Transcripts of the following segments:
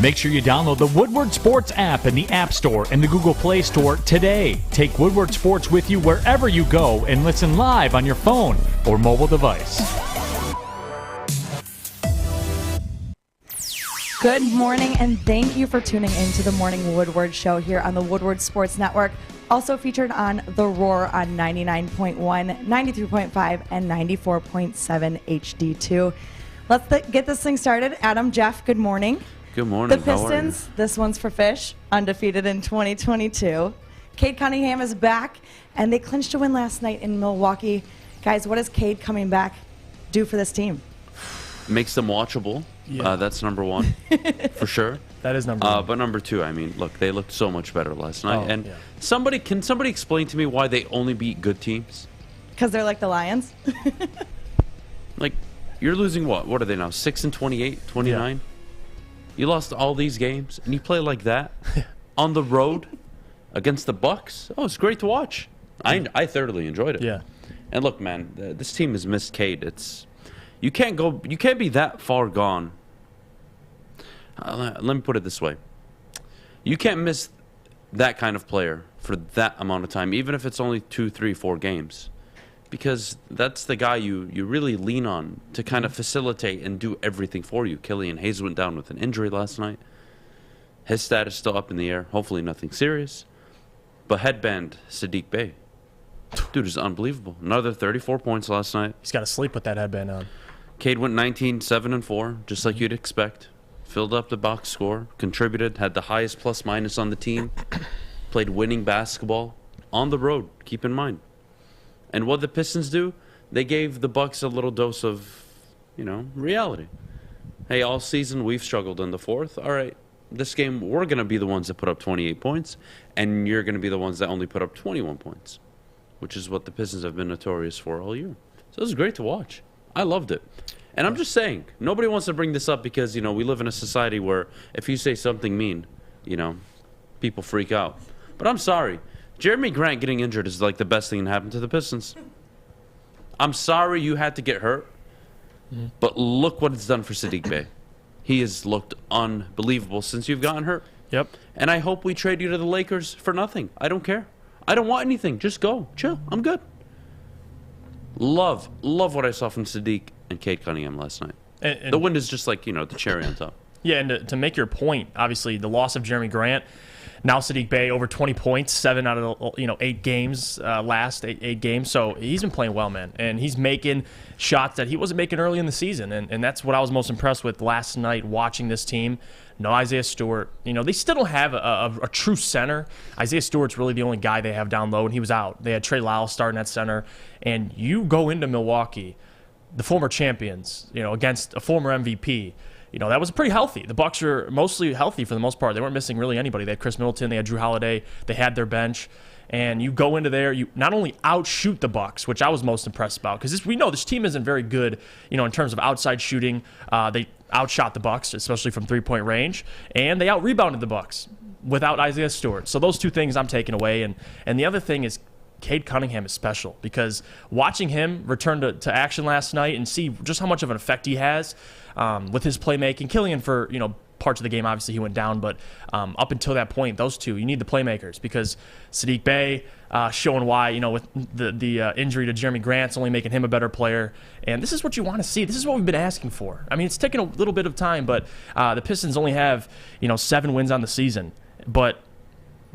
Make sure you download the Woodward Sports app in the App Store and the Google Play Store today. Take Woodward Sports with you wherever you go and listen live on your phone or mobile device. Good morning, and thank you for tuning in to the Morning Woodward Show here on the Woodward Sports Network. Also featured on The Roar on 99.1, 93.5, and 94.7 HD2. Let's get this thing started. Adam, Jeff, good morning. Good morning. The Pistons, this one's for Fish, undefeated in 2022. Cade Cunningham is back, and they clinched a win last night in Milwaukee. Guys, what does Cade coming back do for this team? Makes them watchable. Yeah. That's number one, for sure. That is number one. But number two, I mean, look, they looked so much better last night. Can somebody explain to me why they only beat good teams? Because they're like the Lions. Like, you're losing what? What are they now? 6 and 28, 29? Yeah. You lost all these games, and you play like that on the road against the Bucks? Oh, it's great to watch. I thoroughly enjoyed it. Yeah. And look, man, this team has missed Cade. You can't be that far gone. Let me put it this way. You can't miss that kind of player for that amount of time, even if it's only 2, 3, 4 games. Because that's the guy you really lean on to kind of facilitate and do everything for you. Killian Hayes went down with an injury last night. His status is still up in the air. Hopefully nothing serious. But headband Saddiq Bey. Dude is unbelievable. Another 34 points last night. He's got to sleep with that headband on. Cade went 19, 7, and 4, just like you'd expect. Filled up the box score, contributed, had the highest plus-minus on the team, played winning basketball on the road, keep in mind. And what the Pistons do, they gave the Bucks a little dose of, reality. Hey, all season we've struggled in the fourth. All right, this game we're going to be the ones that put up 28 points, and you're going to be the ones that only put up 21 points, which is what the Pistons have been notorious for all year. So it was great to watch. I loved it. And I'm just saying, nobody wants to bring this up because, we live in a society where if you say something mean, people freak out. But I'm sorry. Jeremy Grant getting injured is like the best thing that happened to the Pistons. I'm sorry you had to get hurt, but look what it's done for Saddiq Bey. He has looked unbelievable since you've gotten hurt. Yep. And I hope we trade you to the Lakers for nothing. I don't care. I don't want anything. Just go. Chill. I'm good. Love what I saw from Saddiq and Cade Cunningham last night. And the win is just like, the cherry on top. Yeah, and to make your point, obviously, the loss of Jeremy Grant, now Saddiq Bey over 20 points, 7 out of the 8 games, last 8 games. So he's been playing well, man. And he's making shots that he wasn't making early in the season. And that's what I was most impressed with last night watching this team. No Isaiah Stewart. They still don't have a true center. Isaiah Stewart's really the only guy they have down low, and he was out. They had Trey Lyles starting at center. And you go into Milwaukee, the former champions, against a former MVP. That was pretty healthy. The Bucks were mostly healthy for the most part. They weren't missing really anybody. They had Chris Middleton. They had Drew Holiday. They had their bench. And you go into there, you not only outshoot the Bucks, which I was most impressed about, because we know this team isn't very good, in terms of outside shooting. They outshot the Bucks, especially from three-point range, and they out-rebounded the Bucks without Isaiah Stewart. So those two things I'm taking away. And the other thing is Cade Cunningham is special, because watching him return to action last night and see just how much of an effect he has with his playmaking. Killian for, parts of the game, obviously he went down, but up until that point, those two, you need the playmakers, because Saddiq Bey showing why, with the injury to Jeremy Grant's only making him a better player. And this is what you want to see. This is what we've been asking for. I mean, it's taken a little bit of time, but the Pistons only have, 7 wins on the season. But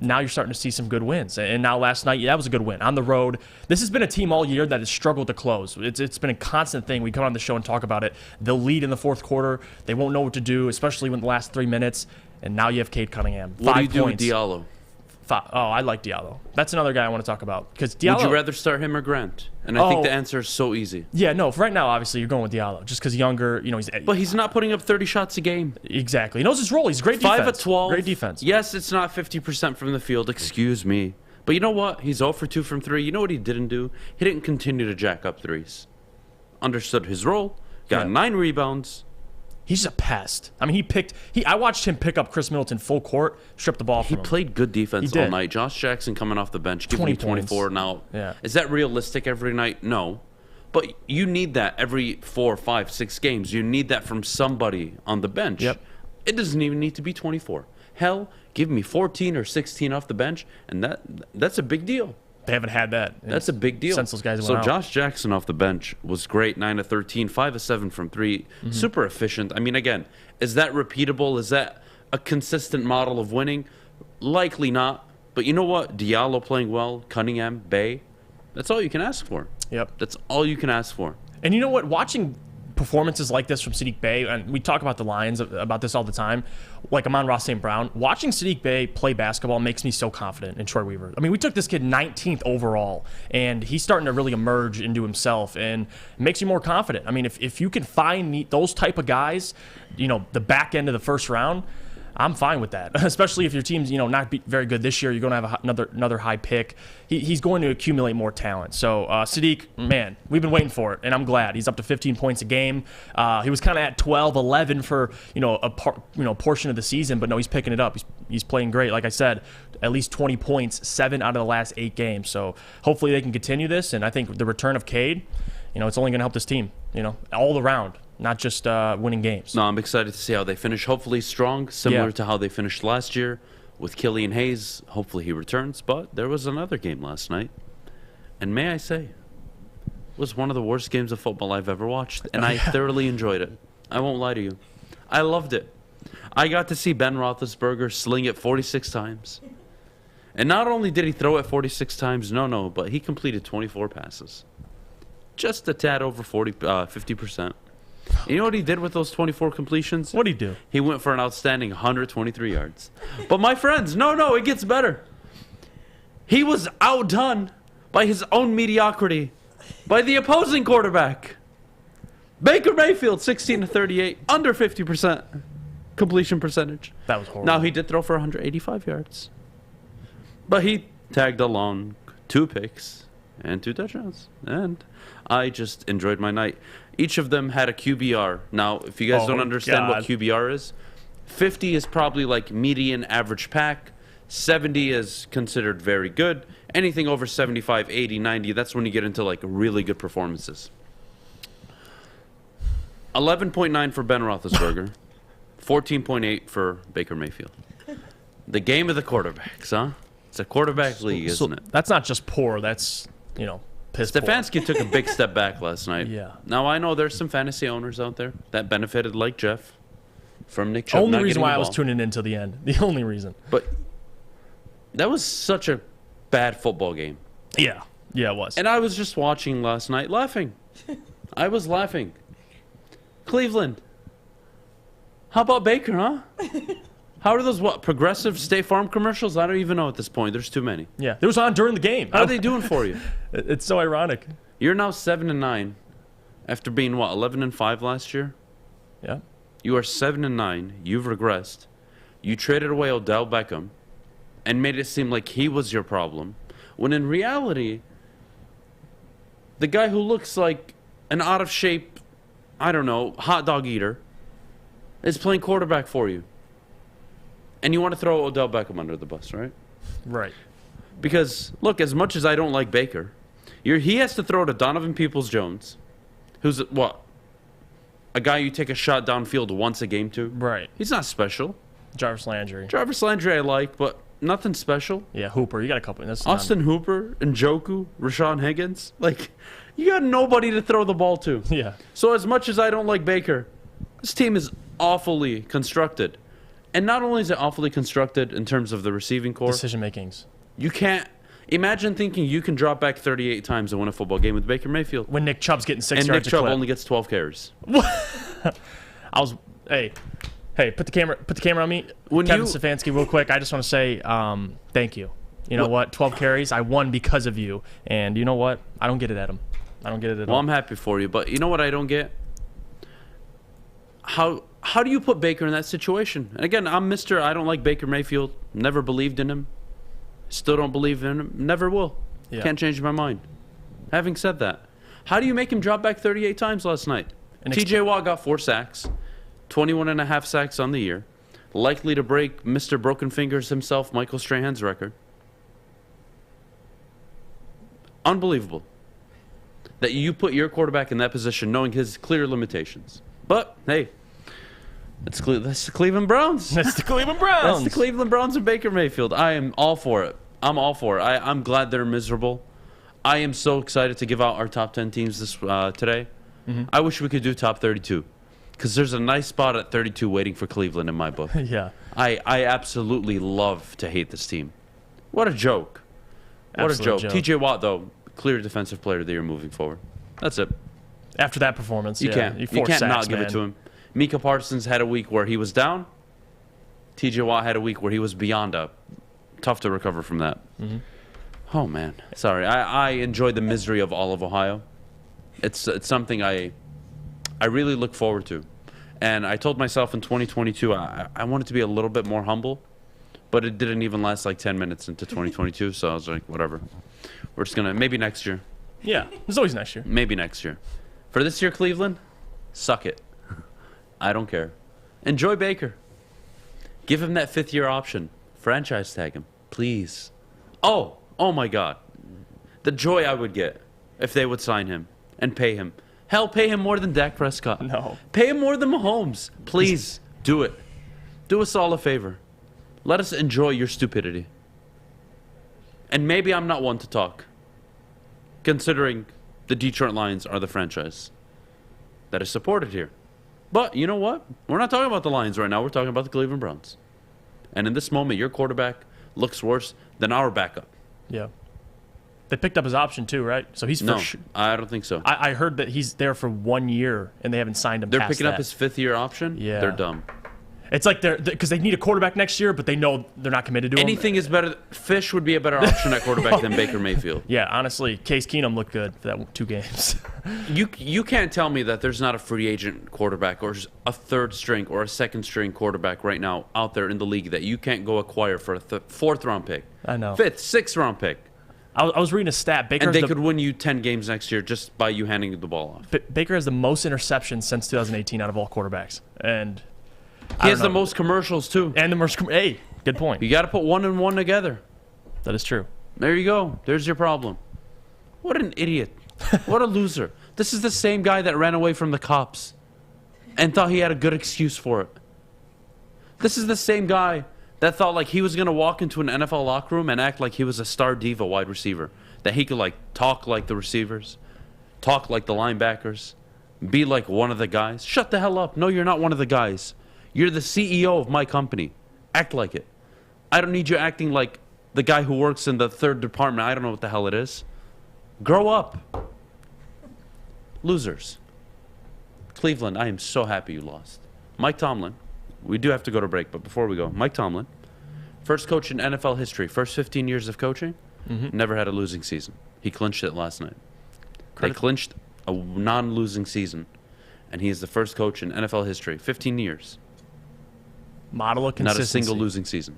now you're starting to see some good wins. And now last night, that was a good win. On the road, this has been a team all year that has struggled to close. It's been a constant thing. We come on the show and talk about it. They'll lead in the fourth quarter. They won't know what to do, especially in the last 3 minutes. And now you have Cade Cunningham. 5 What do you do points. with Diallo? I like Diallo. That's another guy I want to talk about. Because Diallo. Would you rather start him or Grant? And I think the answer is so easy. Yeah, no. For right now, obviously, you're going with Diallo just because younger. But he's not putting up 30 shots a game. Exactly. He knows his role. He's a great defense. 5 of 12. Great defense. Yes, it's not 50% from the field. Excuse me. But you know what? He's 0 for 2 from 3. You know what he didn't do? He didn't continue to jack up threes. Understood his role. Got 9 rebounds. He's a pest. I mean, I watched him pick up Chris Middleton full court, strip the ball from him. He played good defense all night. Josh Jackson coming off the bench, giving me 24 now. Yeah. Is that realistic every night? No. But you need that every 4, 5, 6 games. You need that from somebody on the bench. Yep. It doesn't even need to be 24. Hell, give me 14 or 16 off the bench, and that's a big deal. They haven't had that. That's a big deal. Since those guys went so out. Josh Jackson off the bench was great, 9 of 13, 5 of 7 from 3, super efficient. I mean, again, is that repeatable? Is that a consistent model of winning? Likely not. But you know what? Diallo playing well, Cunningham, Bay. That's all you can ask for. Yep. That's all you can ask for. And you know what? Watching performances like this from Sadiq Bey, and we talk about the Lions about this all the time, like Amon-Ra St. Brown, watching Sadiq Bey play basketball makes me so confident in Troy Weaver. I mean, we took this kid 19th overall, and he's starting to really emerge into himself, and it makes you more confident. I mean, if you can find those type of guys, the back end of the first round, I'm fine with that, especially if your team's not very good this year. You're going to have another high pick. He's going to accumulate more talent. So Sadiq, man, we've been waiting for it, and I'm glad he's up to 15 points a game. He was kind of at 12, 11 for a portion of the season, but no, he's picking it up. He's playing great. Like I said, at least 20 points, 7 out of the last 8 games. So hopefully they can continue this, and I think the return of Cade, it's only going to help this team, all around. Not just winning games. No, I'm excited to see how they finish. Hopefully strong, similar to how they finished last year with Killian Hayes. Hopefully he returns. But there was another game last night. And may I say, it was one of the worst games of football I've ever watched. And I thoroughly enjoyed it. I won't lie to you. I loved it. I got to see Ben Roethlisberger sling it 46 times. And not only did he throw it 46 times, but he completed 24 passes. Just a tad over 50%. You know what he did with those 24 completions? What did he do? He went for an outstanding 123 yards. But my friends, no, it gets better. He was outdone by his own mediocrity, by the opposing quarterback. Baker Mayfield, 16 to 38, under 50% completion percentage. That was horrible. Now, he did throw for 185 yards. But he tagged along 2 picks and 2 touchdowns. And I just enjoyed my night. Each of them had a QBR. Now, if you guys don't understand what QBR is, 50 is probably like median average pack. 70 is considered very good. Anything over 75, 80, 90, that's when you get into like really good performances. 11.9 for Ben Roethlisberger. 14.8 for Baker Mayfield. The game of the quarterbacks, huh? It's a quarterback league, isn't it? That's not just poor. That's, piss poor. Stefanski took a big step back last night. Yeah. Now, I know there's some fantasy owners out there that benefited, like Jeff, from Nick Chubb. Only reason why I was tuning in till the end. The only reason. But that was such a bad football game. Yeah. Yeah, it was. And I was just watching last night laughing. I was laughing. Cleveland. How about Baker, huh? How are those, progressive State Farm commercials? I don't even know at this point. There's too many. Yeah, it was on during the game. How are they doing for you? It's so ironic. You're now 7-9 after being, 11-5 last year? Yeah. You are 7-9. You've regressed. You traded away Odell Beckham and made it seem like he was your problem, when in reality, the guy who looks like an out-of-shape, hot dog eater is playing quarterback for you. And you want to throw Odell Beckham under the bus, right? Right. Because, look, as much as I don't like Baker, he has to throw to Donovan Peoples-Jones, who's, a guy you take a shot downfield once a game to? Right. He's not special. Jarvis Landry. Jarvis Landry I like, but nothing special. Yeah, Hooper. You got a couple. Austin Hooper, Njoku, Rashawn Higgins. You got nobody to throw the ball to. Yeah. So as much as I don't like Baker, this team is awfully constructed. And not only is it awfully constructed in terms of the receiving core, decision makings. You can't imagine thinking you can drop back 38 times and win a football game with Baker Mayfield. When Nick Chubb's getting 6 and yards Nick Chubb only gets 12 carries. Hey, put the camera on me. Kevin Stefanski, real quick. I just want to say thank you. You know what? 12 carries. I won because of you. And you know what? I don't get it at him. I don't get it at all. Well, I'm happy for you, but you know what I don't get? How do you put Baker in that situation? And again, I'm Mr. I don't like Baker Mayfield. Never believed in him. Still don't believe in him. Never will. Yeah. Can't change my mind. Having said that, how do you make him drop back 38 times last night? TJ Watt got 4 sacks, 21.5 sacks on the year. Likely to break Mr. Broken Fingers himself, Michael Strahan's record. Unbelievable that you put your quarterback in that position knowing his clear limitations. But, hey, That's the Cleveland Browns. That's the Cleveland Browns. That's the Cleveland Browns and Baker Mayfield. I am all for it. I'm all for it. I'm glad they're miserable. I am so excited to give out our top 10 teams this today. Mm-hmm. I wish we could do top 32 because there's a nice spot at 32 waiting for Cleveland in my book. Yeah. I absolutely love to hate this team. What a joke. What Absolute a joke. TJ Watt, though, clear defensive player of the year moving forward. That's it. After that performance, You can't not give it to him. Micah Parsons had a week where he was down. TJ Watt had a week where he was beyond up. Tough to recover from that. Mm-hmm. Oh, man. Sorry. I enjoy the misery of all of Ohio. It's something I really look forward to. And I told myself in 2022 I wanted to be a little bit more humble, but it didn't even last like 10 minutes into 2022, so I was like, whatever. We're just going to, maybe next year. Yeah, there's always next year. Maybe next year. For this year, Cleveland, suck it. I don't care. Enjoy Baker. Give him that 5th-year option. Franchise tag him, please. Oh my God. The joy I would get if they would sign him and pay him. Hell, pay him more than Dak Prescott. No. Pay him more than Mahomes. Please, do it. Do us all a favor. Let us enjoy your stupidity. And maybe I'm not one to talk, considering the Detroit Lions are the franchise that is supported here. But you know what? We're not talking about the Lions right now. We're talking about the Cleveland Browns. And in this moment, your quarterback looks worse than our backup. Yeah. They picked up his option too, right? So he's No, I don't think so. I heard that he's there for 1 year and they haven't signed him. They're past picking up that. his 5th-year option? Yeah. They're dumb. It's like they're because they need a quarterback next year, but they know they're not committed to him. Anything is better. Fish would be a better option at quarterback than Baker Mayfield. Yeah, honestly, Case Keenum looked good for that 2 games. You can't tell me that there's not a free agent quarterback or a 3rd string or a 2nd string quarterback right now out there in the league that you can't go acquire for a 4th round pick. I know. 5th, 6th round pick. I was reading a stat. Baker And they could win you 10 games next year just by you handing the ball off. Baker has the most interceptions since 2018 out of all quarterbacks, and He has the most commercials too. And the most. Hey, good point. You got to put 1 and 1 together. That is true. There you go. There's your problem. What an idiot. What a loser. This is the same guy that ran away from the cops and thought he had a good excuse for it. This is the same guy that thought like he was going to walk into an NFL locker room and act like he was a star diva wide receiver. That he could like talk like the receivers, talk like the linebackers, be like one of the guys. Shut the hell up. No, you're not one of the guys. You're the CEO of my company. Act like it. I don't need you acting like the guy who works in the 3rd department. I don't know what the hell it is. Grow up. Losers. Cleveland, I am so happy you lost. Mike Tomlin. We do have to go to break, but before we go, Mike Tomlin, first coach in NFL history, first 15 years of coaching, never had a losing season. He clinched it last night. They clinched a non-losing season, and he is the first coach in NFL history, 15 years. Model of consistency. Not a single losing season.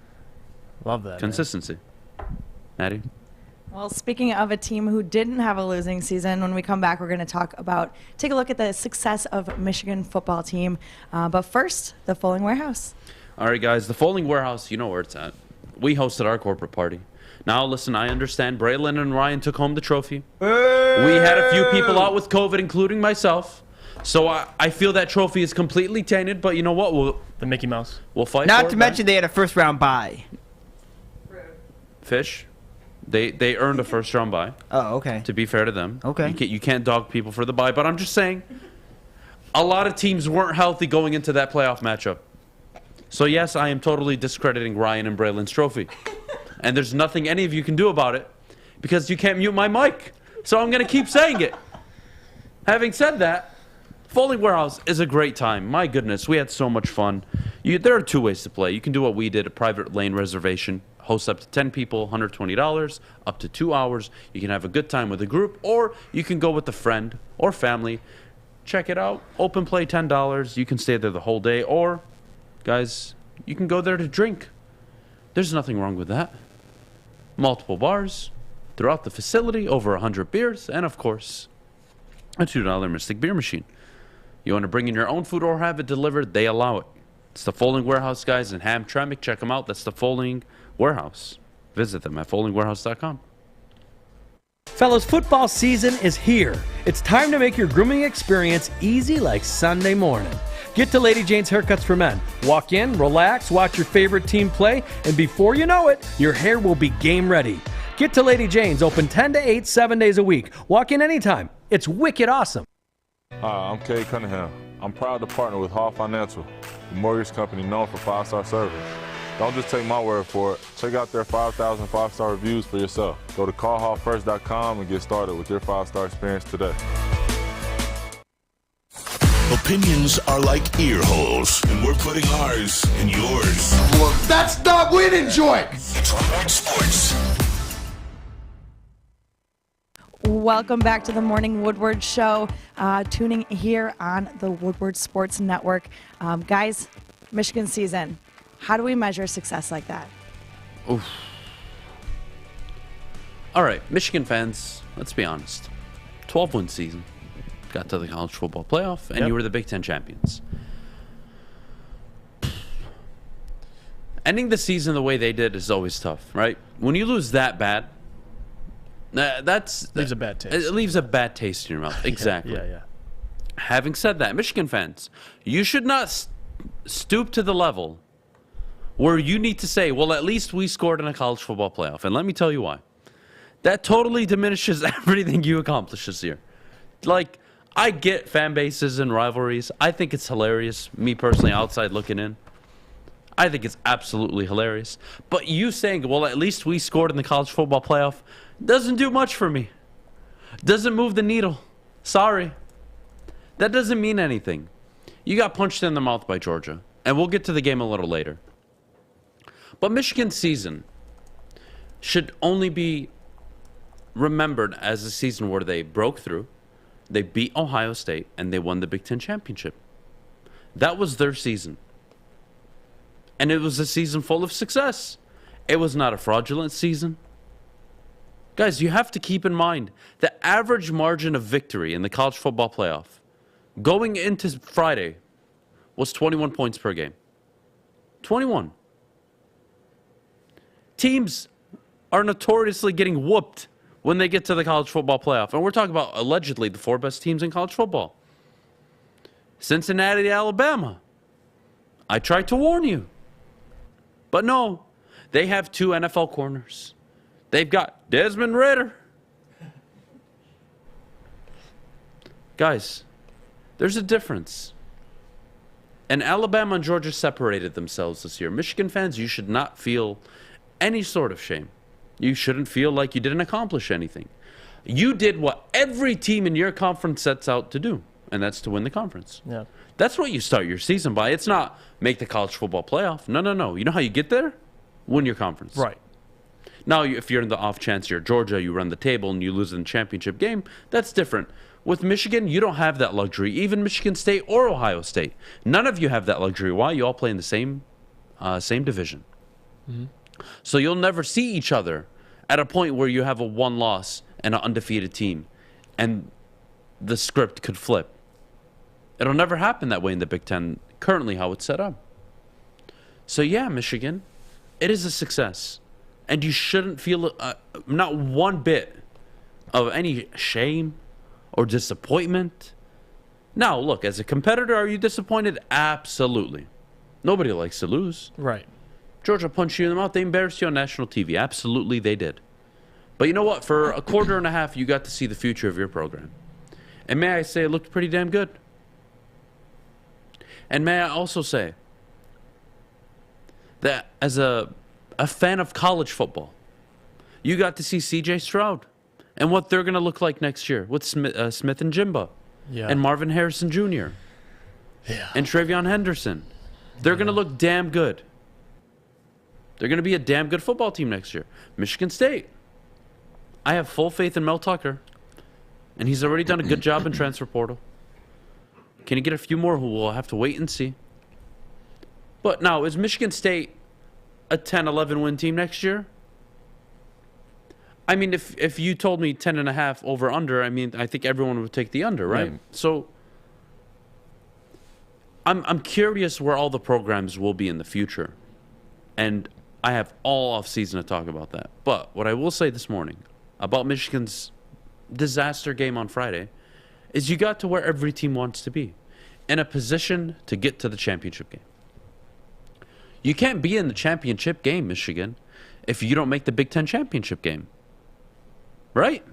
Love that. Consistency. Maddie? Well, speaking of a team who didn't have a losing season, when we come back, we're going to take a look at the success of Michigan football team. But first, the Folding Warehouse. All right, guys, the Folding Warehouse, you know where it's at. We hosted our corporate party. Now, listen, I understand Braylon and Ryan took home the trophy. We had a few people out with COVID, including myself. So I feel that trophy is completely tainted, but you know what? The Mickey Mouse. We'll fight for Not it, to man. mention they had a first-round bye. Fish. They earned a first-round bye. Oh, okay. To be fair to them. Okay. You can't dog people for the bye, but I'm just saying a lot of teams weren't healthy going into that playoff matchup. So, yes, I am totally discrediting Ryan and Braylon's trophy. And there's nothing any of you can do about it because you can't mute my mic. So I'm going to keep saying it. Having said that, Folding Warehouse is a great time. My goodness, we had so much fun. There are 2 ways to play. You can do what we did, a private lane reservation. Host up to 10 people, $120, up to 2 hours. You can have a good time with a group, or you can go with a friend or family. Check it out. Open play, $10. You can stay there the whole day, or, guys, you can go there to drink. There's nothing wrong with that. Multiple bars throughout the facility, over 100 beers, and, of course, a $2 Mystic beer machine. You want to bring in your own food or have it delivered, they allow it. It's the Folding Warehouse, guys, in Hamtramck. Check them out. That's the Folding Warehouse. Visit them at foldingwarehouse.com. Fellas, football season is here. It's time to make your grooming experience easy like Sunday morning. Get to Lady Jane's Haircuts for Men. Walk in, relax, watch your favorite team play, and before you know it, your hair will be game ready. Get to Lady Jane's, open 10 to 8, 7 days a week. Walk in anytime. It's wicked awesome. Hi, I'm Cade Cunningham. I'm proud to partner with Hall Financial, the mortgage company known for 5-star service. Don't just take my word for it. Check out their 5,000 5-star reviews for yourself. Go to callhallfirst.com and get started with your 5-star experience today. Opinions are like ear holes, and we're putting ours in yours. Well, that's not winning, joint. It's Woodward Sports. Welcome back to the Morning Woodward Show. Tuning here on the Woodward Sports Network. Guys, Michigan season. How do we measure success like that? Oof. All right, Michigan fans, let's be honest. 12-win season. Got to the college football playoff, and you were the Big Ten champions. Ending the season the way they did is always tough, right? When you lose that bad, leaves a bad taste. It leaves a bad taste in your mouth. Exactly. Yeah. Having said that, Michigan fans, you should not stoop to the level where you need to say, well, at least we scored in a college football playoff. And let me tell you why. That totally diminishes everything you accomplished this year. Like, I get fan bases and rivalries. I think it's hilarious, me personally, outside looking in. I think it's absolutely hilarious. But you saying, well, at least we scored in the college football playoff, doesn't do much for me. Doesn't move the needle. Sorry. That doesn't mean anything. You got punched in the mouth by Georgia. And we'll get to the game a little later. But Michigan's season should only be remembered as a season where they broke through, they beat Ohio State, and they won the Big Ten championship. That was their season. And it was a season full of success. It was not a fraudulent season. Guys, you have to keep in mind the average margin of victory in the college football playoff going into Friday was 21 points per game. 21. Teams are notoriously getting whooped when they get to the college football playoff. And we're talking about allegedly the 4 best teams in college football. Cincinnati, Alabama. I tried to warn you. But no, they have 2 NFL corners. They've got Desmond Ridder. Guys, there's a difference. And Alabama and Georgia separated themselves this year. Michigan fans, you should not feel any sort of shame. You shouldn't feel like you didn't accomplish anything. You did what every team in your conference sets out to do, and that's to win the conference. Yeah. That's what you start your season by. It's not make the college football playoff. No. You know how you get there? Win your conference. Right. Now, if you're in the off chance you're Georgia, you run the table and you lose in the championship game, that's different. With Michigan, you don't have that luxury. Even Michigan State or Ohio State. None of you have that luxury. Why? You all play in the same division. Mm-hmm. So you'll never see each other at a point where you have a 1 loss and an undefeated team. And the script could flip. It'll never happen that way in the Big Ten, currently how it's set up. So yeah, Michigan, it is a success. And you shouldn't feel not one bit of any shame or disappointment. Now, look, as a competitor, are you disappointed? Absolutely. Nobody likes to lose. Right. Georgia punched you in the mouth. They embarrassed you on national TV. Absolutely, they did. But you know what? For a quarter and a half, you got to see the future of your program. And may I say, it looked pretty damn good. And may I also say that as a fan of college football, you got to see C.J. Stroud and what they're going to look like next year with Smith and Jimba and Marvin Harrison Jr. And Travion Henderson. They're going to look damn good. They're going to be a damn good football team next year. Michigan State. I have full faith in Mel Tucker, and he's already done a good job in transfer portal. Can he get a few more who will have to wait and see? But now, is Michigan State a 10-11 win team next year? I mean, if you told me 10.5 over under, I mean, I think everyone would take the under, right? Yeah. So I'm curious where all the programs will be in the future. And I have all off season to talk about that. But what I will say this morning about Michigan's disaster game on Friday is you got to where every team wants to be, in a position to get to the championship game. You can't be in the championship game, Michigan, if you don't make the Big Ten championship game. Right?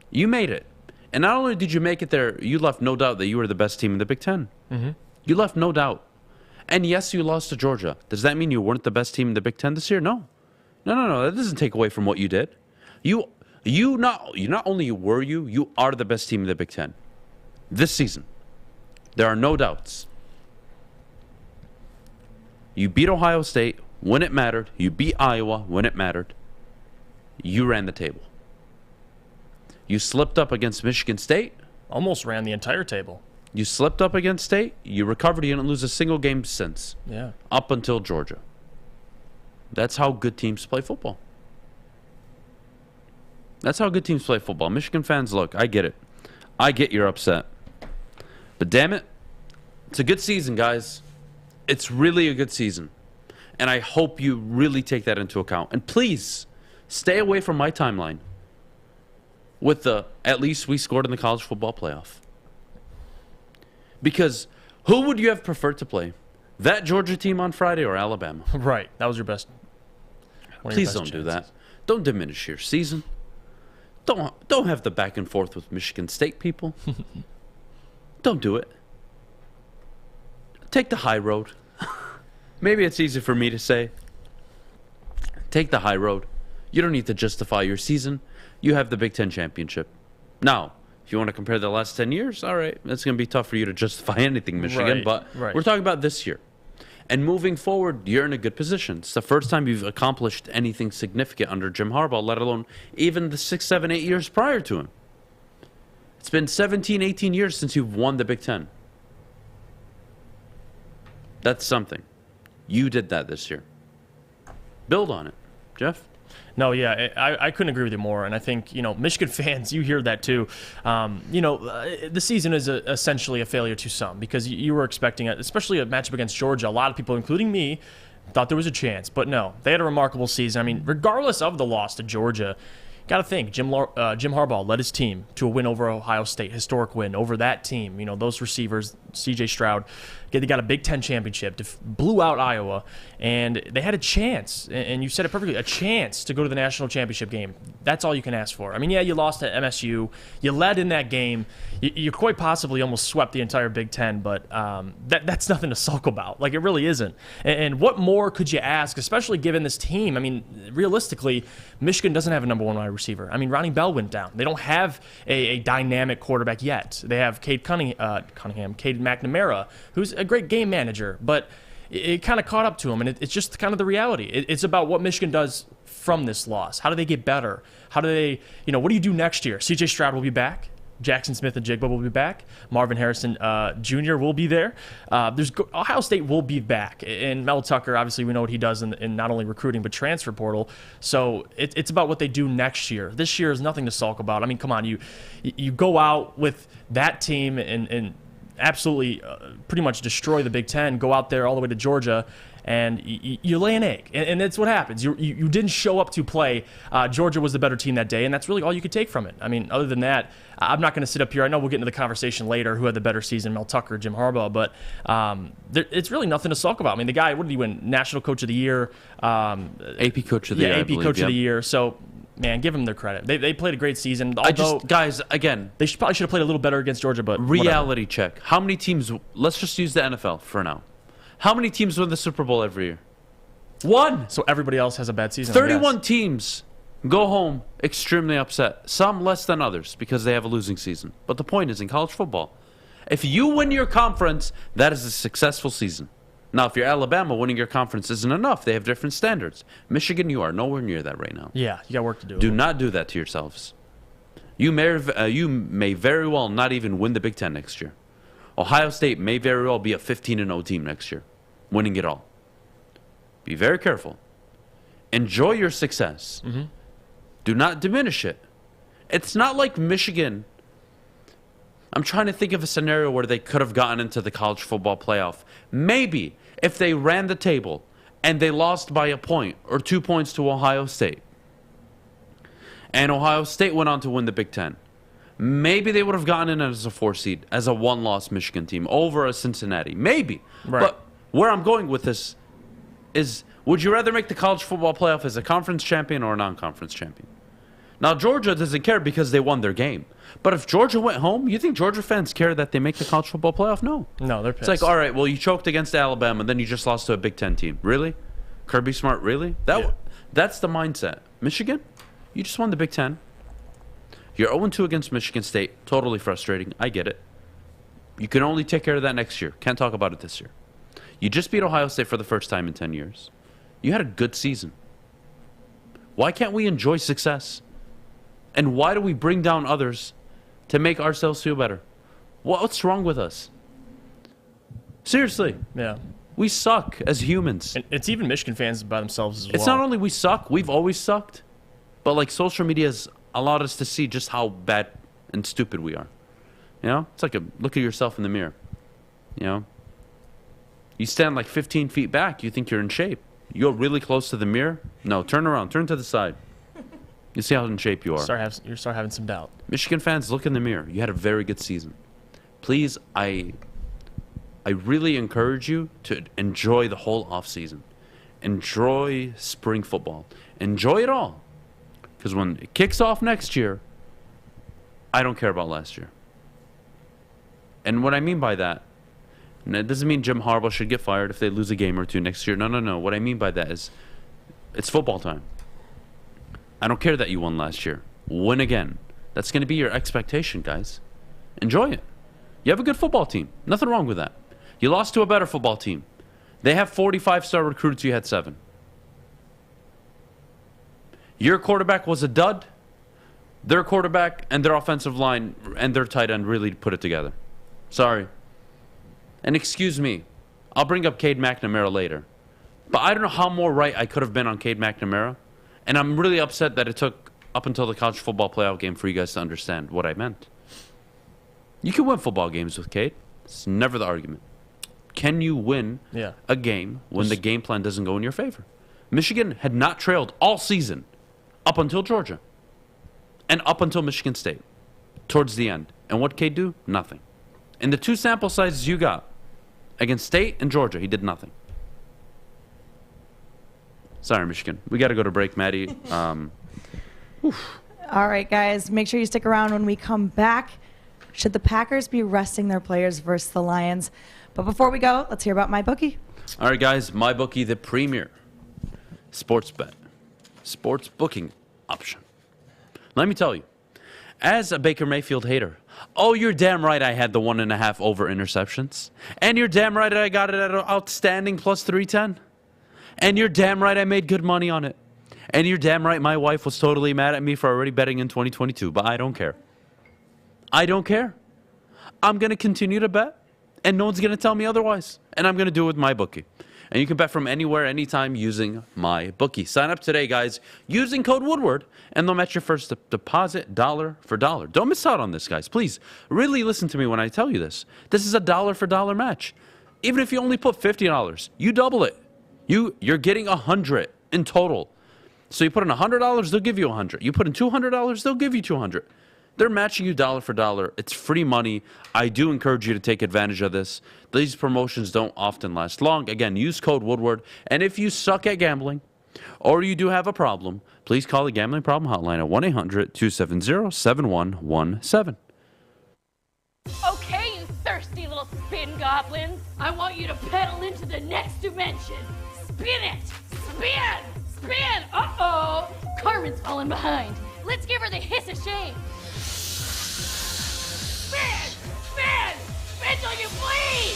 You made it. And not only did you make it there, you left no doubt that you were the best team in the Big Ten. Mm-hmm. You left no doubt. And yes, you lost to Georgia. Does that mean you weren't the best team in the Big Ten this year? No. No. That doesn't take away from what you did. You not only you are the best team in the Big Ten this season. There are no doubts. You beat Ohio State when it mattered. You beat Iowa when it mattered. You ran the table. You slipped up against Michigan State. Almost ran the entire table. You slipped up against State. You recovered. You didn't lose a single game since. Yeah. Up until Georgia. That's how good teams play football. That's how good teams play football. Michigan fans, look, I get it. I get you're upset. But damn it, it's a good season, guys. It's really a good season. And I hope you really take that into account. And please, stay away from my timeline with the, at least we scored in the college football playoff. Because who would you have preferred to play? That Georgia team on Friday or Alabama? Right. That was your best. Please don't do that. Don't diminish your season. Don't have the back and forth with Michigan State people. Don't do it. Take the high road. Maybe it's easy for me to say. Take the high road. You don't need to justify your season. You have the Big Ten championship. Now, if you want to compare the last 10 years, all right, it's going to be tough for you to justify anything, Michigan. But we're talking about this year. And moving forward, you're in a good position. It's the first time you've accomplished anything significant under Jim Harbaugh, let alone even the 6, 7, 8 years prior to him. It's been 17, 18 years since you've won the Big Ten. That's something. You did that this year. Build on it. Jeff? No, yeah, I couldn't agree with you more. And I think, Michigan fans, you hear that too. The season is essentially a failure to some because you were expecting, especially a matchup against Georgia. A lot of people, including me, thought there was a chance. But no, they had a remarkable season. I mean, regardless of the loss to Georgia, got to think, Jim Harbaugh led his team to a win over Ohio State, historic win over that team. Those receivers, C.J. Stroud, they got a Big Ten championship, blew out Iowa, and they had a chance, and you said it perfectly, a chance to go to the national championship game. That's all you can ask for. I mean, yeah, you lost to MSU. You led in that game. You quite possibly almost swept the entire Big Ten, but that's nothing to sulk about. Like, it really isn't. And what more could you ask, especially given this team? I mean, realistically, Michigan doesn't have a number one wide receiver. I mean, Ronnie Bell went down. They don't have a dynamic quarterback yet. They have Cade McNamara, who's a great game manager, but it kind of caught up to him, and it's just kind of the reality. It's about what Michigan does from this loss. How do they get better? How do they, what do you do next year? C.J. Stroud will be back. Jackson Smith and Jigba will be back. Marvin Harrison Jr. will be there. Ohio State will be back. And Mel Tucker, obviously, we know what he does in not only recruiting but transfer portal. So it's about what they do next year. This year is nothing to sulk about. I mean, come on, you go out with that team and absolutely pretty much destroy the Big Ten, go out there all the way to Georgia, and you lay an egg. And that's what happens. You didn't show up to play. Georgia was the better team that day, and that's really all you could take from it. I mean, other than that, I'm not going to sit up here. I know we'll get into the conversation later, who had the better season, Mel Tucker, Jim Harbaugh, but it's really nothing to sulk about. I mean, the guy, what did he win? National Coach of the Year. AP Coach of the Year, AP Coach of the Year. So, man, give them their credit. They played a great season. Although, guys, again, they probably should have played a little better against Georgia, but reality check. How many teams, let's just use the NFL for now. How many teams win the Super Bowl every year? One. So everybody else has a bad season. 31 teams go home extremely upset. Some less than others because they have a losing season. But the point is, in college football, if you win your conference, that is a successful season. Now, if you're Alabama, winning your conference isn't enough. They have different standards. Michigan, you are nowhere near that right now. Yeah, you got work to do. Do not do that to yourselves. You may very well not even win the Big Ten next year. Ohio State may very well be a 15-0 team next year, winning it all. Be very careful. Enjoy your success. Mm-hmm. Do not diminish it. It's not like Michigan. I'm trying to think of a scenario where they could have gotten into the college football playoff. Maybe if they ran the table and they lost by a point or 2 points to Ohio State, and Ohio State went on to win the Big Ten. maybe they would have gotten in as a 4 seed, as a 1-loss Michigan team over a Cincinnati. Maybe. Right. But where I'm going with this is, would you rather make the college football playoff as a conference champion or a non-conference champion? Now, Georgia doesn't care because they won their game. But if Georgia went home, you think Georgia fans care that they make the college football playoff? No. No, they're pissed. It's like, all right, well, you choked against Alabama, then you just lost to a Big Ten team. Really? Kirby Smart, really? That's the mindset. Michigan, you just won the Big Ten. You're 0-2 against Michigan State. Totally frustrating. I get it. You can only take care of that next year. Can't talk about it this year. You just beat Ohio State for the first time in 10 years. You had a good season. Why can't we enjoy success? And why do we bring down others to make ourselves feel better? What's wrong with us? Seriously. Yeah. We suck as humans. And it's even Michigan fans by themselves as well. It's not only we suck, we've always sucked, but like social media has allowed us to see just how bad and stupid we are. You know? It's like look at yourself in the mirror. You know? You stand like 15 feet back, you think you're in shape. You go really close to the mirror? No, turn around, turn to the side. You see how in shape you are. You start having some doubt. Michigan fans, look in the mirror. You had a very good season. Please, I really encourage you to enjoy the whole offseason. Enjoy spring football. Enjoy it all. Because when it kicks off next year, I don't care about last year. And what I mean by that, and it doesn't mean Jim Harbaugh should get fired if they lose a game or two next year. No. What I mean by that is it's football time. I don't care that you won last year. Win again. That's going to be your expectation, guys. Enjoy it. You have a good football team. Nothing wrong with that. You lost to a better football team. They have 45-star recruits. You had 7. Your quarterback was a dud. Their quarterback and their offensive line and their tight end really put it together. Sorry. And excuse me, I'll bring up Cade McNamara later. But I don't know how more right I could have been on Cade McNamara. And I'm really upset that it took up until the college football playoff game for you guys to understand what I meant. You can win football games with Cade. It's never the argument. Can you win a game when the game plan doesn't go in your favor? Michigan had not trailed all season up until Georgia. And up until Michigan State. Towards the end. And what Cade do? Nothing. In the 2 sample sizes you got against State and Georgia, he did nothing. Sorry, Michigan. We got to go to break, Maddie. All right, guys. Make sure you stick around when we come back. Should the Packers be resting their players versus the Lions? But before we go, let's hear about MyBookie. All right, guys. MyBookie, the premier sports booking option. Let me tell you, as a Baker Mayfield hater, you're damn right I had the 1.5 over interceptions. And you're damn right I got it at an outstanding plus 310. And you're damn right I made good money on it. And you're damn right my wife was totally mad at me for already betting in 2022. But I don't care. I don't care. I'm going to continue to bet. And no one's going to tell me otherwise. And I'm going to do it with MyBookie. And you can bet from anywhere, anytime using MyBookie. Sign up today, guys, using code Woodward. And they'll match your first deposit dollar for dollar. Don't miss out on this, guys. Please, really listen to me when I tell you this. This is a dollar for dollar match. Even if you only put $50, you double it. You're getting $100 in total. So you put in $100, they'll give you $100. You put in $200, they'll give you $200. They're matching you dollar for dollar. It's free money. I do encourage you to take advantage of this. These promotions don't often last long. Again, use code Woodward. And if you suck at gambling or you do have a problem, please call the Gambling Problem Hotline at 1-800-270-7117. Okay, you thirsty little spin goblins. I want you to pedal into the next dimension. Spin it! Spin! Spin! Uh-oh! Carmen's falling behind. Let's give her the hiss of shame. Spin! Spin! Spin till you bleed!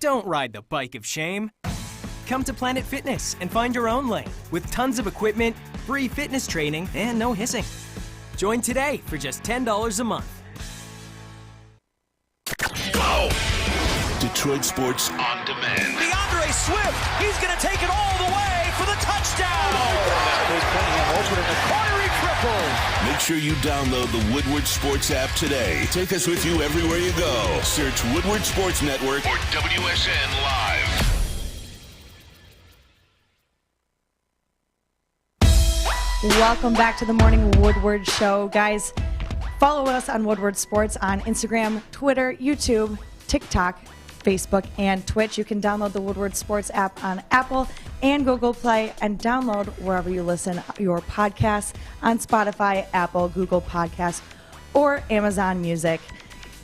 Don't ride the bike of shame. Come to Planet Fitness and find your own lane with tons of equipment, free fitness training, and no hissing. Join today for just $10 a month. Go! Detroit Sports on Demand. DeAndre Swift, he's going to take it all the way for the touchdown. He's putting him over in the corner, he tripled. Make sure you download the Woodward Sports app today. Take us with you everywhere you go. Search Woodward Sports Network or WSN Live. Welcome back to the Morning Woodward Show. Guys, Follow us on Woodward Sports on Instagram, Twitter, YouTube, TikTok, Facebook, and Twitch. You can download the Woodward Sports app on Apple and Google Play and download wherever you listen your podcasts on Spotify, Apple, Google Podcasts, or Amazon Music.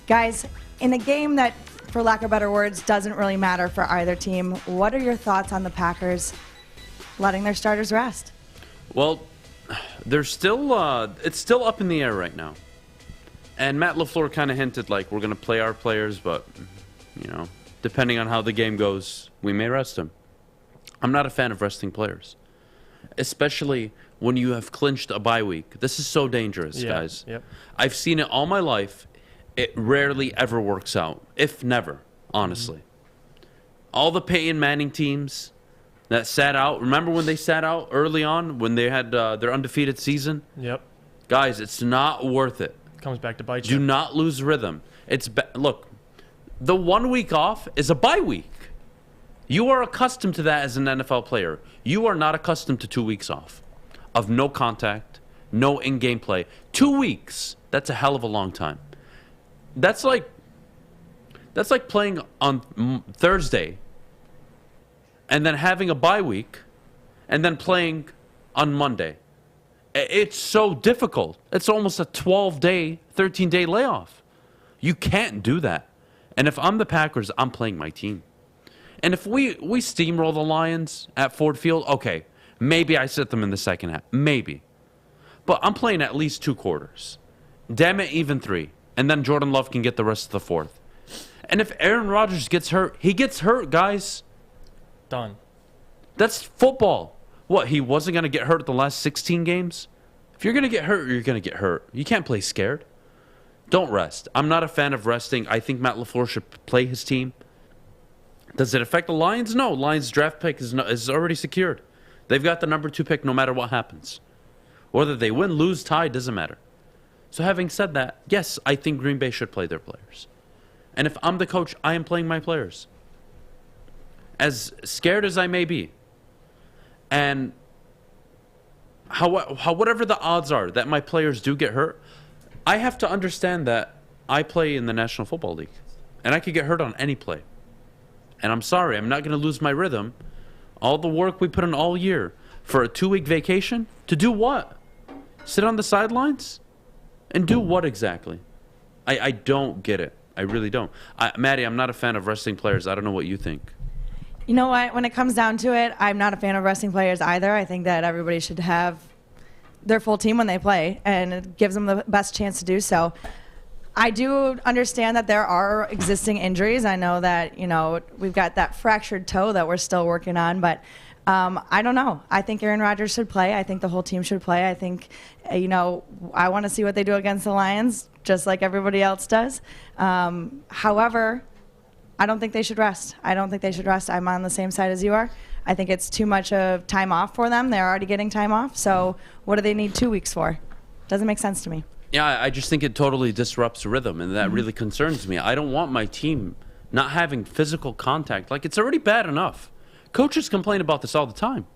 Guys, in a game that, for lack of better words, doesn't really matter for either team, what are your thoughts on the Packers letting their starters rest? Well, it's still up in the air right now. And Matt LaFleur kind of hinted like we're going to play our players, but, depending on how the game goes, we may rest them. I'm not a fan of resting players, especially when you have clinched a bye week. This is so dangerous, guys. Yep. I've seen it all my life. It rarely ever works out, if never, honestly. All the Peyton Manning teams that sat out, remember when they sat out early on when they had their undefeated season? Yep. Guys, it's not worth it. Comes back to bite you. Do not lose rhythm. Look, the 1 week off is a bye week. You are accustomed to that as an NFL player. You are not accustomed to 2 weeks off of no contact, no in-game play. 2 weeks, that's a hell of a long time. That's like playing on Thursday and then having a bye week and then playing on Monday. It's so difficult. It's almost a 12-day, 13-day layoff. You can't do that. And if I'm the Packers, I'm playing my team. And if we steamroll the Lions at Ford Field, okay, maybe I sit them in the second half. Maybe. But I'm playing at least 2 quarters. Damn it, even 3. And then Jordan Love can get the rest of the 4th. And if Aaron Rodgers gets hurt, he gets hurt, guys. Done. That's football. What, he wasn't going to get hurt the last 16 games? If you're going to get hurt, you're going to get hurt. You can't play scared. Don't rest. I'm not a fan of resting. I think Matt LaFleur should play his team. Does it affect the Lions? No. Lions' draft pick is already secured. They've got the number 2 pick no matter what happens. Whether they win, lose, tie, doesn't matter. So having said that, yes, I think Green Bay should play their players. And if I'm the coach, I am playing my players. As scared as I may be. And whatever the odds are that my players do get hurt, I have to understand that I play in the National Football League. And I could get hurt on any play. And I'm sorry, I'm not going to lose my rhythm. All the work we put in all year for a 2-week vacation, to do what? Sit on the sidelines? And do what exactly? I don't get it. I really don't. Maddie, I'm not a fan of resting players. I don't know what you think. You know what? When it comes down to it, I'm not a fan of resting players either. I think that everybody should have their full team when they play, and it gives them the best chance to do so. I do understand that there are existing injuries. I know that, we've got that fractured toe that we're still working on, but I don't know. I think Aaron Rodgers should play. I think the whole team should play. I think, I want to see what they do against the Lions, just like everybody else does. However, I don't think they should rest. I'm on the same side as you are. I think it's too much of time off for them. They're already getting time off. So what do they need 2 weeks for? Doesn't make sense to me. Yeah, I just think it totally disrupts rhythm, and that really concerns me. I don't want my team not having physical contact. Like, it's already bad enough. Coaches complain about this all the time.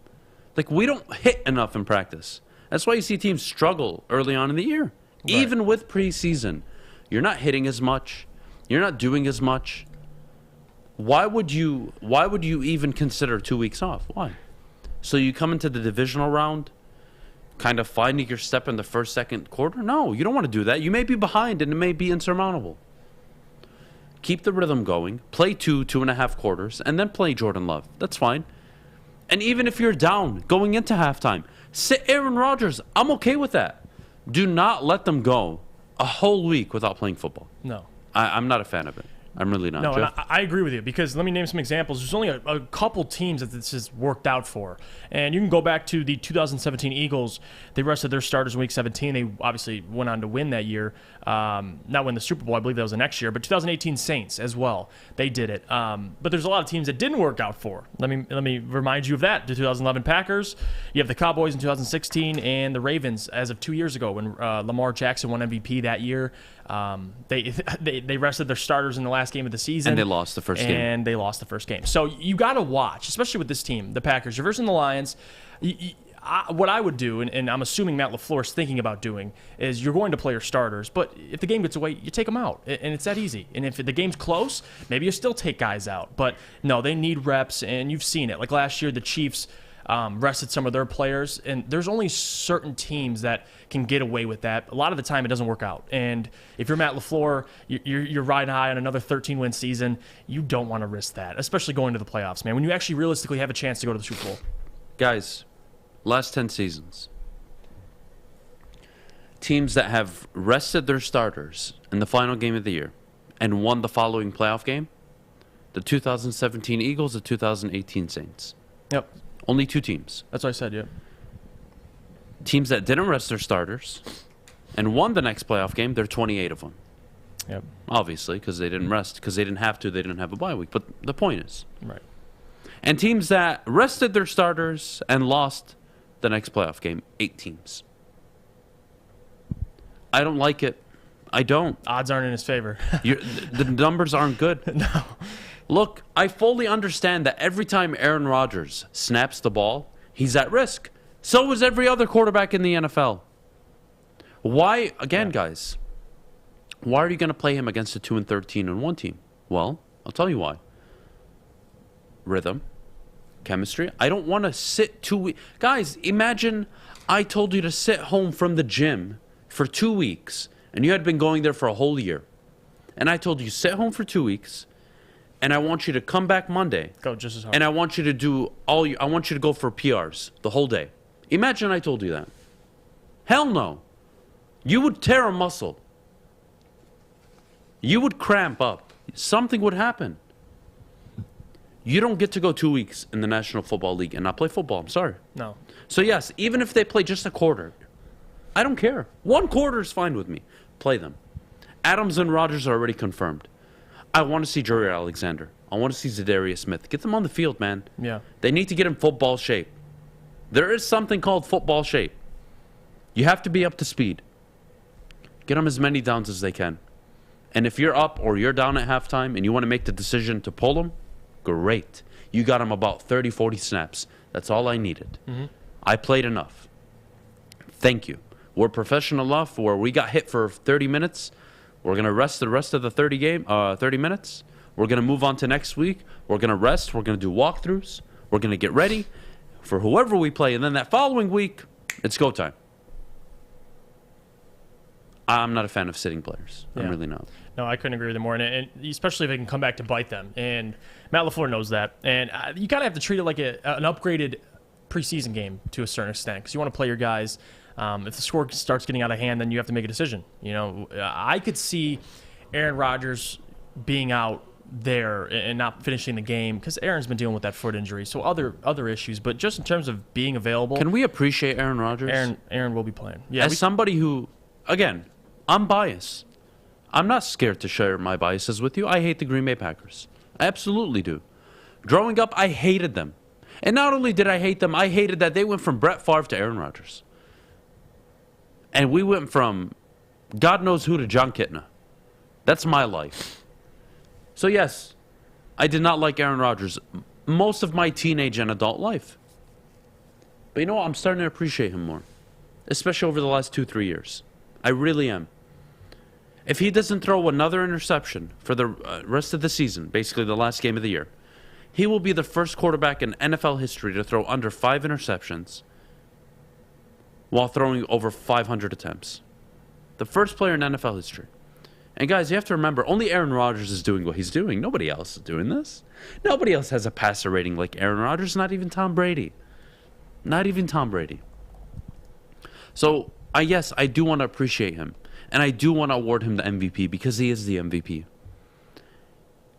Like, we don't hit enough in practice. That's why you see teams struggle early on in the year. Right. Even with preseason, you're not hitting as much. You're not doing as much. Why would you even consider 2 weeks off? Why? So you come into the divisional round kind of finding your step in the first, second quarter? No, you don't want to do that. You may be behind and it may be insurmountable. Keep the rhythm going. Play 2.5 quarters, and then play Jordan Love. That's fine. And even if you're down going into halftime, sit Aaron Rodgers. I'm okay with that. Do not let them go a whole week without playing football. No. I'm not a fan of it. I'm really not. No, Jeff? and I agree with you, because let me name some examples. There's only a couple teams that this has worked out for. And you can go back to the 2017 Eagles. They rested their starters in Week 17. They obviously went on to win that year. Not win the Super Bowl. I believe that was the next year. But 2018 Saints as well. They did it. But there's a lot of teams that didn't work out for. Let me remind you of that. The 2011 Packers. You have the Cowboys in 2016 and the Ravens as of 2 years ago when Lamar Jackson won MVP that year. They rested their starters in the last game of the season. And they lost the first game. So you got to watch, especially with this team, the Packers. You're versing the Lions. what I would do, and I'm assuming Matt LaFleur is thinking about doing, is you're going to play your starters, but if the game gets away, you take them out, and it's that easy. And if the game's close, maybe you still take guys out. But no, they need reps, and you've seen it. Like last year, the Chiefs rested some of their players, and there's only certain teams that can get away with that. A lot of the time, it doesn't work out. And if you're Matt LaFleur, you're riding high on another 13-win season, you don't want to risk that, especially going to the playoffs, man, when you actually realistically have a chance to go to the Super Bowl. Guys, last 10 seasons, teams that have rested their starters in the final game of the year and won the following playoff game, the 2017 Eagles, the 2018 Saints. Yep. Only 2 teams. That's what I said, yeah. Teams that didn't rest their starters and won the next playoff game, there are 28 of them. Yep. Obviously, because they didn't rest, because they didn't have to, they didn't have a bye week. But the point is. Right. And teams that rested their starters and lost the next playoff game, 8 teams. I don't like it. I don't. Odds aren't in his favor. The numbers aren't good. No. Look, I fully understand that every time Aaron Rodgers snaps the ball, he's at risk. So is every other quarterback in the NFL. Why, again, guys, why are you going to play him against a 2-13-1 team? Well, I'll tell you why. Rhythm, chemistry. I don't want to sit 2 weeks. Guys, imagine I told you to sit home from the gym for 2 weeks, and you had been going there for a whole year. And I told you, sit home for 2 weeks, and I want you to come back Monday. Go just as hard. And I want you to do I want you to go for PRs the whole day. Imagine I told you that. Hell no. You would tear a muscle. You would cramp up. Something would happen. You don't get to go 2 weeks in the National Football League and not play football. I'm sorry. No. So yes, even if they play just a quarter, I don't care. 1 quarter is fine with me. Play them. Adams and Rodgers are already confirmed. I want to see Jair Alexander. I want to see Zadarius Smith. Get them on the field, man. Yeah. They need to get in football shape. There is something called football shape. You have to be up to speed. Get them as many downs as they can. And if you're up or you're down at halftime and you want to make the decision to pull them, great. You got them about 30, 40 snaps. That's all I needed. Mm-hmm. I played enough. Thank you. We're professional enough where we got hit for 30 minutes. We're going to rest the rest of the 30 minutes. We're going to move on to next week. We're going to rest. We're going to do walkthroughs. We're going to get ready for whoever we play. And then that following week, it's go time. I'm not a fan of sitting players. Yeah. I'm really not. No, I couldn't agree with you more. And especially if they can come back to bite them. And Matt LaFleur knows that. And you kind of have to treat it like an upgraded preseason game to a certain extent because you want to play your guys. If the score starts getting out of hand, then you have to make a decision. You know, I could see Aaron Rodgers being out there and not finishing the game because Aaron's been dealing with that foot injury, so other issues. But just in terms of being available, can we appreciate Aaron Rodgers? Aaron will be playing. Yeah, as somebody who, again, I'm biased. I'm not scared to share my biases with you. I hate the Green Bay Packers. I absolutely do. Growing up, I hated them, and not only did I hate them, I hated that they went from Brett Favre to Aaron Rodgers. And we went from God knows who to John Kitna. That's my life. So yes, I did not like Aaron Rodgers most of my teenage and adult life. But you know what? I'm starting to appreciate him more. Especially over the last 2-3 years. I really am. If he doesn't throw another interception for the rest of the season, basically the last game of the year, he will be the first quarterback in NFL history to throw under 5 interceptions while throwing over 500 attempts. The first player in NFL history. And guys, you have to remember, only Aaron Rodgers is doing what he's doing. Nobody else is doing this. Nobody else has a passer rating like Aaron Rodgers, not even Tom Brady. Not even Tom Brady. So, yes, I do want to appreciate him. And I do want to award him the MVP because he is the MVP.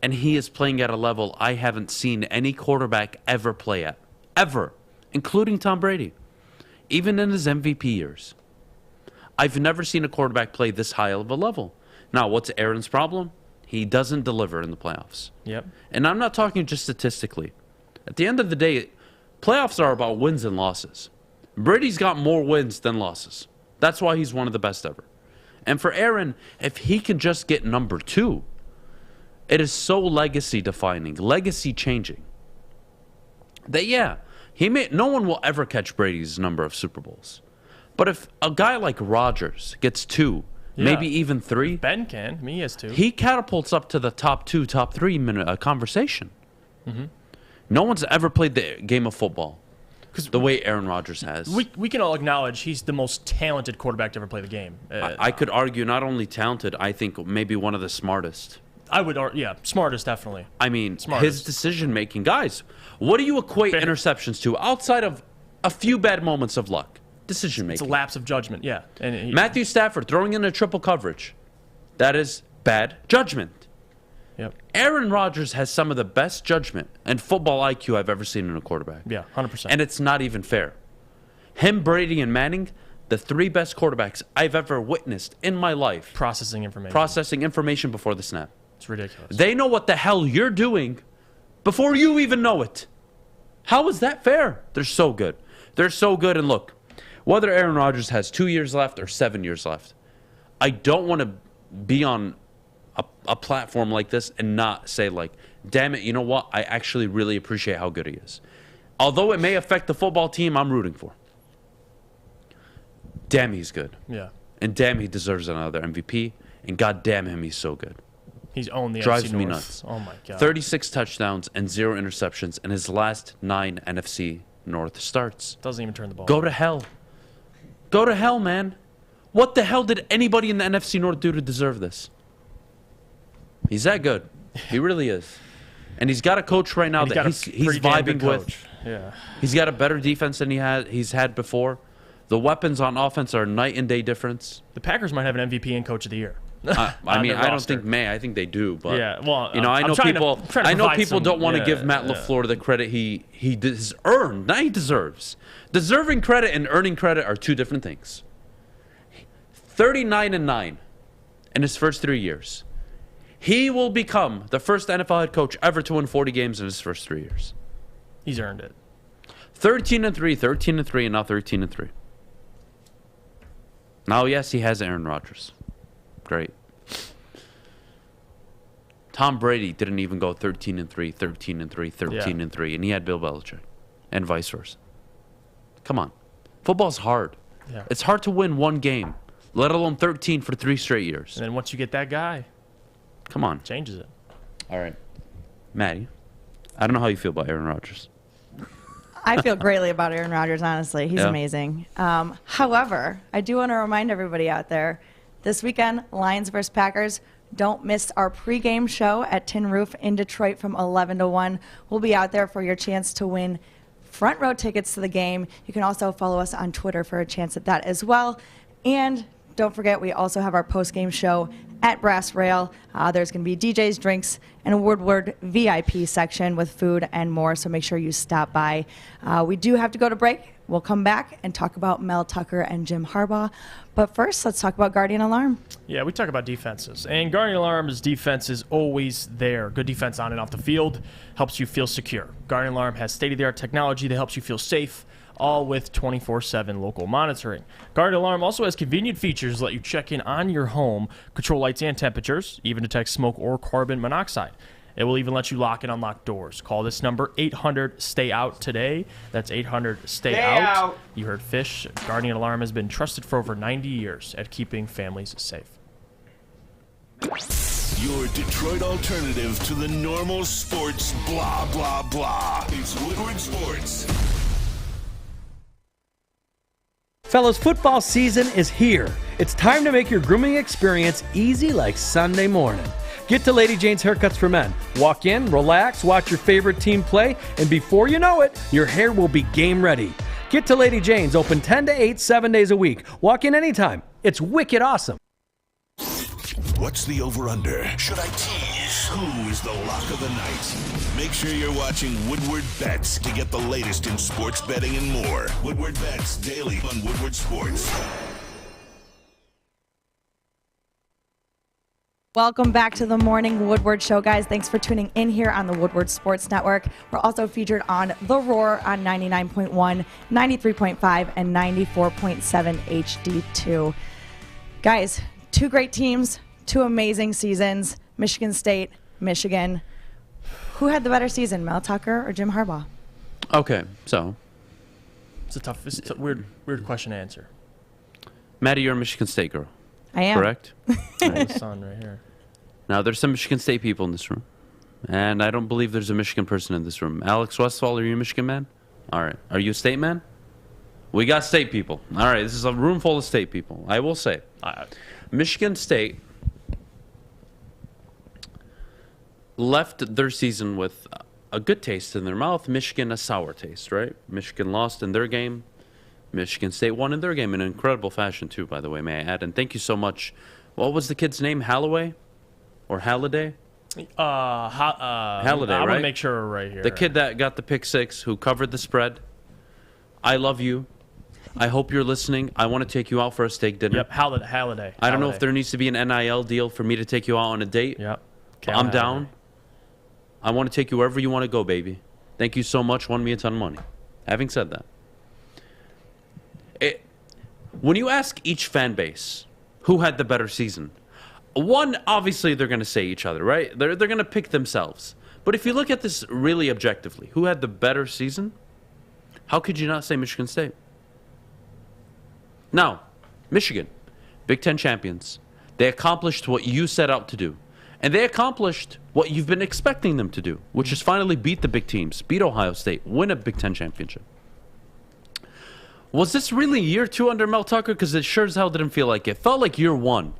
And he is playing at a level I haven't seen any quarterback ever play at. Ever. Including Tom Brady. Even in his MVP years. I've never seen a quarterback play this high of a level. Now, what's Aaron's problem? He doesn't deliver in the playoffs. Yep. And I'm not talking just statistically. At the end of the day, playoffs are about wins and losses. Brady's got more wins than losses. That's why he's one of the best ever. And for Aaron, if he can just get number 2, it is so legacy defining, legacy changing. That, yeah, No one will ever catch Brady's number of Super Bowls. But if a guy like Rodgers gets 2, maybe even 3. Ben can. I mean, he has 2. He catapults up to the top 2, top 3 minute conversation. Mm-hmm. No one's ever played the game of football the way Aaron Rodgers has. We can all acknowledge he's the most talented quarterback to ever play the game. I could argue not only talented, I think maybe one of the smartest. Smartest, definitely. I mean, his decision-making. Guys, what do you equate interceptions to outside of a few bad moments of luck? Decision-making. It's a lapse of judgment, yeah. And Matthew Stafford throwing in a triple coverage. That is bad judgment. Yep. Aaron Rodgers has some of the best judgment and football IQ I've ever seen in a quarterback. Yeah, 100%. And it's not even fair. Him, Brady, and Manning, the 3 best quarterbacks I've ever witnessed in my life. Processing information before the snap. It's ridiculous. They know what the hell you're doing before you even know it. How is that fair? They're so good. They're so good. And look, whether Aaron Rodgers has 2 years left or 7 years left, I don't want to be on a platform like this and not say, like, damn it, you know what? I actually really appreciate how good he is. Although it may affect the football team I'm rooting for. Damn, he's good. Yeah. And damn, he deserves another MVP. And god damn him, he's so good. He's owned the Drives NFC me North. nuts. Oh, my God. 36 touchdowns and 0 interceptions in his last 9 NFC North starts. Doesn't even turn the ball. Go to hell. Go to hell, man. What the hell did anybody in the NFC North do to deserve this? He's that good. He really is. And he's got a coach right now that he's vibing with. Yeah. He's got a better defense than he's had before. The weapons on offense are night and day difference. The Packers might have an MVP and Coach of the Year. I don't think I think they do, but yeah, well, I know people don't want to give Matt LaFleur the credit he has earned. Now he deserves. Deserving credit and earning credit are 2 different things. 39-9 in his first 3 years. He will become the first NFL head coach ever to win 40 games in his first 3 years. He's earned it. 13-3, 13-3, and now 13-3. Now, yes, he has Aaron Rodgers. Great. Tom Brady didn't even go 13-3, 13-3, 13-3, and he had Bill Belichick, and vice versa. Come on, football's hard. Yeah. It's hard to win 1 game, let alone 13 for 3 straight years. And then once you get that guy, come on, changes it. All right, Maddie, I don't know how you feel about Aaron Rodgers. I feel greatly about Aaron Rodgers, honestly. He's amazing. However, I do want to remind everybody out there, this weekend, Lions versus Packers. Don't miss our pregame show at Tin Roof in Detroit from 11 to 1. We'll be out there for your chance to win front row tickets to the game. You can also follow us on Twitter for a chance at that as well. And don't forget, we also have our postgame show at Brass Rail. There's going to be DJs, drinks, and a Woodward VIP section with food and more, so make sure you stop by. We do have to go to break. We'll come back and talk about Mel Tucker and Jim Harbaugh. But first, let's talk about Guardian Alarm. Yeah, we talk about defenses. And Guardian Alarm's defense is always there. Good defense on and off the field helps you feel secure. Guardian Alarm has state-of-the-art technology that helps you feel safe, all with 24/7 local monitoring. Guardian Alarm also has convenient features that let you check in on your home, control lights and temperatures, even detect smoke or carbon monoxide. It will even let you lock and unlock doors. Call this number, 800-STAY-OUT today. That's 800-STAY-OUT. You heard Fish. Guardian Alarm has been trusted for over 90 years at keeping families safe. Your Detroit alternative to the normal sports blah, blah, blah. It's Woodward Sports. Fellas, football season is here. It's time to make your grooming experience easy like Sunday morning. Get to Lady Jane's Haircuts for Men. Walk in, relax, watch your favorite team play, and before you know it, your hair will be game ready. Get to Lady Jane's, open 10 to 8, 7 days a week. Walk in anytime. It's wicked awesome. What's the over-under? Should I tease? Who is the lock of the night? Make sure you're watching Woodward Bets to get the latest in sports betting and more. Woodward Bets daily on Woodward Sports. Welcome back to the Morning Woodward Show, guys. Thanks for tuning in here on the Woodward Sports Network. We're also featured on The Roar on 99.1, 93.5, and 94.7 HD2. Guys, 2 great teams, 2 amazing seasons. Michigan State, Michigan. Who had the better season, Mel Tucker or Jim Harbaugh? Okay, so It's a weird question to answer. Maddie, you're a Michigan State girl. I am. Correct? The sun right here. Now, there's some Michigan State people in this room, and I don't believe there's a Michigan person in this room. Alex Westfall, are you a Michigan man? All right. Are you a State man? We got State people. All right. This is a room full of State people. I will say, Michigan State left their season with a good taste in their mouth. Michigan, a sour taste, right? Michigan lost in their game. Michigan State won in their game in incredible fashion, too, by the way, may I add. And thank you so much. What was the kid's name? Halliday? Or Halliday? Halliday, I want right? to make sure we're right here. The kid that got the pick six, who covered the spread. I love you. I hope you're listening. I want to take you out for a steak dinner. Yep, Halliday. I don't know if there needs to be an NIL deal for me to take you out on a date. Yep. I'm down. I want to take you wherever you want to go, baby. Thank you so much. Won me a ton of money. Having said that, when you ask each fan base who had the better season, one, obviously they're going to say each other, right? They're going to pick themselves. But if you look at this really objectively, who had the better season? How could you not say Michigan State? Now, Michigan, Big Ten champions. They accomplished what you set out to do. And they accomplished what you've been expecting them to do, which is finally beat the big teams, beat Ohio State, win a Big Ten championship. Was this really year 2 under Mel Tucker? Because it sure as hell didn't feel like it. It felt like year 1.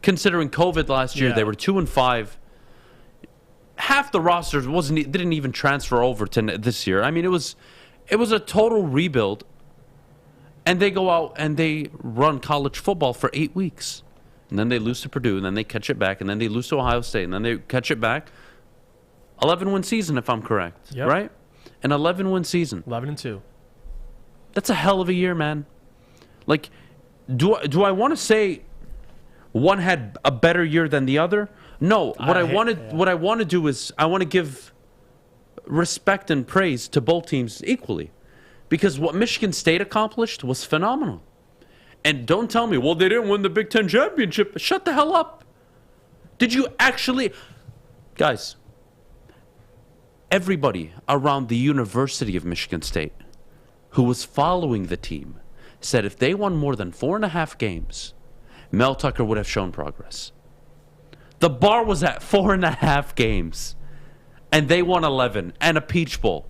Considering COVID last year, they were 2-5. Half the roster didn't even transfer over to this year. I mean, it was a total rebuild. And they go out and they run college football for 8 weeks. And then they lose to Purdue, and then they catch it back, and then they lose to Ohio State, and then they catch it back. 11-win season, if I'm correct, right? An 11-win season. 11-2. That's a hell of a year, man. Like, do I want to say one had a better year than the other? No. What I want to do is I want to give respect and praise to both teams equally, because what Michigan State accomplished was phenomenal. And don't tell me, well, they didn't win the Big Ten championship. Shut the hell up. Did you actually... Guys, everybody around the University of Michigan State who was following the team said if they won more than 4.5 games, Mel Tucker would have shown progress. The bar was at 4.5 games, and they won 11 and a Peach Bowl.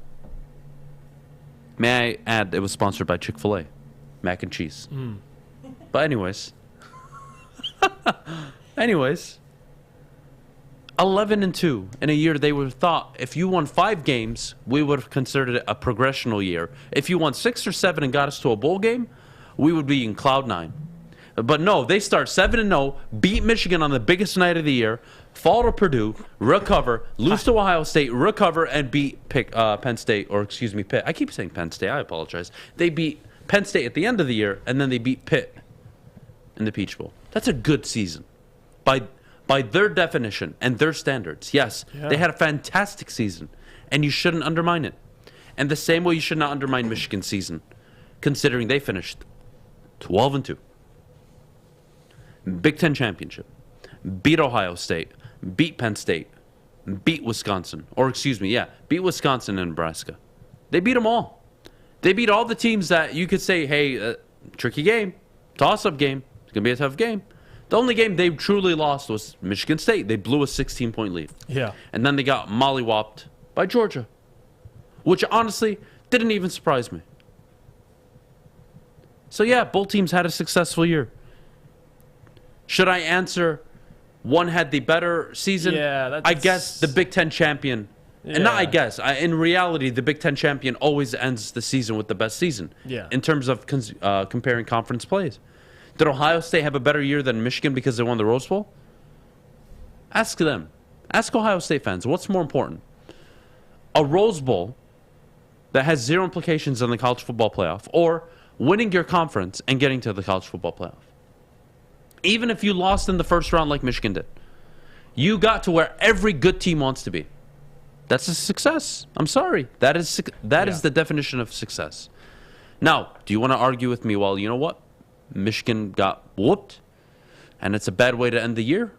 May I add, it was sponsored by Chick-fil-A. Mac and cheese. But anyways, 11-2 in a year. They would have thought if you won 5 games, we would have considered it a progressional year. If you won 6 or 7 and got us to a bowl game, we would be in cloud 9. But no, they start 7-0, beat Michigan on the biggest night of the year, fall to Purdue, recover, lose to Ohio State, recover, and beat Penn State, or excuse me, Pitt. I keep saying Penn State. I apologize. They beat Penn State at the end of the year, and then they beat Pitt in the Peach Bowl. That's a good season. By their definition and their standards, yes, they had a fantastic season, and you shouldn't undermine it. And the same way you should not undermine Michigan's season, considering they finished 12-2. Big Ten championship, beat Ohio State, beat Penn State, beat Wisconsin, beat Wisconsin and Nebraska. They beat them all. They beat all the teams that you could say, hey, tricky game, toss-up game, it's going to be a tough game. The only game they truly lost was Michigan State. They blew a 16-point lead. Yeah. And then they got mollywopped by Georgia, which honestly didn't even surprise me. So yeah, both teams had a successful year. Should I answer one had the better season? Yeah, I guess the Big Ten champion. Yeah. And not I guess. In reality, the Big Ten champion always ends the season with the best season. Yeah. In terms of comparing conference plays. Did Ohio State have a better year than Michigan because they won the Rose Bowl? Ask them. Ask Ohio State fans, what's more important? A Rose Bowl that has zero implications on the college football playoff, or winning your conference and getting to the college football playoff? Even if you lost in the first round like Michigan did, you got to where every good team wants to be. That's a success. I'm sorry. That is the definition of success. Now, do you want to argue with me, well, you know what? Michigan got whooped, and it's a bad way to end the year,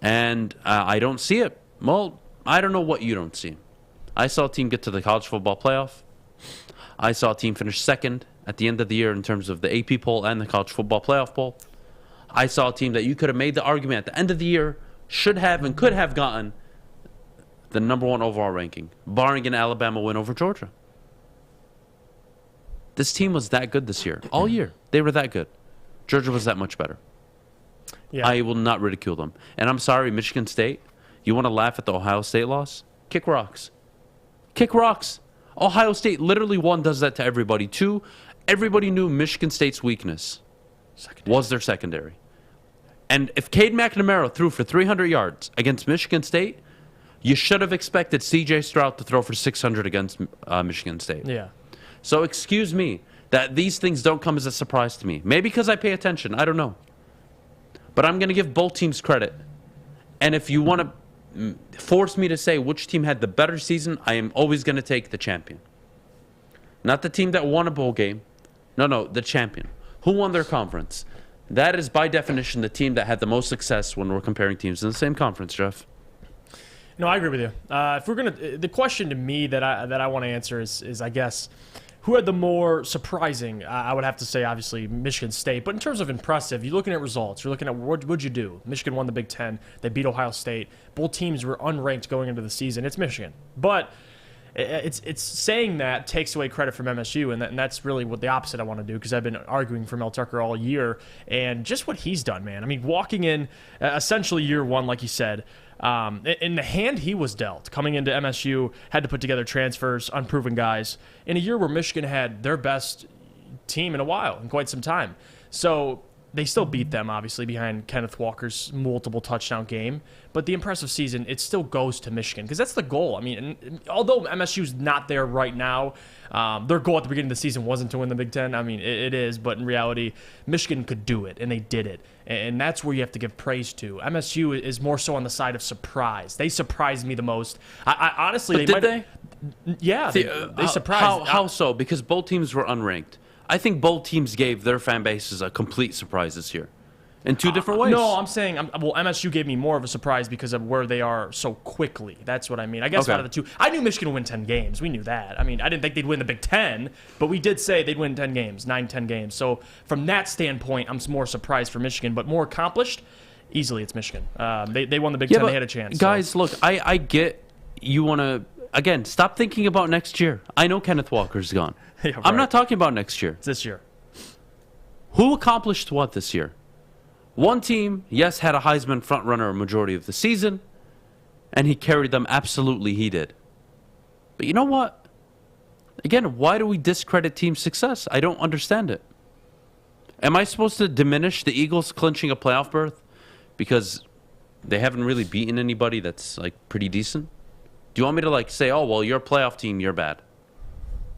and I don't see it. Well, I don't know what you don't see. I saw a team get to the college football playoff. I saw a team finish second at the end of the year in terms of the AP poll and the college football playoff poll. I saw a team that you could have made the argument at the end of the year should have and could have gotten the number 1 overall ranking, barring an Alabama win over Georgia. This team was that good this year. All year. They were that good. Georgia was that much better. Yeah. I will not ridicule them. And I'm sorry, Michigan State, you want to laugh at the Ohio State loss? Kick rocks. Kick rocks. Ohio State, literally, 1, does that to everybody. 2, everybody knew Michigan State's weakness was their secondary. And if Cade McNamara threw for 300 yards against Michigan State, you should have expected C.J. Stroud to throw for 600 against Michigan State. Yeah. So excuse me that these things don't come as a surprise to me. Maybe because I pay attention. I don't know. But I'm going to give both teams credit. And if you want to force me to say which team had the better season, I am always going to take the champion. Not the team that won a bowl game. No, the champion. Who won their conference? That is, by definition, the team that had the most success when we're comparing teams in the same conference, Jeff. No, I agree with you. If we're gonna, the question to me that I want to answer is I guess, who had the more surprising? I would have to say, obviously, Michigan State. But in terms of impressive, you're looking at results. You're looking at what'd you do? Michigan won the Big Ten. They beat Ohio State. Both teams were unranked going into the season. It's Michigan, but it's saying that takes away credit from MSU, and that's really what the opposite I want to do, because I've been arguing for Mel Tucker all year, and just what he's done, man. I mean, walking in essentially year 1, like you said, in the hand he was dealt, coming into MSU, had to put together transfers, unproven guys, in a year where Michigan had their best team in a while, in quite some time. So they still beat them, obviously, behind Kenneth Walker's multiple touchdown game. But the impressive season, it still goes to Michigan, because that's the goal. I mean, although MSU's not there right now, their goal at the beginning of the season wasn't to win the Big Ten. I mean, it is, but in reality, Michigan could do it, and they did it. And that's where you have to give praise to. MSU is more so on the side of surprise. They surprised me the most. I honestly, but did they? Yeah, they surprised. How so? Because both teams were unranked. I think both teams gave their fan bases a complete surprise this year, in 2 different ways. No, I'm saying, MSU gave me more of a surprise because of where they are so quickly. That's what I mean. I guess out of the 2, I knew Michigan would win 10 games. We knew that. I mean, I didn't think they'd win the Big Ten, but we did say they'd win 10 games, 10 games. So from that standpoint, I'm more surprised for Michigan, but more accomplished, easily it's Michigan. They won the Big Ten. They had a chance. Guys, look, I get you want to, again, stop thinking about next year. I know Kenneth Walker's gone. Yeah, right. I'm not talking about next year. It's this year. Who accomplished what this year? One team, yes, had a Heisman frontrunner a majority of the season, and he carried them. Absolutely, he did. But you know what? Again, why do we discredit team success? I don't understand it. Am I supposed to diminish the Eagles clinching a playoff berth because they haven't really beaten anybody that's like pretty decent? Do you want me to like say, oh, well, you're a playoff team, you're bad?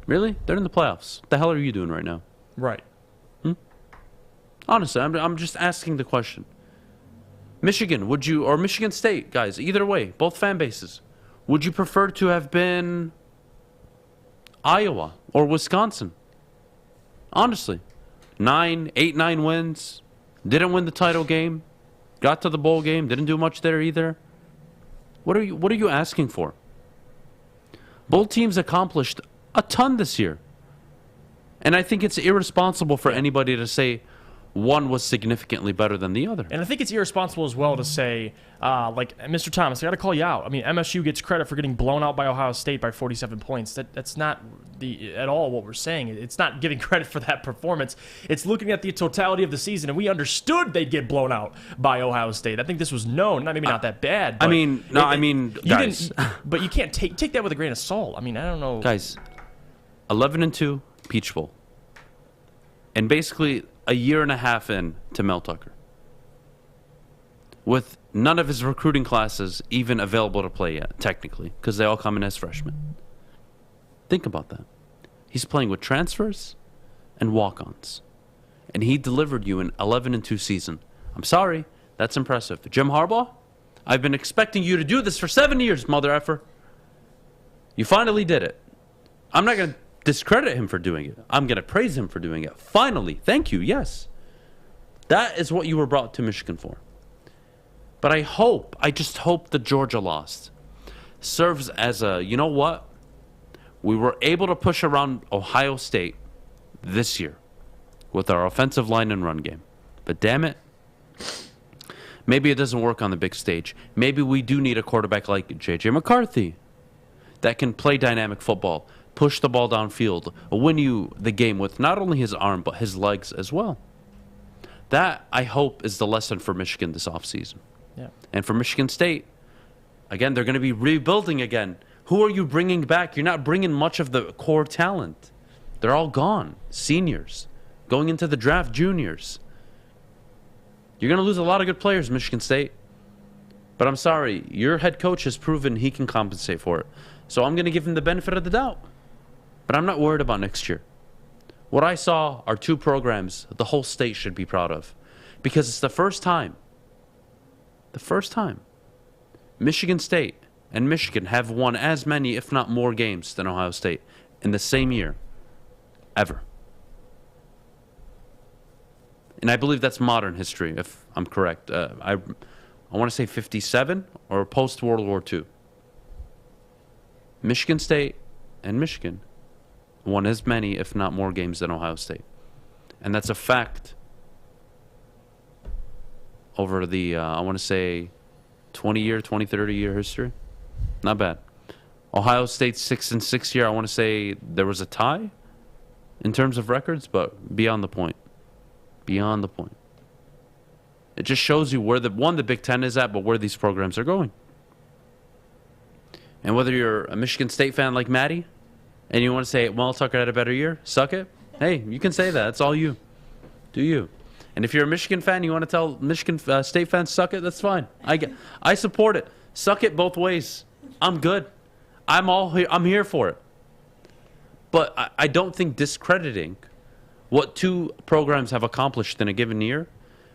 Really? They're in the playoffs. What the hell are you doing right now? Right. Honestly, I'm just asking the question. Michigan, would you, or Michigan State, guys, either way, both fan bases, would you prefer to have been Iowa or Wisconsin? Honestly. 8-9 wins, didn't win the title game, got to the bowl game, didn't do much there either. What are you asking for? Both teams accomplished a ton this year. And I think it's irresponsible for anybody to say one was significantly better than the other. And I think it's irresponsible as well to say, like, Mr. Thomas, I got to call you out. I mean, MSU gets credit for getting blown out by Ohio State by 47 points. That's not at all what we're saying. It's not giving credit for that performance. It's looking at the totality of the season, and we understood they'd get blown out by Ohio State. I think this was known. Maybe not that bad. But guys. But you can't take that with a grain of salt. I mean, I don't know. Guys, 11-2, Peach Bowl. And basically a year and a half in to Mel Tucker, with none of his recruiting classes even available to play yet, technically, because they all come in as freshmen. Think about that. He's playing with transfers and walk-ons, and he delivered you an 11-2 season. I'm sorry, that's impressive. Jim Harbaugh, I've been expecting you to do this for 7 years, mother effer. You finally did it. I'm not going to discredit him for doing it. I'm going to praise him for doing it. Finally. Thank you. Yes. That is what you were brought to Michigan for. But I just hope the Georgia loss serves as a, you know what? we were able to push around Ohio State this year with our offensive line and run game. But damn it, maybe it doesn't work on the big stage. Maybe we do need a quarterback like J.J. McCarthy that can play dynamic football, push the ball downfield, win you the game with not only his arm, but his legs as well. That, I hope, is the lesson for Michigan this offseason. Yeah. And for Michigan State, again, they're going to be rebuilding again. Who are you bringing back? You're not bringing much of the core talent. They're all gone. Seniors. Going into the draft, juniors. You're going to lose a lot of good players, Michigan State. But I'm sorry, your head coach has proven he can compensate for it. So I'm going to give him the benefit of the doubt. But I'm not worried about next year. What I saw are two programs the whole state should be proud of. Because it's the first time Michigan State and Michigan have won as many, if not more, games than Ohio State in the same year. Ever. And I believe that's modern history, if I'm correct. I want to say 57 or post-World War II. Michigan State and Michigan won as many, if not more, games than Ohio State. And that's a fact over the, I want to say, 20-year, 30-year history. Not bad. Ohio State's 6-6 year, I want to say there was a tie in terms of records, but beyond the point. Beyond the point. It just shows you where the Big Ten is at, but where these programs are going. And whether you're a Michigan State fan like Maddie, and you want to say, well, Tucker had a better year, suck it. Hey, you can say that. It's all you. Do you. And if you're a Michigan fan, you want to tell Michigan State fans, suck it, that's fine. I support it. Suck it both ways. I'm good. I'm here for it. But I don't think discrediting what two programs have accomplished in a given year,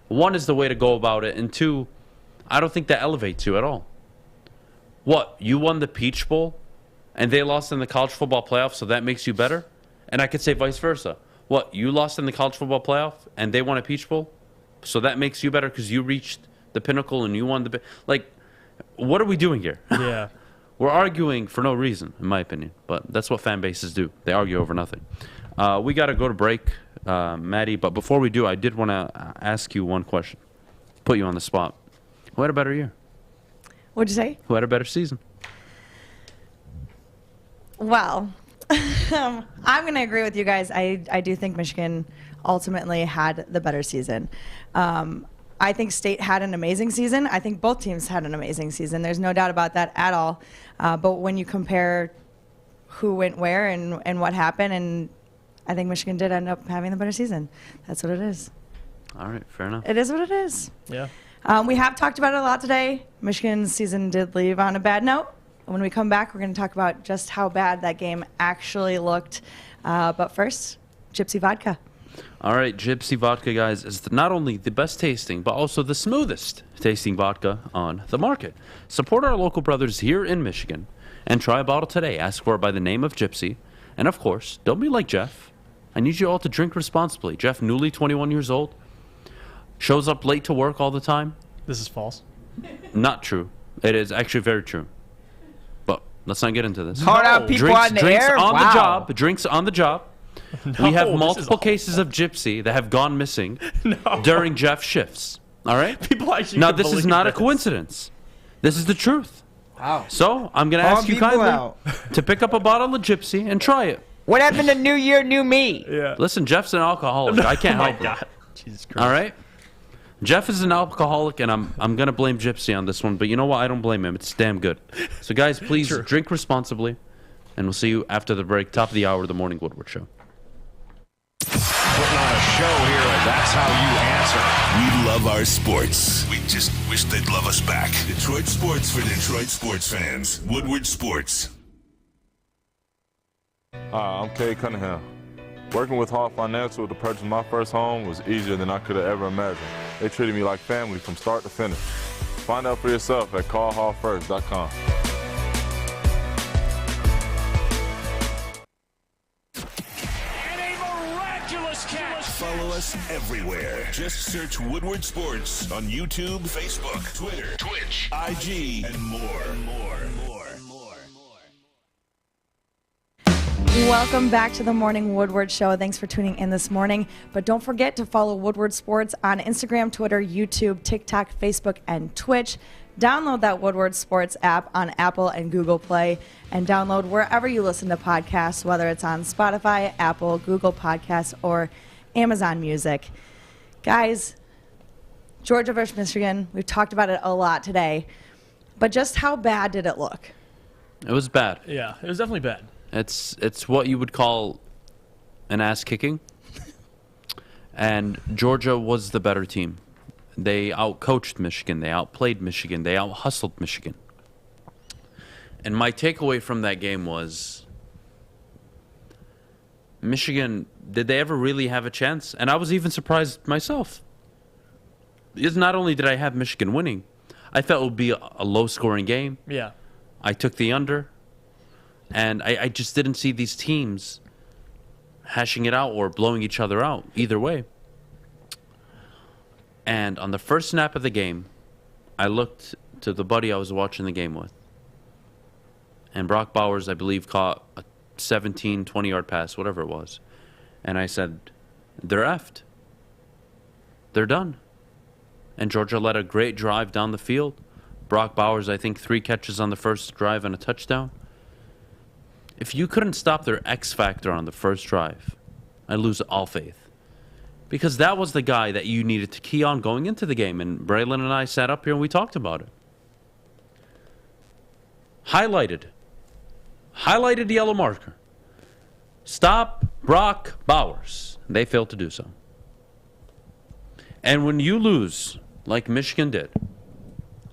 one is the way to go about it, and two, I don't think that elevates you at all. What, you won the Peach Bowl, and they lost in the college football playoff, so that makes you better? And I could say vice versa. What, you lost in the college football playoff, and they won a Peach Bowl, so that makes you better because you reached the pinnacle and you won the... Like, what are we doing here? Yeah. We're arguing for no reason, in my opinion, but that's what fan bases do. They argue over nothing. We got to go to break, Maddie, but before we do, I did want to ask you one question. Put you on the spot. Who had a better year? What'd you say? Who had a better season? Well, I'm going to agree with you guys. I do think Michigan ultimately had the better season. I think State had an amazing season. I think both teams had an amazing season. There's no doubt about that at all. But when you compare who went where and what happened, and I think Michigan did end up having the better season. That's what it is. All right, fair enough. It is what it is. Yeah. We have talked about it a lot today. Michigan's season did leave on a bad note. When we come back, we're going to talk about just how bad that game actually looked. But first, Gypsy Vodka. All right, Gypsy Vodka, guys, is not only the best tasting, but also the smoothest tasting vodka on the market. Support our local brothers here in Michigan and try a bottle today. Ask for it by the name of Gypsy. And, of course, don't be like Jeff. I need you all to drink responsibly. Jeff, newly 21 years old, shows up late to work all the time. This is false. Not true. It is actually very true. But let's not get into this. Call out people on the air? On Wow. the job. Drinks on the job. No, we have this multiple is cases of Gypsy that have gone missing during Jeff's shifts. All right? People actually Now, can this is believe not a this. coincidence. This is the truth. Wow. So, I'm going to Call ask you people kindly out. to pick up a bottle of Gypsy and try it. What happened to New Year, New Me? Yeah. Listen, Jeff's an alcoholic. I can't Oh my help him. God. Jesus Christ. All right? Jeff is an alcoholic, and I'm going to blame Gypsy on this one. But you know what? I don't blame him. It's damn good. So, guys, please drink responsibly. And we'll see you after the break. Top of the hour, the Morning Woodward Show. Putting on a show here, and that's how you answer. We love our sports. We just wish they'd love us back. Detroit sports for Detroit sports fans. Woodward Sports. Hi, I'm Cade Cunningham. Working with Hall Financial to purchase my first home was easier than I could have ever imagined. They treated me like family from start to finish. Find out for yourself at callhallfirst.com. Follow us everywhere. Just search Woodward Sports on YouTube, Facebook, Twitter, Twitch, IG, and more. Welcome back to the Morning Woodward Show. Thanks for tuning in this morning. But don't forget to follow Woodward Sports on Instagram, Twitter, YouTube, TikTok, Facebook, and Twitch. Download that Woodward Sports app on Apple and Google Play, and download wherever you listen to podcasts, whether it's on Spotify, Apple, Google Podcasts, or Amazon Music. Guys, Georgia versus Michigan, we've talked about it a lot today, but just how bad did it look? It was bad. Yeah, it was definitely bad. It's what you would call an ass kicking. And Georgia was the better team. They outcoached Michigan. They outplayed Michigan. They out-hustled Michigan. And my takeaway from that game was, Michigan, did they ever really have a chance? And I was even surprised myself. Because not only did I have Michigan winning, I felt it would be a low-scoring game. Yeah. I took the under. And I just didn't see these teams hashing it out or blowing each other out either way. And on the first snap of the game, I looked to the buddy I was watching the game with. And Brock Bowers, I believe, caught a 17, 20-yard pass, whatever it was. And I said, they're effed. They're done. And Georgia led a great drive down the field. Brock Bowers, I think, 3 catches on the first drive and a touchdown. If you couldn't stop their X factor on the first drive, I lose all faith. Because that was the guy that you needed to key on going into the game. And Braylon and I sat up here and we talked about it. Highlighted the yellow marker. Stop Brock Bowers. They failed to do so. And when you lose, like Michigan did,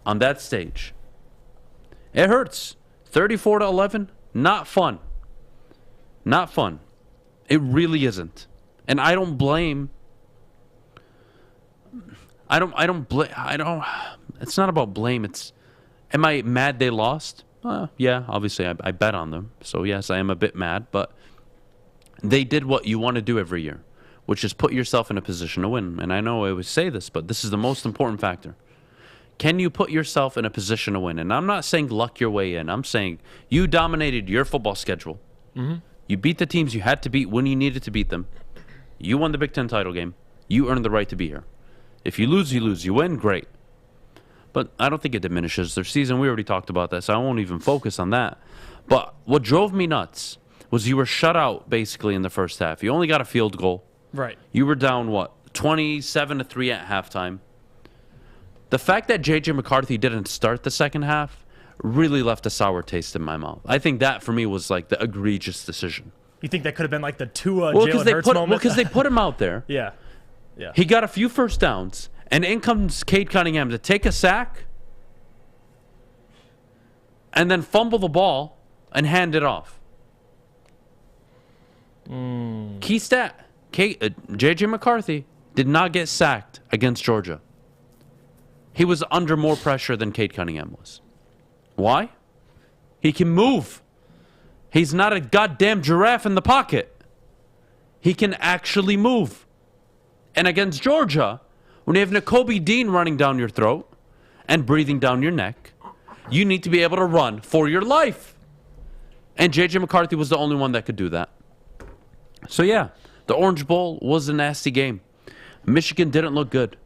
on that stage, it hurts. 34-11. Not fun. Not fun. It really isn't. And I don't blame. It's not about blame. Am I mad they lost? Yeah, obviously I bet on them. So yes, I am a bit mad, but they did what you want to do every year, which is put yourself in a position to win. And I know I always say this, but this is the most important factor. Can you put yourself in a position to win? And I'm not saying luck your way in. I'm saying you dominated your football schedule. Mm-hmm. You beat the teams you had to beat when you needed to beat them. You won the Big Ten title game. You earned the right to be here. If you lose, you lose. You win, great. But I don't think it diminishes their season. We already talked about that, so I won't even focus on that. But what drove me nuts was you were shut out, basically, in the first half. You only got a field goal. Right. You were down, 27-3 at halftime. The fact that J.J. McCarthy didn't start the second half really left a sour taste in my mouth. I think that, for me, was like the egregious decision. You think that could have been like the Tua Jalen Hurts moment? Well, because they put him out there. Yeah. He got a few first downs, and in comes Cade Cunningham to take a sack and then fumble the ball and hand it off. Key stat, J.J. McCarthy did not get sacked against Georgia. He was under more pressure than Cade Cunningham was. Why? He can move. He's not a goddamn giraffe in the pocket. He can actually move. And against Georgia, when you have Nakobe Dean running down your throat and breathing down your neck, you need to be able to run for your life. And J.J. McCarthy was the only one that could do that. So yeah, the Orange Bowl was a nasty game. Michigan didn't look good.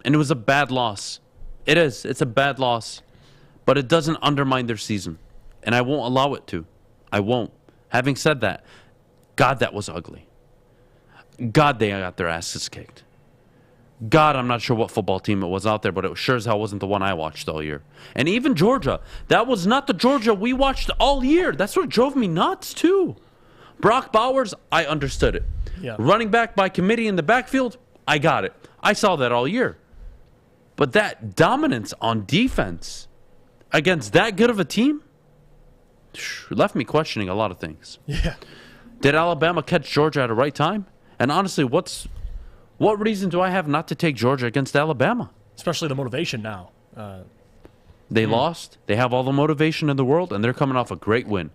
And it was a bad loss. It is. It's a bad loss. But it doesn't undermine their season. And I won't allow it to. I won't. Having said that, God, that was ugly. God, they got their asses kicked. God, I'm not sure what football team it was out there, but it sure as hell wasn't the one I watched all year. And even Georgia. That was not the Georgia we watched all year. That's what drove me nuts, too. Brock Bowers, I understood it. Yeah. Running back by committee in the backfield, I got it. I saw that all year. But that dominance on defense against that good of a team left me questioning a lot of things. Yeah. Did Alabama catch Georgia at the right time? And honestly, what reason do I have not to take Georgia against Alabama? Especially the motivation now. They lost. They have all the motivation in the world, and they're coming off a great win.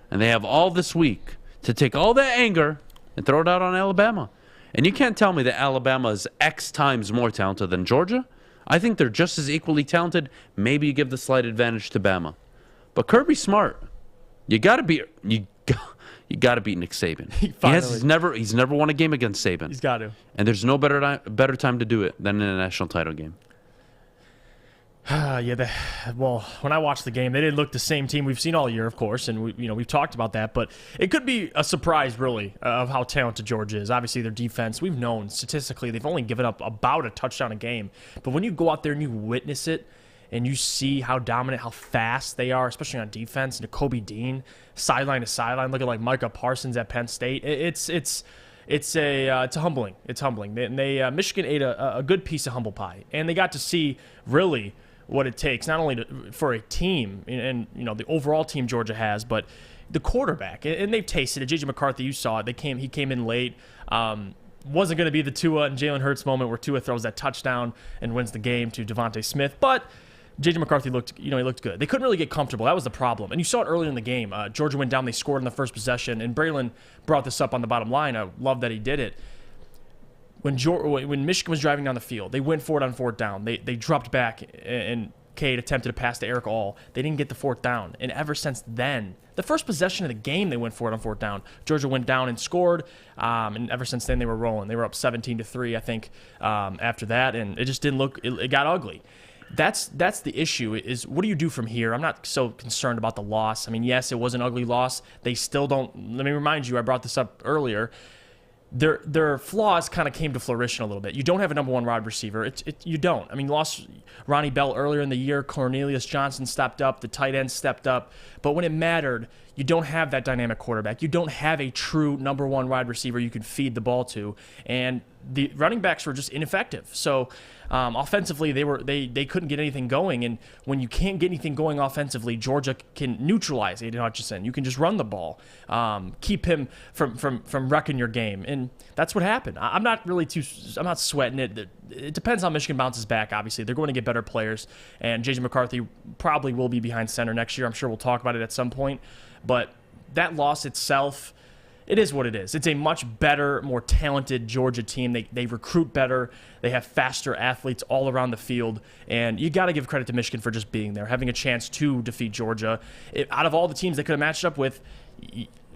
And they have all this week to take all that anger and throw it out on Alabama. And you can't tell me that Alabama is X times more talented than Georgia. I think they're just as equally talented. Maybe you give the slight advantage to Bama. But Kirby Smart, you got you got to beat Nick Saban. He's never won a game against Saban. He's got to. And there's no better time to do it than in a national title game. Well, when I watched the game, they didn't look the same team we've seen all year, of course, and we've talked about that. But it could be a surprise, really, of how talented Georgia is. Obviously, their defense, we've known statistically they've only given up about a touchdown a game. But when you go out there and you witness it, and you see how dominant, how fast they are, especially on defense, and Kobe Dean, sideline to sideline, looking like Micah Parsons at Penn State, it's humbling. It's humbling. Michigan ate a good piece of humble pie, and they got to see really what it takes, not only for a team and the overall team Georgia has, but the quarterback. And they've tasted it. J.J. McCarthy, you saw it. He came in late. Wasn't going to be the Tua and Jalen Hurts moment where Tua throws that touchdown and wins the game to Devontae Smith, but J.J. McCarthy looked good. They couldn't really get comfortable. That was the problem. And you saw it earlier in the game. Georgia went down. They scored in the first possession. And Braylon brought this up on the bottom line. I love that he did it. When Michigan was driving down the field, they went for it on fourth down. They dropped back, and Cade attempted to pass to Eric All. They didn't get the fourth down. And ever since then, the first possession of the game, they went for it on fourth down. Georgia went down and scored. And ever since then, they were rolling. They were up 17-3, I think, after that. And it just didn't look – it got ugly. That's the issue is what do you do from here? I'm not so concerned about the loss. I mean, yes, it was an ugly loss. They still don't – let me remind you, I brought this up earlier. Their flaws kind of came to fruition a little bit. You don't have a number one wide receiver. You don't. I mean, you lost Ronnie Bell earlier in the year. Cornelius Johnson stepped up. The tight end stepped up. But when it mattered, you don't have that dynamic quarterback. You don't have a true number one wide receiver you can feed the ball to. And the running backs were just ineffective. So offensively, they couldn't get anything going. And when you can't get anything going offensively, Georgia can neutralize Aiden Hutchinson. You can just run the ball, keep him from wrecking your game, and that's what happened. I'm not sweating it. It depends how Michigan bounces back. Obviously, they're going to get better players, and J.J. McCarthy probably will be behind center next year. I'm sure we'll talk about it at some point, but that loss itself. It is what it is. It's a much better, more talented Georgia team. They recruit better. They have faster athletes all around the field. And you got to give credit to Michigan for just being there, having a chance to defeat Georgia. Out of all the teams they could have matched up with,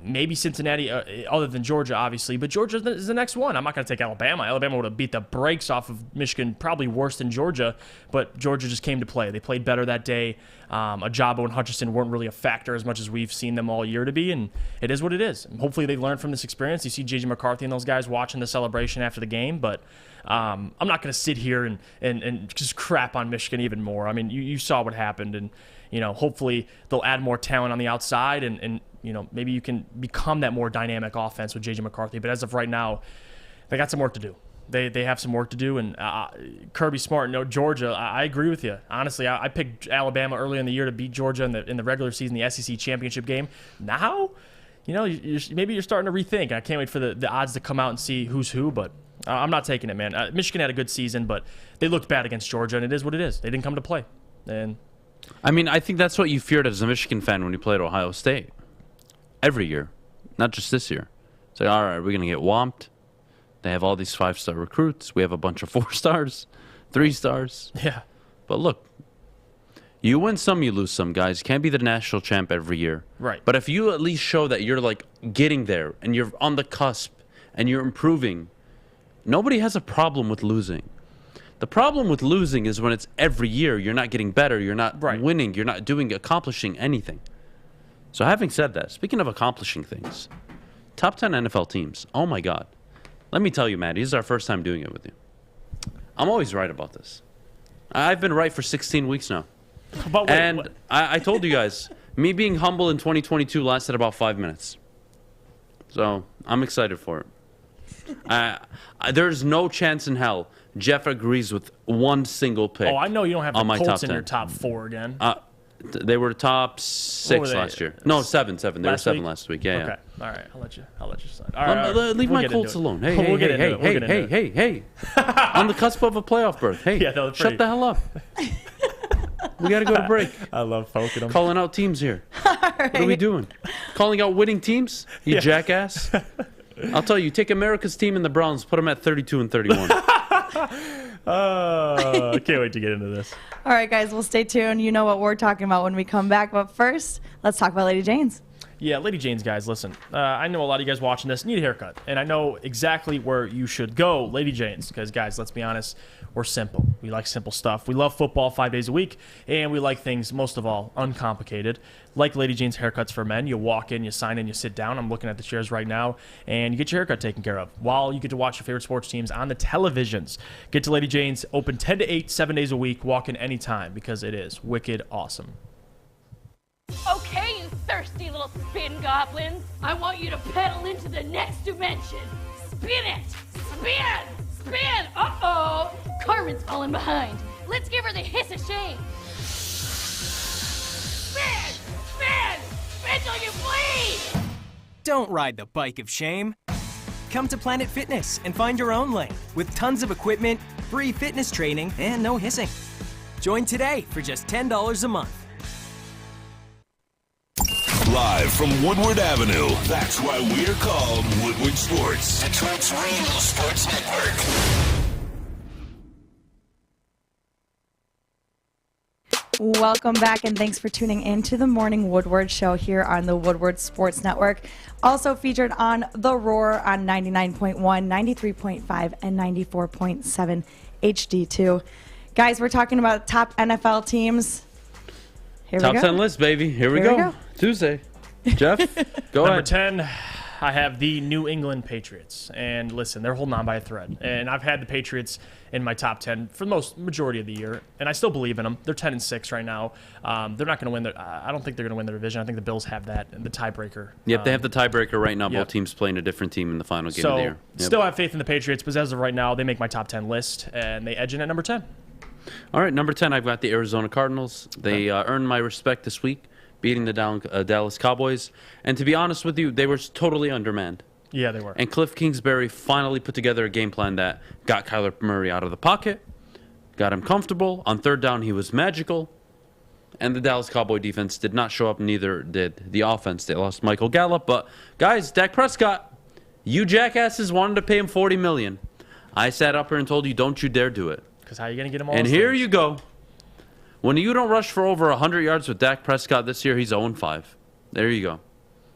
maybe Cincinnati, other than Georgia, obviously. But Georgia is the next one. I'm not going to take Alabama. Alabama would have beat the brakes off of Michigan, probably worse than Georgia. But Georgia just came to play. They played better that day. Ajabo and Hutchinson weren't really a factor as much as we've seen them all year to be. And it is what it is. And hopefully they learn from this experience. You see J.J. McCarthy and those guys watching the celebration after the game. But I'm not going to sit here and just crap on Michigan even more. I mean, you saw what happened. And, hopefully they'll add more talent on the outside and maybe you can become that more dynamic offense with J.J. McCarthy. But as of right now, they got some work to do. They have some work to do. And Kirby Smart, Georgia, I agree with you. Honestly, I picked Alabama earlier in the year to beat Georgia in the regular season, the SEC championship game. Now, maybe you're starting to rethink. I can't wait for the odds to come out and see who's who, but I'm not taking it, man. Michigan had a good season, but they looked bad against Georgia, and it is what it is. They didn't come to play. And I mean, I think that's what you feared as a Michigan fan when you played Ohio State. Every year, not just this year. It's like, all right, we're going to get whomped. They have all these 5-star recruits. We have a bunch of 4 stars, 3 stars. Yeah. But look, you win some, you lose some, guys. You can't be the national champ every year. Right. But if you at least show that you're, getting there and you're on the cusp and you're improving, nobody has a problem with losing. The problem with losing is when it's every year, you're not getting better, you're not winning, you're not accomplishing anything. So having said that, speaking of accomplishing things, top 10 NFL teams, oh my God. Let me tell you, Maddie, this is our first time doing it with you. I'm always right about this. I've been right for 16 weeks now. I told you guys, me being humble in 2022 lasted about 5 minutes. So I'm excited for it. There's no chance in hell Jeff agrees with one single pick. Oh, I know you don't have the Colts in your top 4 again. They were top 6 last year. No, 7. They were 7 last week. Yeah. Okay. All right. I'll let you slide. All right. Leave my Colts alone. Hey. On the cusp of a playoff berth. Hey, shut the hell up. We got to go to break. I love poking them. Calling out teams here. What are we doing? Calling out winning teams? You jackass. I'll tell you, take America's team and the Browns, put them at 32-31. I can't wait to get into this. All right, guys, well, stay tuned. You know what we're talking about when we come back. But first, let's talk about Lady Jane's. Yeah, Lady Jane's guys, listen. I know a lot of you guys watching this need a haircut, and I know exactly where you should go, Lady Jane's, because, guys, let's be honest, we're simple. We like simple stuff. We love football 5 days a week, and we like things, most of all, uncomplicated. Like Lady Jane's Haircuts for Men. You walk in, you sign in, you sit down. I'm looking at the chairs right now, and you get your haircut taken care of while you get to watch your favorite sports teams on the televisions. Get to Lady Jane's, open 10 to 8, 7 days a week. Walk in anytime, because it is wicked awesome. Okay, you thirsty little spin goblins. I want you to pedal into the next dimension. Spin it! Spin! Spin! Uh-oh! Carmen's falling behind. Let's give her the hiss of shame. Spin! Spin! Spin till you bleed! Don't ride the bike of shame. Come to Planet Fitness and find your own lane with tons of equipment, free fitness training, and no hissing. Join today for just $10 a month. Live from Woodward Avenue. That's why we're called Woodward Sports. Detroit's real sports network. Welcome back, and thanks for tuning in to the Morning Woodward Show here on the Woodward Sports Network. Also featured on The Roar on 99.1, 93.5, and 94.7 HD2. Guys, we're talking about top NFL teams. Here we go. Top 10 list, baby. Here we go. Tuesday. Jeff, go Number ahead. 10, I have the New England Patriots. And listen, they're holding on by a thread. And I've had the Patriots in my top 10 for the majority of the year. And I still believe in them. They're 10-6 right now. They're not going to win. I don't think they're going to win their division. I think the Bills have that, the tiebreaker. Yep, they have the tiebreaker right now. Yep. Both teams playing a different team in the final game of the year. Still have faith in the Patriots, but as of right now, they make my top 10 list. And they edge in at number 10. All right, number 10, I've got the Arizona Cardinals. They earned my respect this week, beating the Dallas Cowboys. And to be honest with you, they were totally undermanned. Yeah, they were. And Cliff Kingsbury finally put together a game plan that got Kyler Murray out of the pocket, got him comfortable. On third down, he was magical. And the Dallas Cowboy defense did not show up, neither did the offense. They lost Michael Gallup. But, guys, Dak Prescott, you jackasses wanted to pay him $40 million. I sat up here and told you, don't you dare do it. Because how are you going to get him all And here you go. When you don't rush for over 100 yards with Dak Prescott this year, he's 0-5. There you go.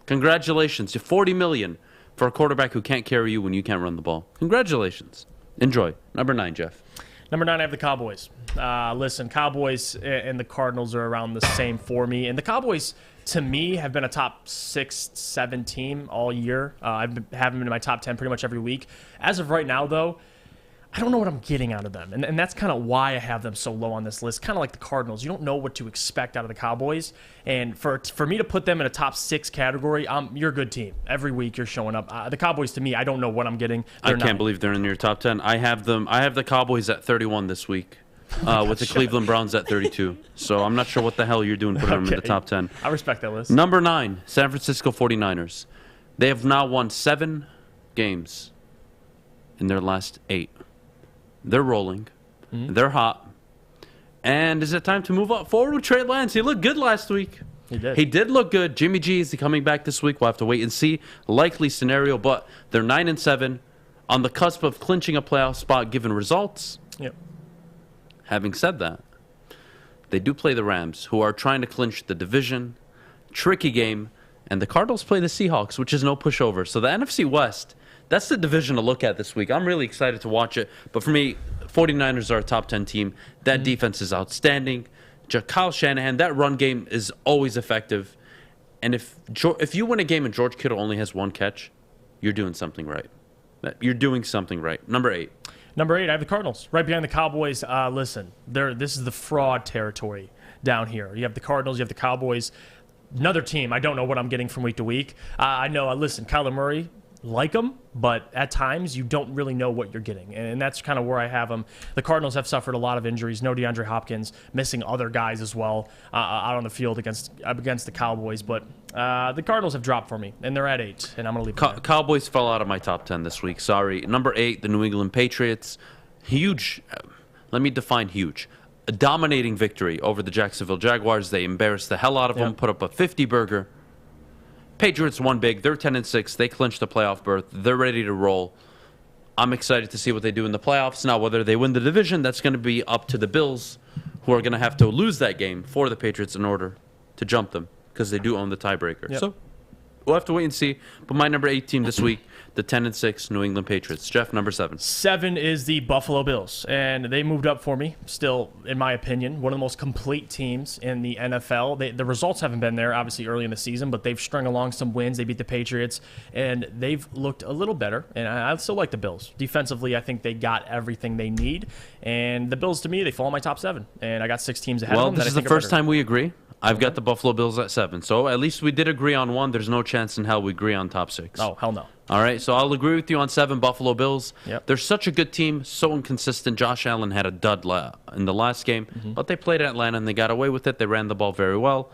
Congratulations. You're $40 million for a quarterback who can't carry you when you can't run the ball. Congratulations. Enjoy. Number 9, Jeff. Number 9, I have the Cowboys. Listen, Cowboys and the Cardinals are around the same for me. And the Cowboys, to me, have been a top 6, 7 team all year. I've been having them in my top 10 pretty much every week. As of right now, though, I don't know what I'm getting out of them. And that's kind of why I have them so low on this list. Kind of like the Cardinals. You don't know what to expect out of the Cowboys. And for me to put them in a top 6 category, you're a good team. Every week you're showing up. The Cowboys, to me, I don't know what I'm getting. I can't believe they're in your top 10. I have the Cowboys at 31 this week. With the Cleveland Browns at 32. So I'm not sure what the hell you're doing putting them in the top 10. I respect that list. Number 9, San Francisco 49ers. They have now won 7 games in their last 8. They're rolling. Mm-hmm. They're hot. And is it time to move up forward with Trey Lance? He looked good last week. He did. He did look good. Jimmy G is coming back this week. We'll have to wait and see. Likely scenario, but they're 9-7 on the cusp of clinching a playoff spot given results. Yep. Having said that, they do play the Rams, who are trying to clinch the division. Tricky game. And the Cardinals play the Seahawks, which is no pushover. So the NFC West, that's the division to look at this week. I'm really excited to watch it. But for me, 49ers are a top 10 team. That defense is outstanding. Kyle Shanahan, that run game is always effective. And if you win a game and George Kittle only has 1 catch, you're doing something right. You're doing something right. Number 8. Number 8, I have the Cardinals. Right behind the Cowboys. Listen, this is the fraud territory down here. You have the Cardinals, you have the Cowboys. Another team, I don't know what I'm getting from week to week. I know, listen, Kyler Murray, like him, but at times you don't really know what you're getting. And that's kind of where I have them. The Cardinals have suffered a lot of injuries. No DeAndre Hopkins, missing other guys as well out on the field against the Cowboys. But the Cardinals have dropped for me, and they're at 8, and I'm going to leave it there. Cowboys fell out of my top 10 this week. Sorry. Number 8, the New England Patriots. Huge. Let me define huge. A dominating victory over the Jacksonville Jaguars. They embarrassed the hell out of them, put up a 50-burger. Patriots won big. They're 10-6. They clinched the playoff berth. They're ready to roll. I'm excited to see what they do in the playoffs. Now, whether they win the division, that's going to be up to the Bills, who are going to have to lose that game for the Patriots in order to jump them, because they do own the tiebreaker. Yep. So, We'll have to wait and see. But my number 8 team this week, the 10-6 New England Patriots. Jeff, number 7. 7 is the Buffalo Bills, and they moved up for me. Still, in my opinion, one of the most complete teams in the NFL. The results haven't been there, obviously, early in the season, but they've strung along some wins. They beat the Patriots, and they've looked a little better, and I still like the Bills. Defensively, I think they got everything they need, and the Bills, to me, they fall in my top 7, and I got 6 teams ahead of them. Well, this is the first time we agree. I've got the Buffalo Bills at 7. So at least we did agree on 1. There's no chance in hell we agree on top 6. Oh, hell no. All right, so I'll agree with you on 7, Buffalo Bills. Yep. They're such a good team, so inconsistent. Josh Allen had a dud in the last game, but they played Atlanta and they got away with it. They ran the ball very well.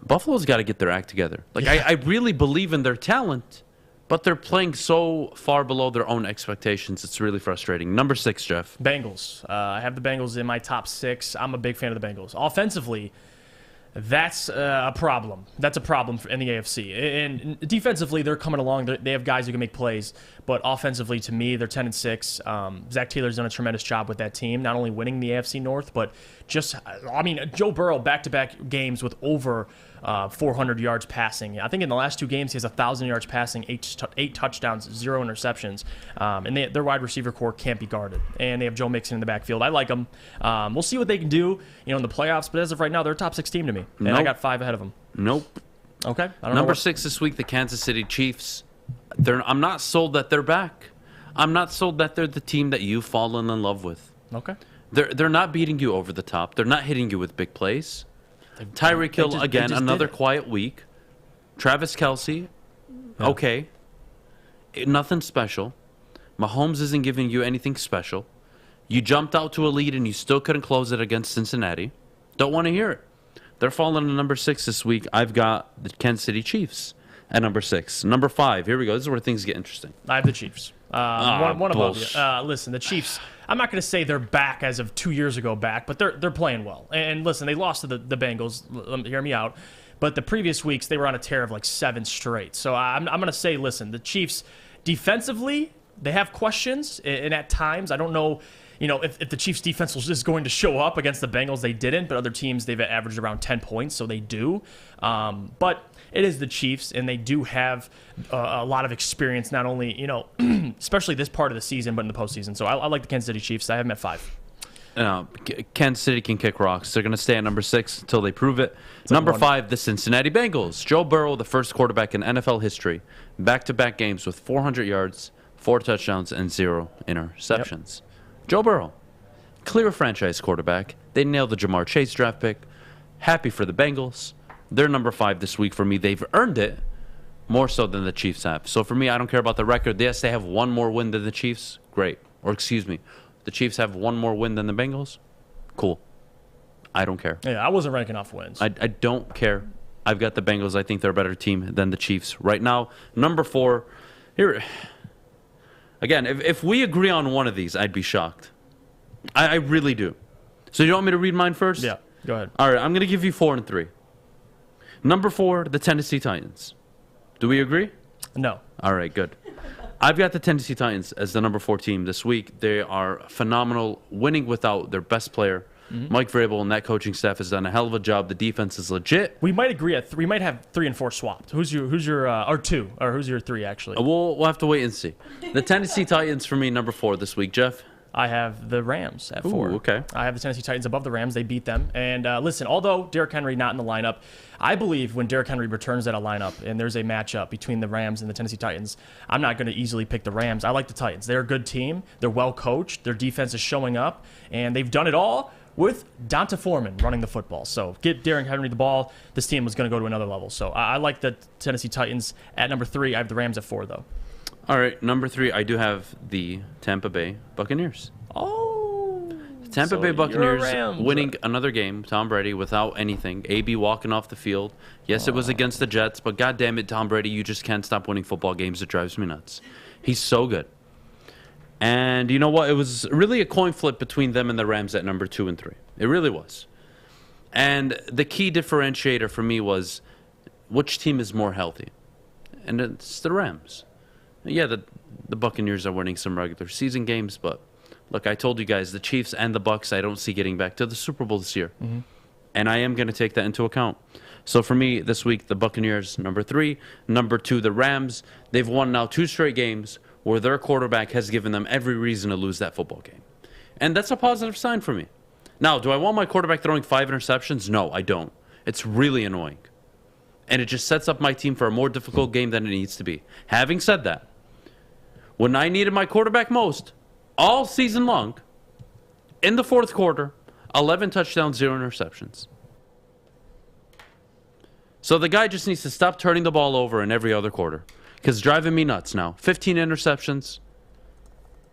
Buffalo's got to get their act together. I really believe in their talent, but they're playing so far below their own expectations. It's really frustrating. Number 6, Jeff. Bengals. I have the Bengals in my top 6. I'm a big fan of the Bengals. Offensively, that's a problem. That's a problem in the AFC. And defensively, they're coming along. They have guys who can make plays. But offensively, to me, they're 10-6. Zach Taylor's done a tremendous job with that team, not only winning the AFC North, but Joe Burrow back-to-back games with over 400 yards passing. I think in the last 2 games, he has 1,000 yards passing, 8 touchdowns, 0 interceptions. And their wide receiver core can't be guarded. And they have Joe Mixon in the backfield. I like them. We'll see what they can do, in the playoffs. But as of right now, they're a top 6 team to me. And I got 5 ahead of them. Nope. Okay. Number 6 this week, the Kansas City Chiefs. I'm not sold that they're back. I'm not sold that they're the team that you've fallen in love with. Okay. They're not beating you over the top. They're not hitting you with big plays. Tyreek Hill, again, another quiet week. Travis Kelce, okay. Nothing special. Mahomes isn't giving you anything special. You jumped out to a lead and you still couldn't close it against Cincinnati. Don't want to hear it. They're falling to number 6 this week. I've got the Kansas City Chiefs at number 6. Number 5, here we go. This is where things get interesting. I have the Chiefs. One above you. Listen, the Chiefs, I'm not going to say they're back as of 2 years ago but they're playing well. And listen, they lost to the Bengals. Hear me out. But the previous weeks, they were on a tear of 7 straight. So I'm going to say, listen, the Chiefs, defensively, they have questions. And at times, I don't know, if the Chiefs' defense was just going to show up against the Bengals. They didn't. But other teams, they've averaged around 10 points, so they do. But it is the Chiefs, and they do have a lot of experience, not only, especially this part of the season, but in the postseason. So I like the Kansas City Chiefs. I have them at 5. Kansas City can kick rocks. They're going to stay at number 6 until they prove it. Number 5, the Cincinnati Bengals. Joe Burrow, the first quarterback in NFL history, back-to-back games with 400 yards, 4 touchdowns, and 0 interceptions. Yep. Joe Burrow, clear franchise quarterback. They nailed the Jamar Chase draft pick. Happy for the Bengals. They're number 5 this week for me. They've earned it more so than the Chiefs have. So for me, I don't care about the record. Yes, they have one more win than the Chiefs. Great. Or excuse me, the Chiefs have one more win than the Bengals. Cool. I don't care. Yeah, I wasn't ranking off wins. I don't care. I've got the Bengals. I think they're a better team than the Chiefs right now. Number 4. Here, again, if we agree on one of these, I'd be shocked. I really do. So you want me to read mine first? Yeah, go ahead. All right, I'm going to give you 4 and 3. Number 4, the Tennessee Titans. Do we agree? No. All right, good. I've got the Tennessee Titans as the number 4 team this week. They are phenomenal, winning without their best player. Mm-hmm. Mike Vrabel and that coaching staff has done a hell of a job. The defense is legit. We might agree at 3. We might have 3 and 4 swapped. Who's your or 2, or who's your 3 actually? We'll have to wait and see. The Tennessee Titans for me, number 4 this week. Jeff? I have the Rams at 4. Ooh, okay. I have the Tennessee Titans above the Rams. They beat them. And listen, although Derrick Henry not in the lineup, I believe when Derrick Henry returns at a lineup and there's a matchup between the Rams and the Tennessee Titans, I'm not going to easily pick the Rams. I like the Titans. They're a good team. They're well coached. Their defense is showing up. And they've done it all with Donta Foreman running the football. So get Derrick Henry the ball. This team was going to go to another level. So I like the Tennessee Titans at number 3. I have the Rams at 4, though. All right, number 3, I do have the Tampa Bay Buccaneers. Oh. The Tampa Bay Buccaneers winning another game. Tom Brady without anything. AB walking off the field. Yes, it was against the Jets, but God damn it, Tom Brady, you just can't stop winning football games. It drives me nuts. He's so good. And you know what? It was really a coin flip between them and the Rams at number 2 and 3. It really was. And the key differentiator for me was which team is more healthy. And it's the Rams. Yeah, the Buccaneers are winning some regular season games, but look, I told you guys, the Chiefs and the Bucs I don't see getting back to the Super Bowl this year. Mm-hmm. And I am going to take that into account. So for me this week, the Buccaneers, number 3. Number 2, the Rams. They've won now 2 straight games where their quarterback has given them every reason to lose that football game. And that's a positive sign for me. Now, do I want my quarterback throwing 5 interceptions? No, I don't. It's really annoying. And it just sets up my team for a more difficult game than it needs to be. Having said that, when I needed my quarterback most, all season long, in the fourth quarter, 11 touchdowns, 0 interceptions. So the guy just needs to stop turning the ball over in every other quarter. Because it's driving me nuts now. 15 interceptions.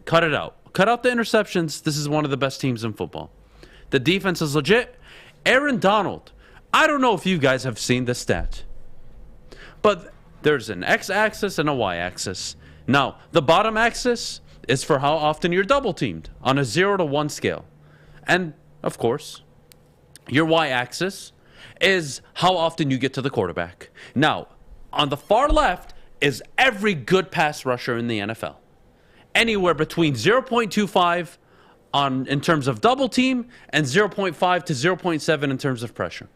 Cut it out. Cut out the interceptions. This is one of the best teams in football. The defense is legit. Aaron Donald. I don't know if you guys have seen this stat. But there's an x-axis and a y-axis. Now, the bottom axis is for how often you're double-teamed on a 0 to 1 scale. And, of course, your y-axis is how often you get to the quarterback. Now, on the far left is every good pass rusher in the NFL. Anywhere between 0.25 in terms of double team and 0.5 to 0.7 in terms of pressure.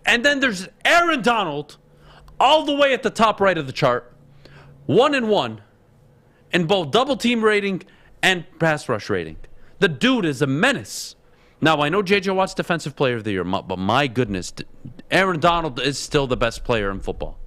And then there's Aaron Donald all the way at the top right of the chart, 1-1 in both double team rating and pass rush rating. The dude is a menace. Now, I know J.J. Watt's Defensive Player of the Year, but my goodness, Aaron Donald is still the best player in football.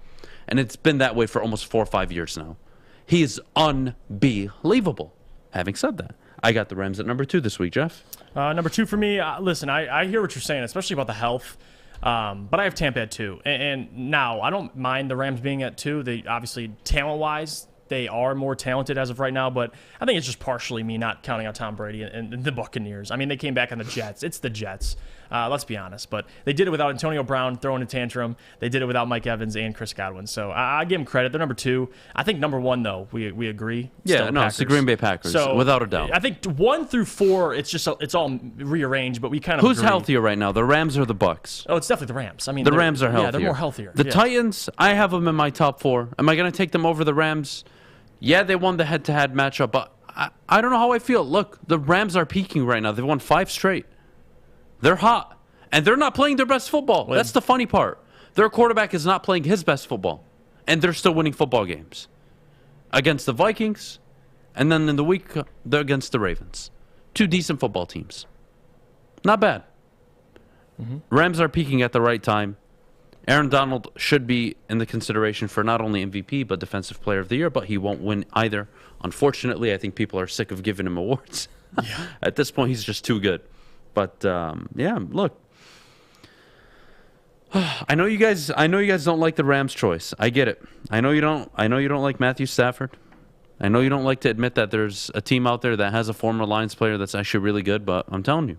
And it's been that way for almost 4 or 5 years now. He is unbelievable. Having said that, I got the Rams at number 2 this week, Jeff. Number 2 for me, listen, I hear what you're saying, especially about the health. But I have Tampa at 2. And now, I don't mind the Rams being at 2. They obviously, talent-wise, they are more talented as of right now, but I think it's just partially me not counting on Tom Brady and the Buccaneers. I mean, they came back on the Jets. It's the Jets. Let's be honest. But they did it without Antonio Brown throwing a tantrum. They did it without Mike Evans and Chris Godwin. So I give them credit. They're number 2. I think number 1, though, we agree. Yeah, no, it's the Green Bay Packers, so, without a doubt. I think 1 through 4, it's all rearranged, but we kind of Who's agree. healthier right now, the Rams or the Bucs? Oh, it's definitely the Rams. I mean, the Rams are healthier. Yeah, they're more healthier. The Titans, I have them in my top 4. Am I going to take them over the Rams? Yeah, they won the head-to-head matchup, but I don't know how I feel. Look, the Rams are peaking right now. They've won 5 straight. They're hot, and they're not playing their best football. That's the funny part. Their quarterback is not playing his best football, and they're still winning football games against the Vikings, and then in the week, they're against the Ravens. 2 decent football teams. Not bad. Rams are peaking at the right time. Aaron Donald should be in the consideration for not only MVP, but Defensive Player of the Year, but he won't win either. Unfortunately, I think people are sick of giving him awards. Yeah. At this point, he's just too good. But, yeah, look. I know you guys don't like the Rams choice. I get it. I know you don't like Matthew Stafford. I know you don't like to admit that there's a team out there that has a former Lions player that's actually really good, but I'm telling you.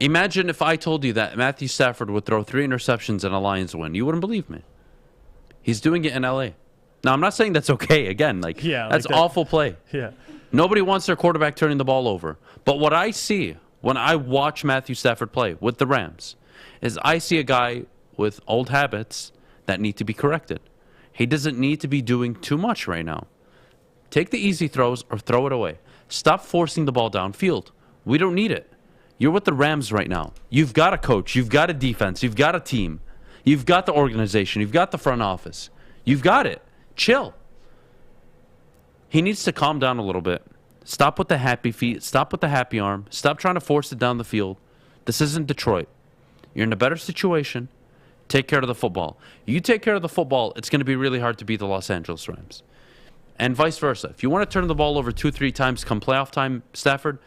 Imagine if I told you that Matthew Stafford would throw 3 interceptions and a Lions win. You wouldn't believe me. He's doing it in L.A. Now, I'm not saying that's okay. Again, that's awful play. Yeah. Nobody wants their quarterback turning the ball over. But what I see when I watch Matthew Stafford play with the Rams is I see a guy with old habits that need to be corrected. He doesn't need to be doing too much right now. Take the easy throws or throw it away. Stop forcing the ball downfield. We don't need it. You're with the Rams right now. You've got a coach. You've got a defense. You've got a team. You've got the organization. You've got the front office. You've got it. Chill. He needs to calm down a little bit. Stop with the happy feet. Stop with the happy arm. Stop trying to force it down the field. This isn't Detroit. You're in a better situation. Take care of the football. You take care of the football, it's going to be really hard to beat the Los Angeles Rams. And vice versa. If you want to turn the ball over 2-3 times come playoff time, Stafford,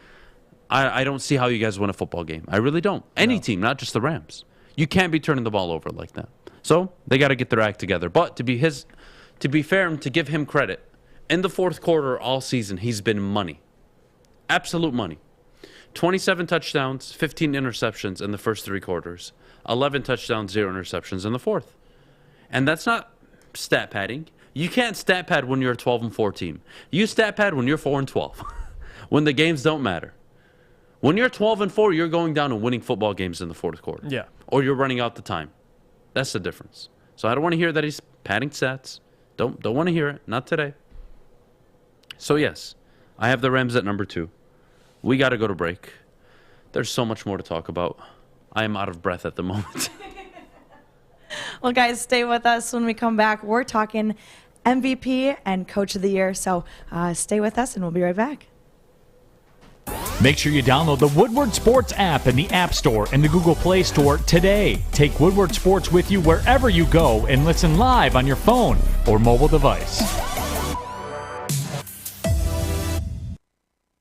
I don't see how you guys win a football game. I really don't. Any team, not just the Rams. You can't be turning the ball over like that. So they got to get their act together. But to be fair and to give him credit, in the fourth quarter all season, he's been money. Absolute money. 27 touchdowns, 15 interceptions in the first 3 quarters. 11 touchdowns, 0 interceptions in the fourth. And that's not stat padding. You can't stat pad when you're a 12-4 team. You stat pad when you're 4-12. When the games don't matter. When you're 12-4, you're going down and winning football games in the fourth quarter. Yeah. Or you're running out the time. That's the difference. So I don't want to hear that he's padding stats. Don't want to hear it. Not today. So yes, I have the Rams at number 2. We got to go to break. There's so much more to talk about. I am out of breath at the moment. Well, guys, stay with us. When we come back, we're talking MVP and Coach of the Year. So stay with us, and we'll be right back. Make sure you download the Woodward Sports app in the App Store and the Google Play Store today. Take Woodward Sports with you wherever you go and listen live on your phone or mobile device.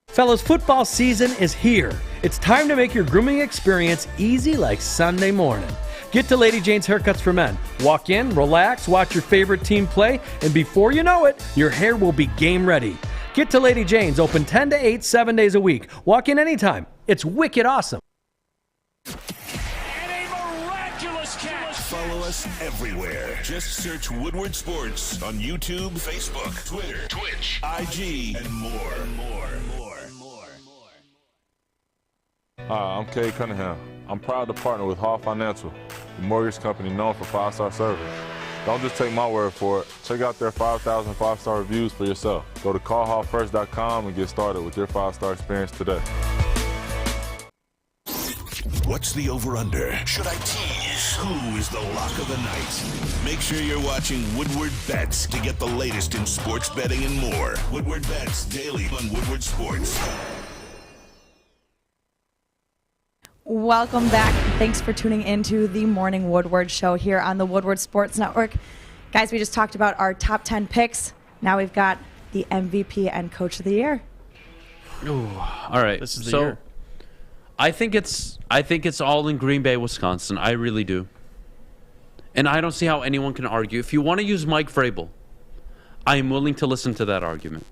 Fellas, football season is here. It's time to make your grooming experience easy like Sunday morning. Get to Lady Jane's Haircuts for Men. Walk in, relax, watch your favorite team play, and before you know it, your hair will be game ready. Get to Lady Jane's, open 10 to 8, 7 days a week. Walk in anytime. It's wicked awesome. Follow us everywhere. Just search Woodward Sports on YouTube, Facebook, Twitter, Twitch, IG, and more. Hi, I'm Cade Cunningham. I'm proud to partner with Hall Financial, the mortgage company known for 5-star service. Don't just take my word for it. Check out their 5,000 5-star reviews for yourself. Go to callhallfirst.com and get started with your 5-star experience today. What's the over-under? Should I tease? Who is the lock of the night? Make sure you're watching Woodward Bets to get the latest in sports betting and more. Woodward Bets daily on Woodward Sports. Welcome back. Thanks for tuning into the Morning Woodward Show here on the Woodward Sports Network. Guys, we just talked about our top 10 picks. Now we've got the MVP and Coach of the Year. Ooh, all right. This is the year. I think it's all in Green Bay, Wisconsin. I really do. And I don't see how anyone can argue. If you want to use Mike Vrabel, I am willing to listen to that argument.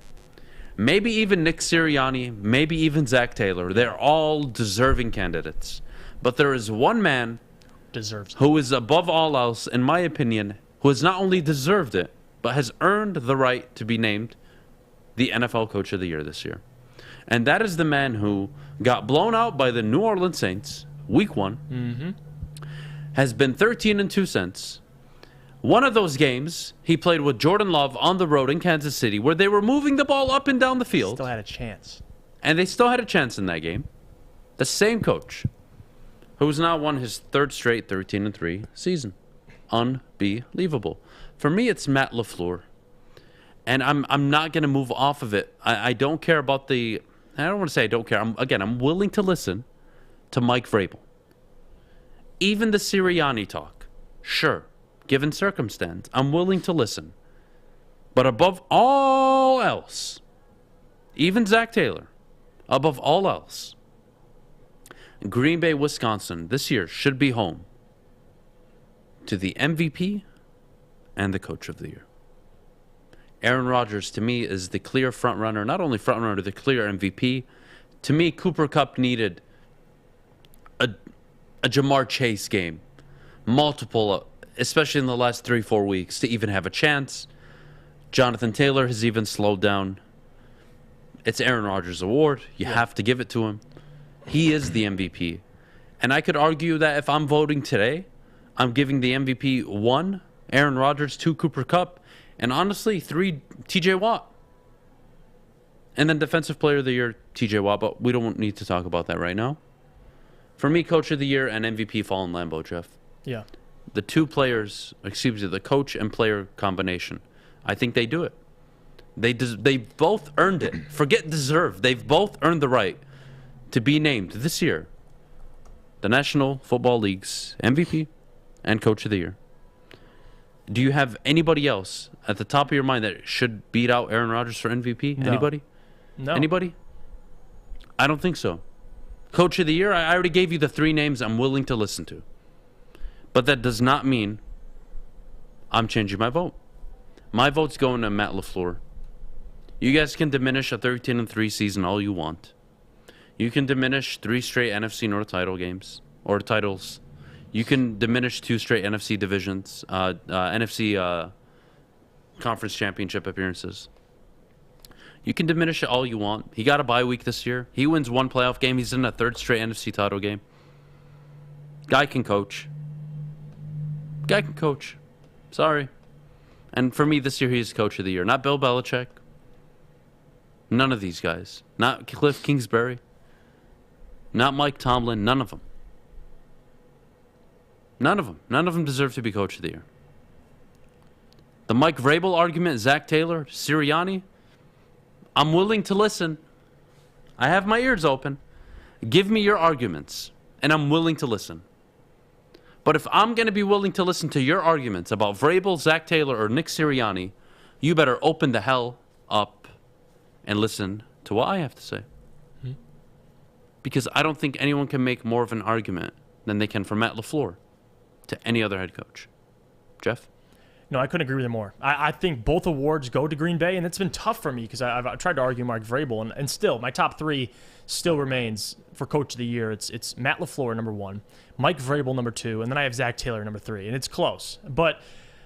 Maybe even Nick Sirianni, maybe even Zach Taylor. They're all deserving candidates. But there is one man who is above all else, in my opinion, who has not only deserved it, but has earned the right to be named the NFL Coach of the Year this year. And that is the man who got blown out by the New Orleans Saints, week 1, has been 13-2 since. One of those games, he played with Jordan Love on the road in Kansas City, where they were moving the ball up and down the field. Still had a chance. And they still had a chance in that game. The same coach, who's now won his third straight 13-3 season. Unbelievable. For me, it's Matt LaFleur. And I'm not going to move off of it. I don't care about the... I don't want to say I don't care. I'm willing to listen to Mike Vrabel. Even the Sirianni talk. Sure. Given circumstance, I'm willing to listen. But above all else, even Zach Taylor, above all else, Green Bay, Wisconsin, this year should be home to the MVP and the Coach of the Year. Aaron Rodgers, to me, is the clear front runner. Not only front runner, the clear MVP. To me, Cooper Kupp needed a Jamar Chase game. Multiple, especially in the last 3-4 weeks, to even have a chance. Jonathan Taylor has even slowed down. It's Aaron Rodgers' award. You have to give it to him. He is the MVP. And I could argue that if I'm voting today, I'm giving the MVP 1, Aaron Rodgers, 2, Cooper Kupp, and honestly, 3, TJ Watt. And then Defensive Player of the Year, TJ Watt, but we don't need to talk about that right now. For me, Coach of the Year and MVP fall in Lambeau, Jeff. Yeah. The two players, the coach and player combination, I think they do it. They both earned it. Forget deserve. They've both earned the right to be named this year the National Football League's MVP and Coach of the Year. Do you have anybody else at the top of your mind that should beat out Aaron Rodgers for MVP? No. Anybody? No. Anybody? I don't think so. Coach of the Year, I already gave you the 3 names I'm willing to listen to. But that does not mean I'm changing my vote. My vote's going to Matt LaFleur. You guys can diminish a 13-3 season all you want. You can diminish 3 straight NFC North title games or titles. You can diminish 2 straight NFC divisions, NFC conference championship appearances. You can diminish it all you want. He got a bye week this year. He wins 1 playoff game. He's in a 3rd straight NFC title game. Guy can coach. Guy can coach. Sorry. And for me, this year, he's Coach of the Year. Not Bill Belichick. None of these guys. Not Cliff Kingsbury. Not Mike Tomlin. None of them. None of them. None of them deserve to be coach of the year. The Mike Vrabel argument, Zach Taylor, Sirianni, I'm willing to listen. I have my ears open. Give me your arguments, and I'm willing to listen. But if I'm going to be willing to listen to your arguments about Vrabel, Zach Taylor, or Nick Sirianni, you better open the hell up and listen to what I have to say. Because I don't think anyone can make more of an argument than they can for Matt LaFleur to any other head coach. Jeff? No, I couldn't agree with you more. I think both awards go to Green Bay, and it's been tough for me because I've tried to argue Mike Vrabel, and still, my top three still remains for Coach of the Year. It's Matt LaFleur, number 1, Mike Vrabel, number 2, and then I have Zach Taylor, number 3, and it's close. But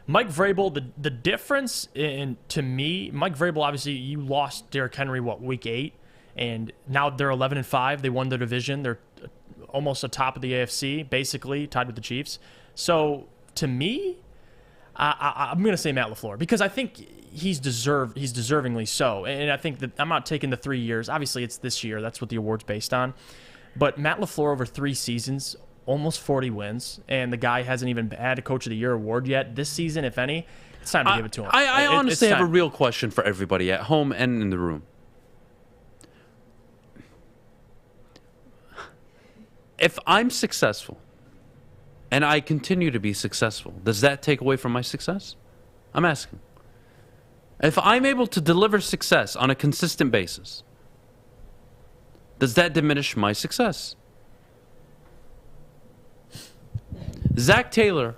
Mike Vrabel, the difference to me, Mike Vrabel, obviously, you lost Derrick Henry, week 8, and now they're 11-5. They won their division. They're almost atop of the AFC, basically, tied with the Chiefs. So, to me, I'm going to say Matt LaFleur because I think he's deservingly so. And I think that I'm not taking the 3 years. Obviously, it's this year. That's what the award's based on. But Matt LaFleur over 3 seasons, almost 40 wins, and the guy hasn't even had a Coach of the Year award yet. This season, if any, it's time to give it to him. I honestly have a real question for everybody at home and in the room. If I'm successful, and I continue to be successful, does that take away from my success? I'm asking. If I'm able to deliver success on a consistent basis, does that diminish my success? Zach Taylor,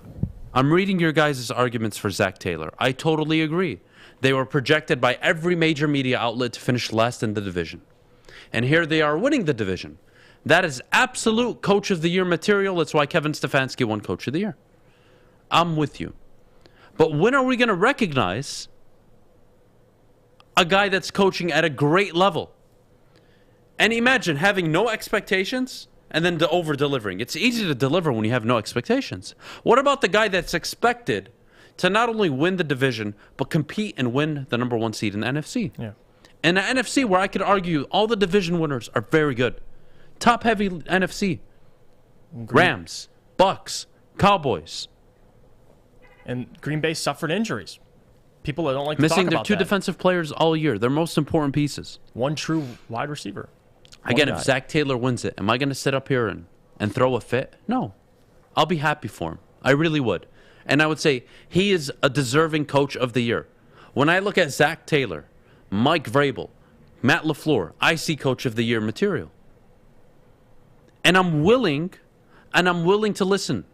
I'm reading your guys' arguments for Zach Taylor. I totally agree. They were projected by every major media outlet to finish last in the division. And here they are winning the division. That is absolute Coach of the Year material. That's why Kevin Stefanski won Coach of the Year. I'm with you. But when are we going to recognize a guy that's coaching at a great level? And imagine having no expectations and then over-delivering. It's easy to deliver when you have no expectations. What about the guy that's expected to not only win the division, but compete and win the number 1 seed in the NFC? Yeah. And the NFC, where I could argue all the division winners are very good. Top-heavy NFC. Rams, Bucks, Cowboys. And Green Bay suffered injuries. People that don't like to talk missing about their 2 that. defensive players all year. Their most important pieces. 1 true wide receiver. Again, if Zach Taylor wins it, am I going to sit up here and throw a fit? No. I'll be happy for him. I really would. And I would say he is a deserving Coach of the Year. When I look at Zach Taylor, Mike Vrabel, Matt LaFleur, I see Coach of the Year material. And I'm willing to listen.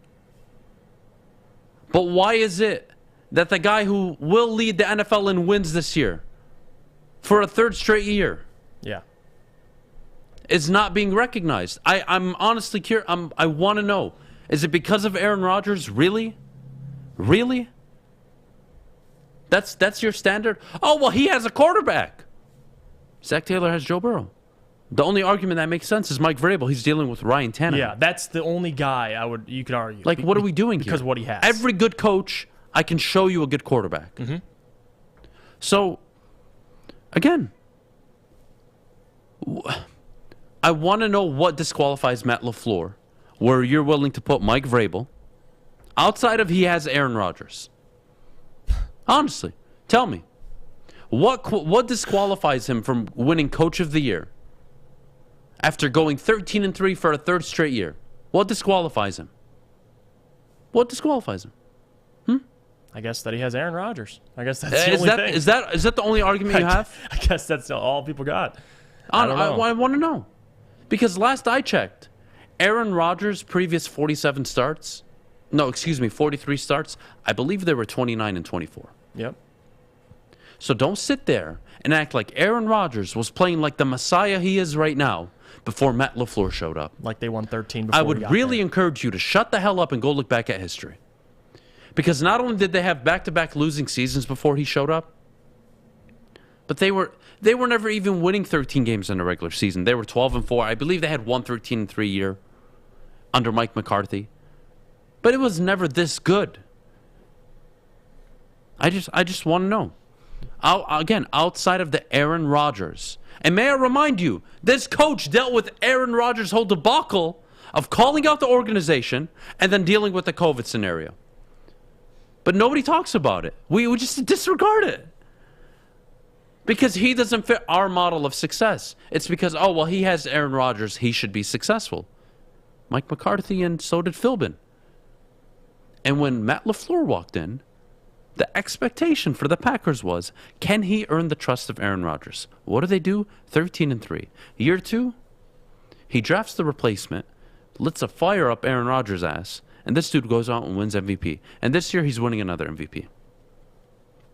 But why is it that the guy who will lead the NFL in wins this year for a 3rd straight year is not being recognized? I'm honestly curious. I want to know. Is it because of Aaron Rodgers? Really? Really? That's your standard? Oh, well, he has a quarterback. Zach Taylor has Joe Burrow. The only argument that makes sense is Mike Vrabel. He's dealing with Ryan Tannehill. Yeah, that's the only guy you could argue. Like, what are we doing because here? What he has. Every good coach, I can show you a good quarterback. Mm-hmm. So, again, I want to know what disqualifies Matt LaFleur, where you're willing to put Mike Vrabel, outside of he has Aaron Rodgers. Honestly, tell me. What disqualifies him from winning Coach of the Year after going 13-3 for a 3rd straight year? What disqualifies him? What disqualifies him? I guess that he has Aaron Rodgers. I guess that's the only thing. Is that the only argument you have? I guess that's all people got. I don't know. I want to know. Because last I checked, Aaron Rodgers' previous 43 starts, I believe they were 29-24. Yep. So don't sit there and act like Aaron Rodgers was playing like the Messiah he is right now before Matt LaFleur showed up. Like they won 13 before I would really encourage you to shut the hell up and go look back at history. Because not only did they have back-to-back losing seasons before he showed up, but they were never even winning 13 games in the regular season. They were 12-4. I believe they had one 13-3 year under Mike McCarthy. But it was never this good. I just want to know. Again, outside of the Aaron Rodgers. And may I remind you, this coach dealt with Aaron Rodgers' whole debacle of calling out the organization and then dealing with the COVID scenario. But nobody talks about it. We just disregard it. Because he doesn't fit our model of success. It's because, he has Aaron Rodgers. He should be successful. Mike McCarthy and so did Philbin. And when Matt LaFleur walked in, the expectation for the Packers was, can he earn the trust of Aaron Rodgers? What do? 13-3. Year 2, he drafts the replacement, lets a fire up Aaron Rodgers' ass, and this dude goes out and wins MVP. And this year, he's winning another MVP.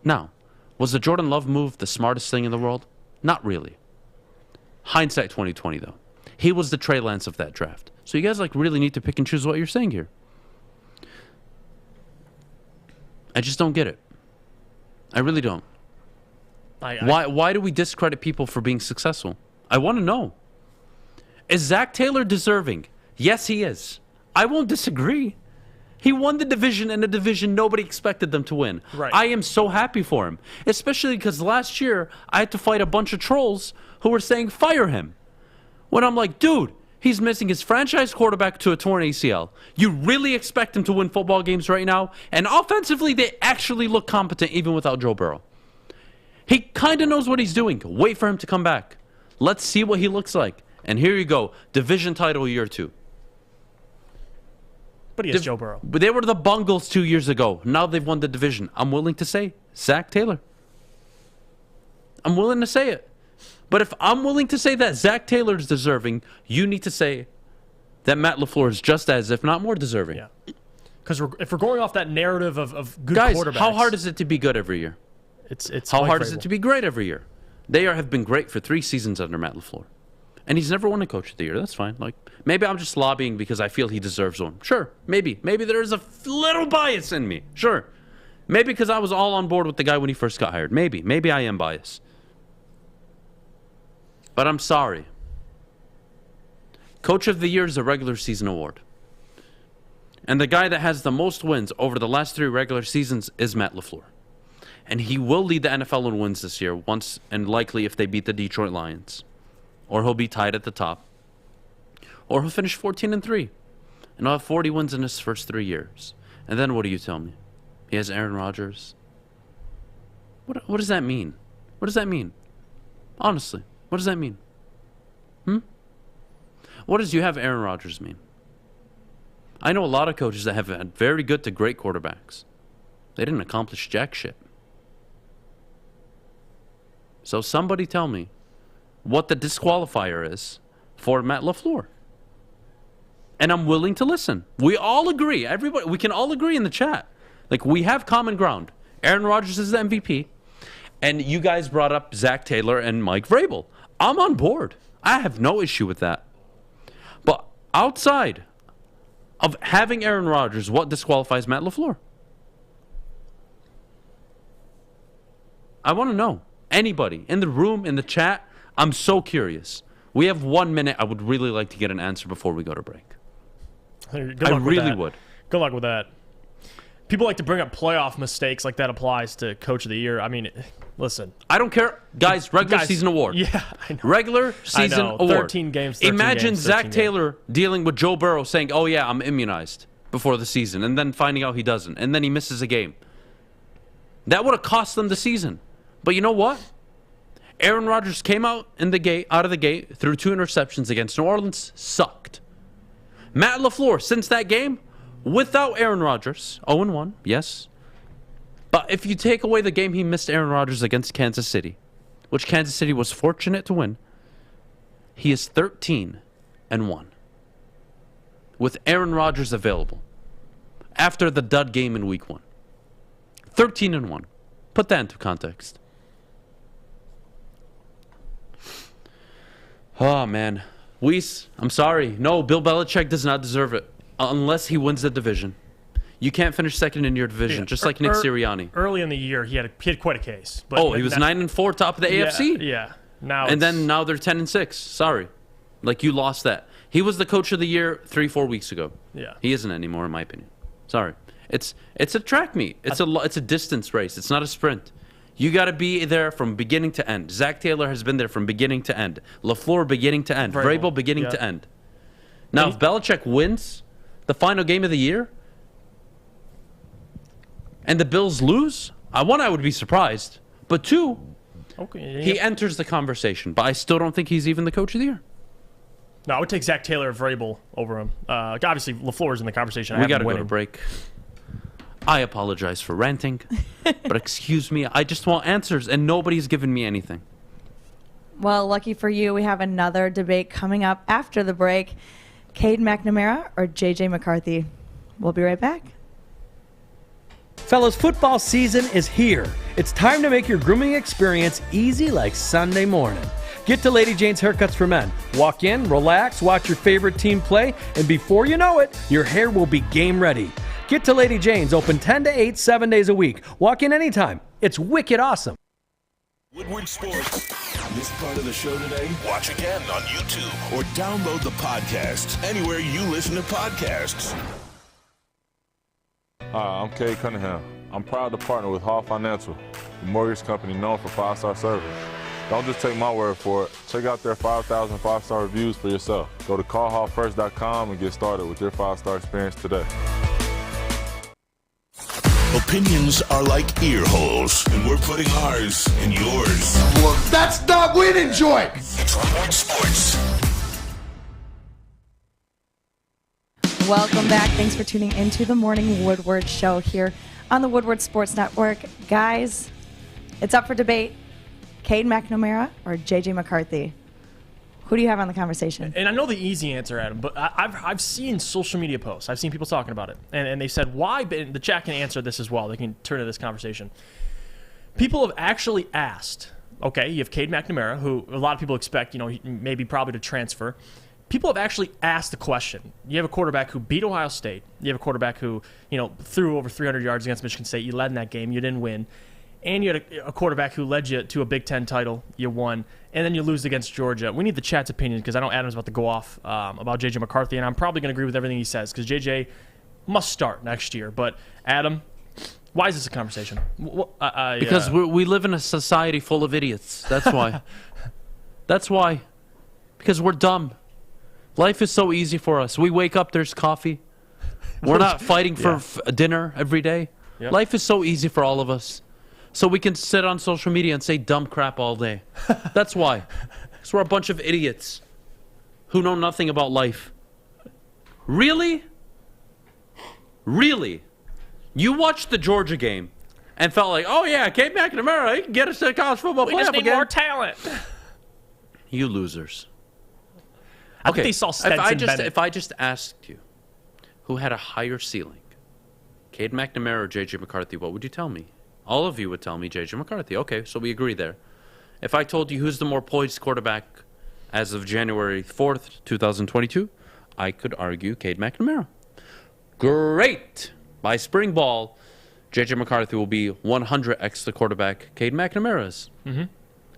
Now, was the Jordan Love move the smartest thing in the world? Not really. Hindsight 2020, though. He was the Trey Lance of that draft. So you guys really need to pick and choose what you're saying here. I just don't get it. I really don't. Why do we discredit people for being successful? I want to know. Is Zach Taylor deserving? Yes, he is. I won't disagree. He won the division in a division nobody expected them to win. Right. I am so happy for him, especially because last year I had to fight a bunch of trolls who were saying fire him. When I'm like, dude, he's missing his franchise quarterback to a torn ACL. You really expect him to win football games right now? And offensively, they actually look competent even without Joe Burrow. He kind of knows what he's doing. Wait for him to come back. Let's see what he looks like. And here you go. Division title year 2. But he has Joe Burrow. But they were the Bungles 2 years ago. Now they've won the division. I'm willing to say Zach Taylor. I'm willing to say it. But if I'm willing to say that Zach Taylor is deserving, you need to say that Matt LaFleur is just as, if not more, deserving. Yeah. Because if we're going off that narrative of good guys, quarterbacks. How hard is it to be good every year? It's how hard is it to be great every year? They have been great for 3 seasons under Matt LaFleur. And he's never won a Coach of the Year. That's fine. Maybe I'm just lobbying because I feel he deserves one. Sure, maybe. Maybe there is a little bias in me. Sure. Maybe because I was all on board with the guy when he first got hired. Maybe I am biased. But I'm sorry. Coach of the Year is a regular season award. And the guy that has the most wins over the last 3 regular seasons is Matt LaFleur. And he will lead the NFL in wins this year, once and likely if they beat the Detroit Lions. Or he'll be tied at the top. Or he'll finish 14-3. And he'll have 40 wins in his first 3 years. And then what do you tell me? He has Aaron Rodgers. What does that mean? What does that mean? Honestly, what does that mean? What does you have Aaron Rodgers mean? I know a lot of coaches that have had very good to great quarterbacks. They didn't accomplish jack shit. So somebody tell me what the disqualifier is for Matt LaFleur. And I'm willing to listen. We all agree. Everybody, we can all agree in the chat. We have common ground. Aaron Rodgers is the MVP. And you guys brought up Zach Taylor and Mike Vrabel. I'm on board. I have no issue with that. But outside of having Aaron Rodgers, what disqualifies Matt LaFleur? I want to know. Anybody in the room, in the chat, I'm so curious. We have 1 minute. I would really like to get an answer before we go to break. I really would. Good luck with that. People like to bring up playoff mistakes like that applies to Coach of the Year. I mean, listen. I don't care. Guys, regular season award. Yeah, I know. Regular season award. 13 games, 13 Imagine games, Zach Taylor dealing with Joe Burrow saying, oh, yeah, I'm immunized before the season, and then finding out he doesn't, and then he misses a game. That would have cost them the season. But you know what? Aaron Rodgers came out of the gate, threw 2 interceptions against New Orleans, sucked. Matt LaFleur, since that game, without Aaron Rodgers, 0-1, yes. But if you take away the game he missed Aaron Rodgers against Kansas City, which Kansas City was fortunate to win, he is 13-1 with Aaron Rodgers available after the dud game in week 1. 13-1. Put that into context. Oh, man. Weiss, I'm sorry. No, Bill Belichick does not deserve it unless he wins the division. You can't finish second in your division, just like Nick Sirianni. Early in the year, he had quite a case. But he was 9-4, top of the AFC. Yeah. Now they're 10-6. Sorry, you lost that. He was the Coach of the Year 3-4 weeks ago. Yeah, he isn't anymore, in my opinion. Sorry, it's a track meet. It's a distance race. It's not a sprint. You got to be there from beginning to end. Zach Taylor has been there from beginning to end. LaFleur beginning to end. Vrabel beginning to end. Now, if Belichick wins the final game of the year and the Bills lose, one, I would be surprised. But two, he enters the conversation. But I still don't think he's even the coach of the year. No, I would take Zach Taylor or Vrabel over him. Obviously, LaFleur's in the conversation. We got to go to break. I apologize for ranting, but excuse me, I just want answers, and nobody's given me anything. Well, lucky for you, we have another debate coming up after the break. Cade McNamara or J.J. McCarthy? We'll be right back. Fellas, football season is here. It's time to make your grooming experience easy like Sunday morning. Get to Lady Jane's Haircuts for Men. Walk in, relax, watch your favorite team play, and before you know it, your hair will be game ready. Get to Lady Jane's, open 10 to 8, 7 days a week. Walk in anytime. It's wicked awesome. Woodward Sports. Missed part of the show today? Watch again on YouTube or download the podcast anywhere you listen to podcasts. Hi, I'm Cade Cunningham. I'm proud to partner with Hall Financial, the mortgage company known for 5-star service. Don't just take my word for it. Check out their 5,000 5-star reviews for yourself. Go to callhallfirst.com and get started with your 5-star experience today. Opinions are like ear holes, and we're putting ours in yours. Well, that's not winning, joint. It's Woodward Sports. Welcome back. Thanks for tuning into the Morning Woodward Show here on the Woodward Sports Network. Guys, it's up for debate. Cade McNamara or J.J. McCarthy? Who do you have on the conversation? And I know the easy answer, Adam, but I've seen social media posts. I've seen people talking about it. And they said, why? The chat can answer this as well. They can turn to this conversation. People have actually asked, okay, you have Cade McNamara, who a lot of people expect, maybe probably to transfer. People have actually asked the question. You have a quarterback who beat Ohio State. You have a quarterback who, threw over 300 yards against Michigan State. You led in that game. You didn't win. And you had a quarterback who led you to a Big Ten title. You won. And then you lose against Georgia. We need the chat's opinion because I know Adam's about to go off about J.J. McCarthy, and I'm probably going to agree with everything he says because J.J. must start next year. But, Adam, why is this a conversation? Because we live in a society full of idiots. That's why. That's why. Because we're dumb. Life is so easy for us. We wake up, there's coffee. We're not fighting for dinner every day. Yep. Life is so easy for all of us. So we can sit on social media and say dumb crap all day. That's why. Because we're a bunch of idiots who know nothing about life. Really? Really? You watched the Georgia game and felt like, oh yeah, Cade McNamara, he can get us to the college football playoff again. We just need more talent. You losers. I think they saw Stetson Bennett. If I just asked you who had a higher ceiling, Cade McNamara or J.J. McCarthy, what would you tell me? All of you would tell me J.J. McCarthy. Okay, so we agree there. If I told you who's the more poised quarterback as of January 4th, 2022, I could argue Cade McNamara. Great! By spring ball, J.J. McCarthy will be 100x the quarterback Cade McNamara is. Mm-hmm.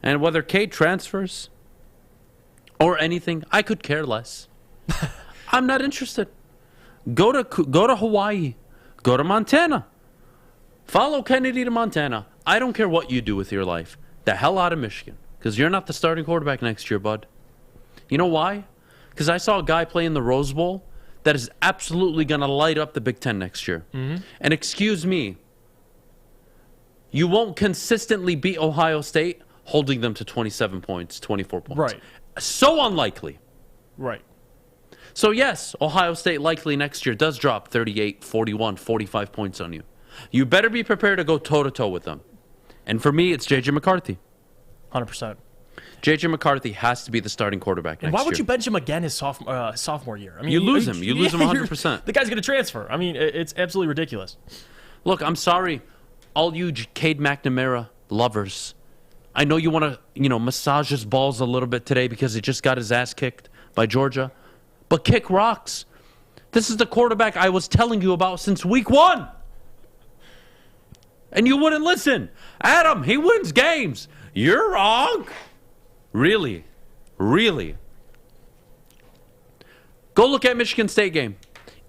And whether Cade transfers or anything, I could care less. I'm not interested. Go to Hawaii. Go to Montana. Follow Kennedy to Montana. I don't care what you do with your life. The hell out of Michigan. Because you're not the starting quarterback next year, bud. You know why? Because I saw a guy play in the Rose Bowl that is absolutely going to light up the Big Ten next year. Mm-hmm. And excuse me, you won't consistently beat Ohio State holding them to 27 points, 24 points. Right. So unlikely. Right. So yes, Ohio State likely next year does drop 38, 41, 45 points on you. You better be prepared to go toe-to-toe with them. And for me, it's J.J. McCarthy. 100%. J.J. McCarthy has to be the starting quarterback next year. Why would you bench him again his sophomore year? I mean, you lose him. You lose him 100%. The guy's going to transfer. I mean, it's absolutely ridiculous. Look, I'm sorry, all you Cade McNamara lovers. I know you want to, massage his balls a little bit today because he just got his ass kicked by Georgia. But kick rocks. This is the quarterback I was telling you about since week 1. And you wouldn't listen. Adam, he wins games. You're wrong. Really? Really? Go look at Michigan State game.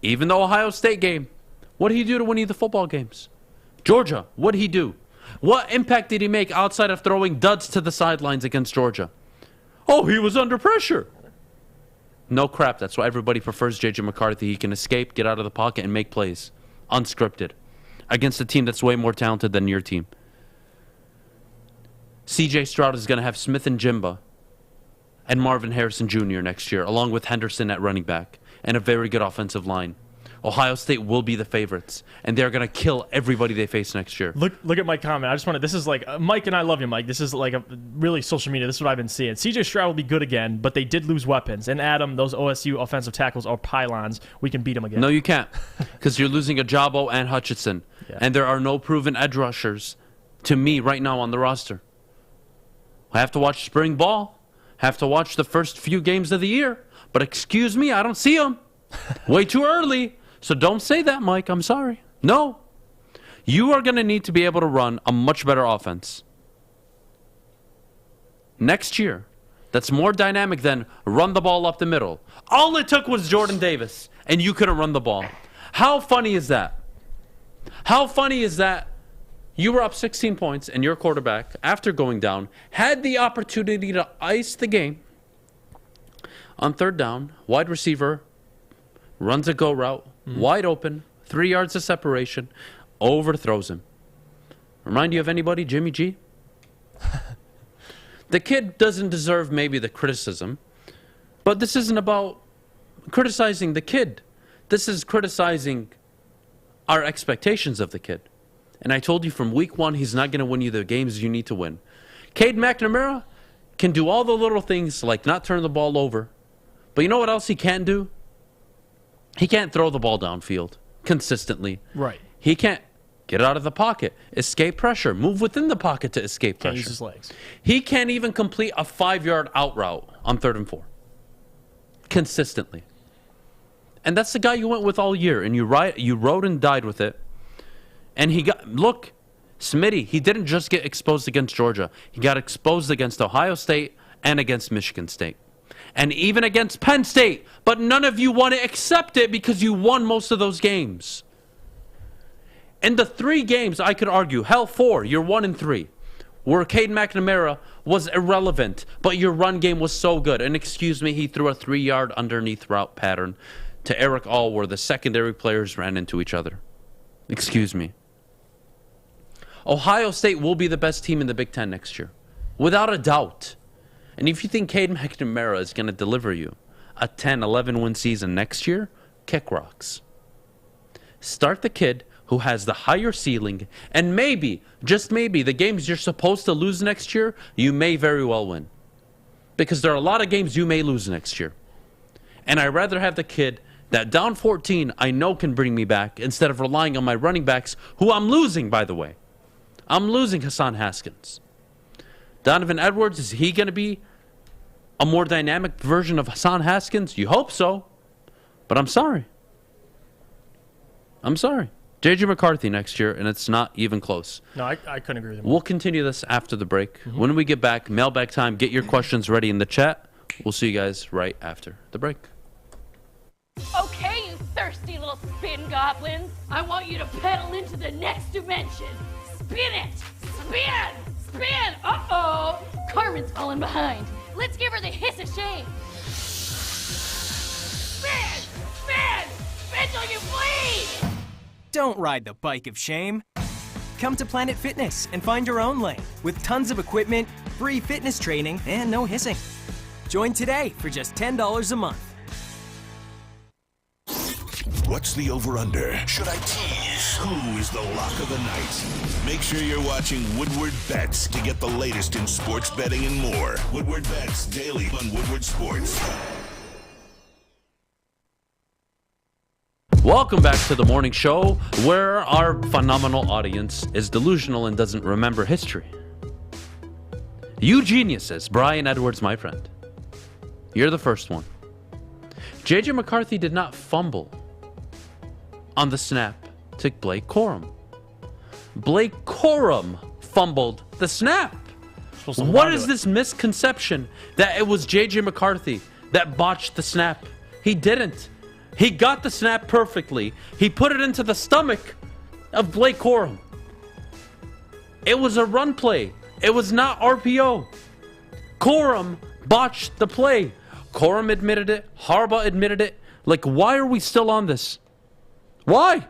Even the Ohio State game. What did he do to win you the football games? Georgia, what did he do? What impact did he make outside of throwing duds to the sidelines against Georgia? Oh, he was under pressure. No crap. That's why everybody prefers J.J. McCarthy. He can escape, get out of the pocket, and make plays. Unscripted. Against a team that's way more talented than your team. C.J. Stroud is going to have Smith and Jimba and Marvin Harrison Jr. next year, along with Henderson at running back, and a very good offensive line. Ohio State will be the favorites, and they're going to kill everybody they face next year. Look at my comment. I just want to, this is like, Mike and I love you, Mike. This is like a really social media. This is what I've been seeing. CJ Stroud will be good again, but they did lose weapons. And Adam, those OSU offensive tackles are pylons. We can beat them again. No, you can't, because you're losing Ajabo and Hutchinson, and there are no proven edge rushers to me right now on the roster. I have to watch spring ball, have to watch the first few games of the year, but excuse me, I don't see them. Way too early. So don't say that, Mike. I'm sorry. No. You are going to need to be able to run a much better offense next year that's more dynamic than run the ball up the middle. All it took was Jordan Davis, and you couldn't run the ball. How funny is that? How funny is that you were up 16 points, and your quarterback, after going down, had the opportunity to ice the game on third down, wide receiver, runs a go route, wide open, 3 yards of separation, overthrows him. Remind you of anybody? Jimmy G? The kid doesn't deserve maybe the criticism, but this isn't about criticizing the kid. This is criticizing our expectations of the kid. And I told you from week one, he's not going to win you the games you need to win. Cade McNamara can do all the little things like not turn the ball over. But you know what else he can't do? He can't throw the ball downfield consistently. Right. He can't get out of the pocket, escape pressure, move within the pocket to escape pressure. Can't use his legs. He can't even complete a 5-yard out route on 3rd and 4. Consistently. And that's the guy you went with all year, and you rode and died with it. And he got, look, Smitty, he didn't just get exposed against Georgia. He got exposed against Ohio State and against Michigan State. And even against Penn State. But none of you want to accept it because you won most of those games. In the 3 games, I could argue, hell 4, you're 1-3, where Cade McNamara was irrelevant, but your run game was so good. And excuse me, he threw a 3-yard underneath route pattern to Eric All where the secondary players ran into each other. Excuse me. Ohio State will be the best team in the Big Ten next year. Without a doubt. And if you think Cade McNamara is going to deliver you a 10, 11-win season next year, kick rocks. Start the kid who has the higher ceiling, and maybe, just maybe, the games you're supposed to lose next year, you may very well win. Because there are a lot of games you may lose next year. And I'd rather have the kid that down 14 I know can bring me back instead of relying on my running backs, who I'm losing, by the way. I'm losing Hassan Haskins. Donovan Edwards, is he going to be a more dynamic version of Hassan Haskins? You hope so. But I'm sorry. I'm sorry. J.J. McCarthy next year, and it's not even close. No, I couldn't agree with him. We'll continue this after the break. When we get back, mailbag time. Get your questions ready in the chat. We'll see you guys right after the break. Okay, you thirsty little spin goblins. I want you to pedal into the next dimension. Spin it! Spin! Spin! Uh-oh! Carmen's falling behind. Let's give her the hiss of shame. Spin! Spin! Spin till you bleed! Don't ride the bike of shame. Come to Planet Fitness and find your own lane with tons of equipment, free fitness training, and no hissing. Join today for just $10 a month. What's the over-under? Should I tease? Who is the lock of the night? Make sure you're watching Woodward Bets to get the latest in sports betting and more. Woodward Bets daily on Woodward Sports. Welcome back to the morning show, where our phenomenal audience is delusional and doesn't remember history. You geniuses, Brian Edwards, my friend. You're the first one. J.J. McCarthy did not fumble on the snap to Blake Corum. Blake Corum fumbled the snap. What is this misconception that it was J.J. McCarthy that botched the snap? He didn't. He got the snap perfectly. He put it into the stomach of Blake Corum. It was a run play. It was not RPO. Corum botched the play. Corum admitted it. Harbaugh admitted it. Like, why are we still on this? Why?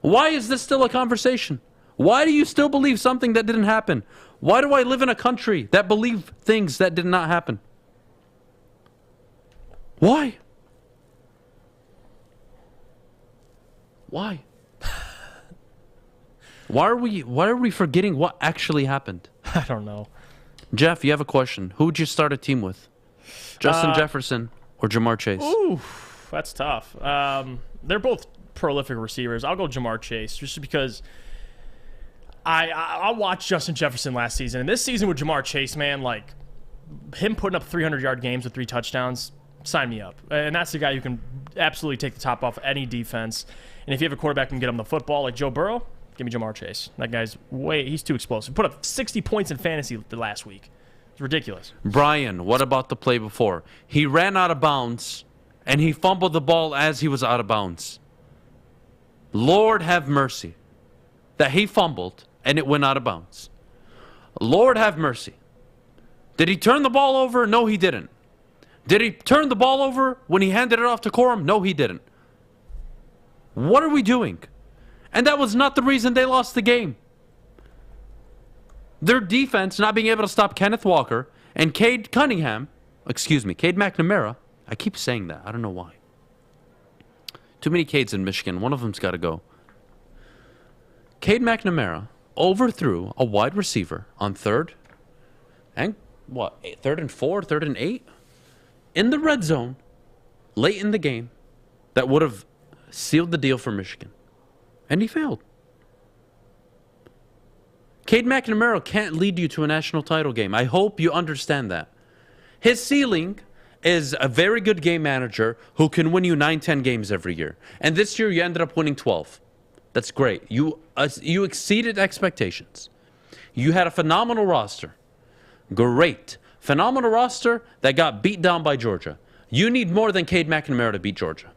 Why is this still a conversation? Why do you still believe something that didn't happen? Why do I live in a country that believe things that did not happen? Why? Why? Why are we forgetting what actually happened? I don't know. Jeff, you have a question. Who would you start a team with? Justin Jefferson or Jamar Chase? Ooh, that's tough. They're both prolific receivers. I'll go Jamar Chase just because I watched Justin Jefferson last season. And this season with Jamar Chase, man, like him putting up 300-yard games with 3 touchdowns, sign me up. And that's the guy who can absolutely take the top off any defense. And if you have a quarterback who can get him the football like Joe Burrow, give me Jamar Chase. That guy's he's too explosive. Put up 60 points in fantasy the last week. It's ridiculous. Brian, what about the play before? He ran out of bounds, and he fumbled the ball as he was out of bounds. Lord have mercy that he fumbled, and it went out of bounds. Lord have mercy. Did he turn the ball over? No, he didn't. Did he turn the ball over when he handed it off to Corum? No, he didn't. What are we doing? And that was not the reason they lost the game. Their defense not being able to stop Kenneth Walker and Cade McNamara. I keep saying that. I don't know why. Too many Cades in Michigan. One of them's got to go. Cade McNamara overthrew a wide receiver on third and 4, 3rd and 8 in the red zone late in the game that would have sealed the deal for Michigan. And he failed. Cade McNamara can't lead you to a national title game. I hope you understand that. His ceiling is a very good game manager who can win you 9-10 games every year. And this year you ended up winning 12. That's great. You exceeded expectations. You had a phenomenal roster. Great. Phenomenal roster that got beat down by Georgia. You need more than Cade McNamara to beat Georgia.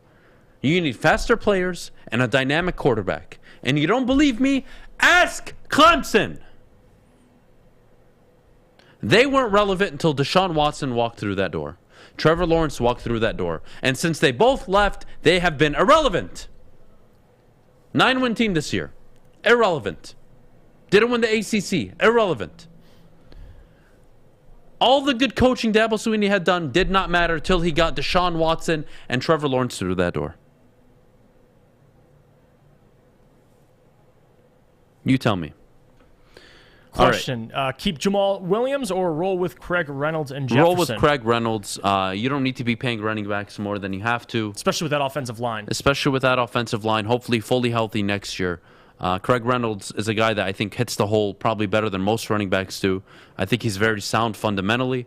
You need faster players and a dynamic quarterback. And you don't believe me? Ask Clemson. They weren't relevant until Deshaun Watson walked through that door. Trevor Lawrence walked through that door. And since they both left, they have been irrelevant. 9-win team this year. Irrelevant. Didn't win the ACC. Irrelevant. All the good coaching Dabo Swinney had done did not matter until he got Deshaun Watson and Trevor Lawrence through that door. You tell me. Question. Keep Jamal Williams or roll with Craig Reynolds and Jefferson? Roll with Craig Reynolds. You don't need to be paying running backs more than you have to. Especially with that offensive line. Hopefully fully healthy next year. Craig Reynolds is a guy that I think hits the hole probably better than most running backs do. I think he's very sound fundamentally.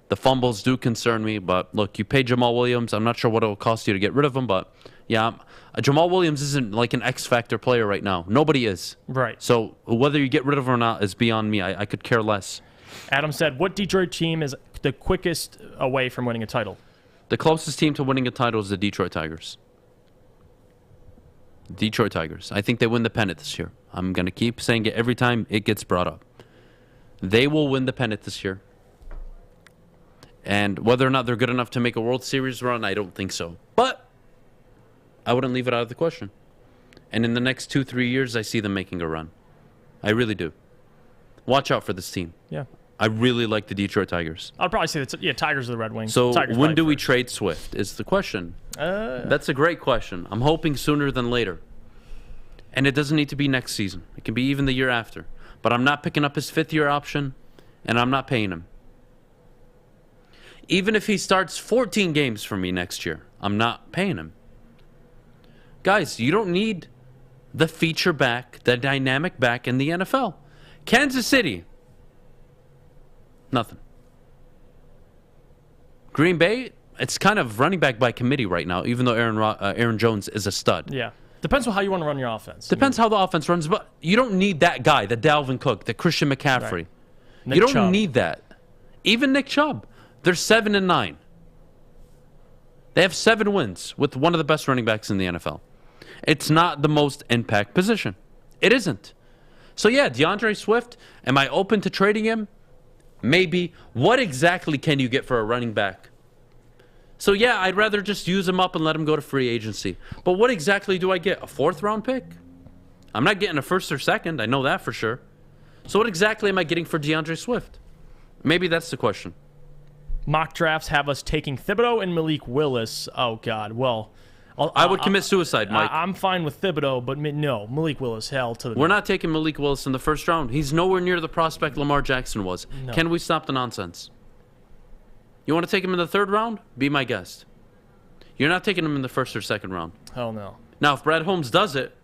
The fumbles do concern me, but look, you pay Jamal Williams. I'm not sure what it will cost you to get rid of him, but yeah, Jamal Williams isn't like an X-factor player right now. Nobody is. Right. So whether you get rid of him or not is beyond me. I could care less. Adam said, what Detroit team is the quickest away from winning a title? The closest team to winning a title is the Detroit Tigers. Detroit Tigers. I think they win the pennant this year. I'm going to keep saying it every time it gets brought up. They will win the pennant this year. And whether or not they're good enough to make a World Series run, I don't think so. But I wouldn't leave it out of the question. And in the next 2-3 years, I see them making a run. I really do. Watch out for this team. Yeah. I really like the Detroit Tigers. I'd probably say that, Tigers are the Red Wings. So Tigers when do we trade Swift is the question. That's a great question. I'm hoping sooner than later. And it doesn't need to be next season. It can be even the year after. But I'm not picking up his 5th-year option, and I'm not paying him. Even if he starts 14 games for me next year, I'm not paying him. Guys, you don't need the feature back, the dynamic back in the NFL. Kansas City, nothing. Green Bay, it's kind of running back by committee right now, even though Aaron Jones is a stud. Yeah. Depends on how you want to run your offense. Depends how the offense runs, but you don't need that guy, the Dalvin Cook, the Christian McCaffrey. Right. You don't need that. Even Nick Chubb. They're 7-9. They have 7 wins with one of the best running backs in the NFL. It's not the most impact position. It isn't. So yeah, DeAndre Swift, am I open to trading him? Maybe. What exactly can you get for a running back So, yeah, I'd rather just use him up and let him go to free agency. But what exactly do I get? A 4th-round pick? I'm not getting a 1st or 2nd. I know that for sure. So what exactly am I getting for DeAndre Swift? Maybe that's the question. Mock drafts have us taking Thibodeau and Malik Willis. Oh, God. Well, I would commit suicide, Mike. I'm fine with Thibodeau, but no, Malik Willis, hell to the... We're not taking Malik Willis in the 1st round. He's nowhere near the prospect Lamar Jackson was. No. Can we stop the nonsense? You want to take him in the 3rd round? Be my guest. You're not taking him in the 1st or 2nd round. Hell no. Now, if Brad Holmes does it,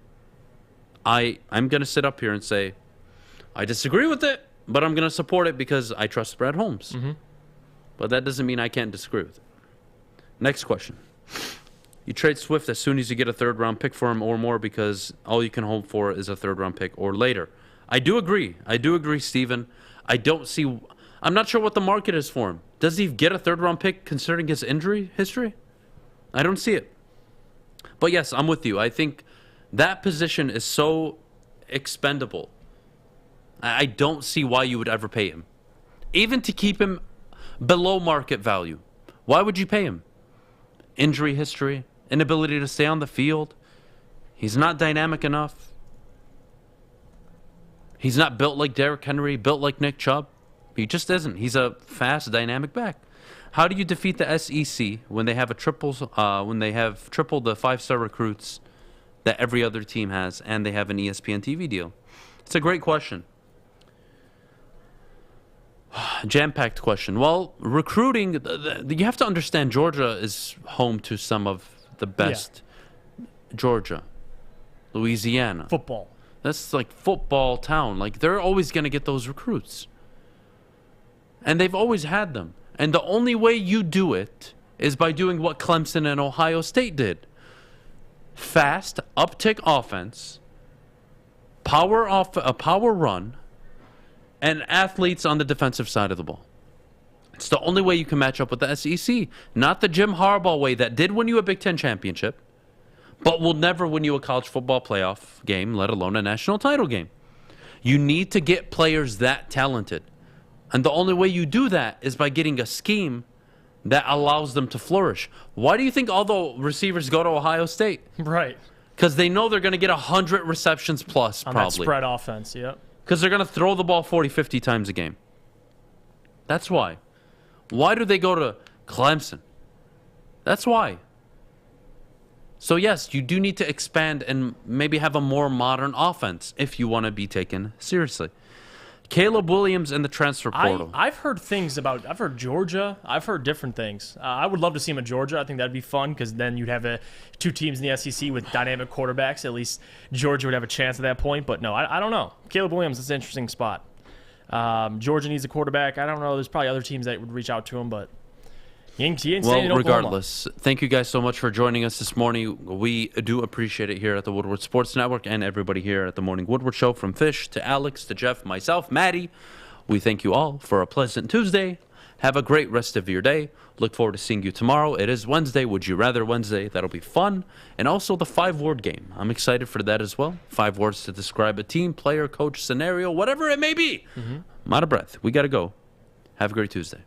I'm going to sit up here and say, I disagree with it, but I'm going to support it because I trust Brad Holmes. Mm-hmm. But that doesn't mean I can't disagree with it. Next question. You trade Swift as soon as you get a 3rd-round pick for him or more because all you can hope for is a 3rd-round pick or later. I do agree. Steven. I'm not sure what the market is for him. Does he get a 3rd-round pick considering his injury history? I don't see it. But yes, I'm with you. I think that position is so expendable. I don't see why you would ever pay him. Even to keep him below market value. Why would you pay him? Injury history, inability to stay on the field. He's not dynamic enough. He's not built like Derrick Henry, built like Nick Chubb. He just isn't. He's a fast, dynamic back. How do you defeat the SEC when they have triple the 5-star recruits that every other team has, and they have an ESPN TV deal? It's a great question. Jam-packed question. Well, recruiting, you have to understand Georgia is home to some of the best. Yeah. Georgia, Louisiana. Football. That's like football town. Like, they're always going to get those recruits. And they've always had them. And the only way you do it is by doing what Clemson and Ohio State did. Fast, uptick offense, a power run, and athletes on the defensive side of the ball. It's the only way you can match up with the SEC. Not the Jim Harbaugh way that did win you a Big Ten championship, but will never win you a college football playoff game, let alone a national title game. You need to get players that talented. And the only way you do that is by getting a scheme that allows them to flourish. Why do you think all the receivers go to Ohio State? Right. Because they know they're going to get 100 receptions plus, on probably. That spread offense, yep. Because they're going to throw the ball 40, 50 times a game. That's why. Why do they go to Clemson? That's why. So, yes, you do need to expand and maybe have a more modern offense if you want to be taken seriously. Caleb Williams in the transfer portal. I've heard Georgia. I've heard different things. I would love to see him at Georgia. I think that'd be fun because then you'd have two teams in the SEC with dynamic quarterbacks. At least Georgia would have a chance at that point. But no, I don't know. Caleb Williams is an interesting spot. Georgia needs a quarterback. I don't know. There's probably other teams that would reach out to him, but he ain't staying in Oklahoma. Regardless, thank you guys so much for joining us this morning. We do appreciate it here at the Woodward Sports Network and everybody here at the Morning Woodward Show, from Fish to Alex to Jeff, myself, Maddie. We thank you all for a pleasant Tuesday. Have a great rest of your day. Look forward to seeing you tomorrow. It is Wednesday, Would You Rather Wednesday. That'll be fun. And also the 5-word game. I'm excited for that as well. 5 words to describe a team, player, coach, scenario, whatever it may be. I'm out of breath. We got to go. Have a great Tuesday.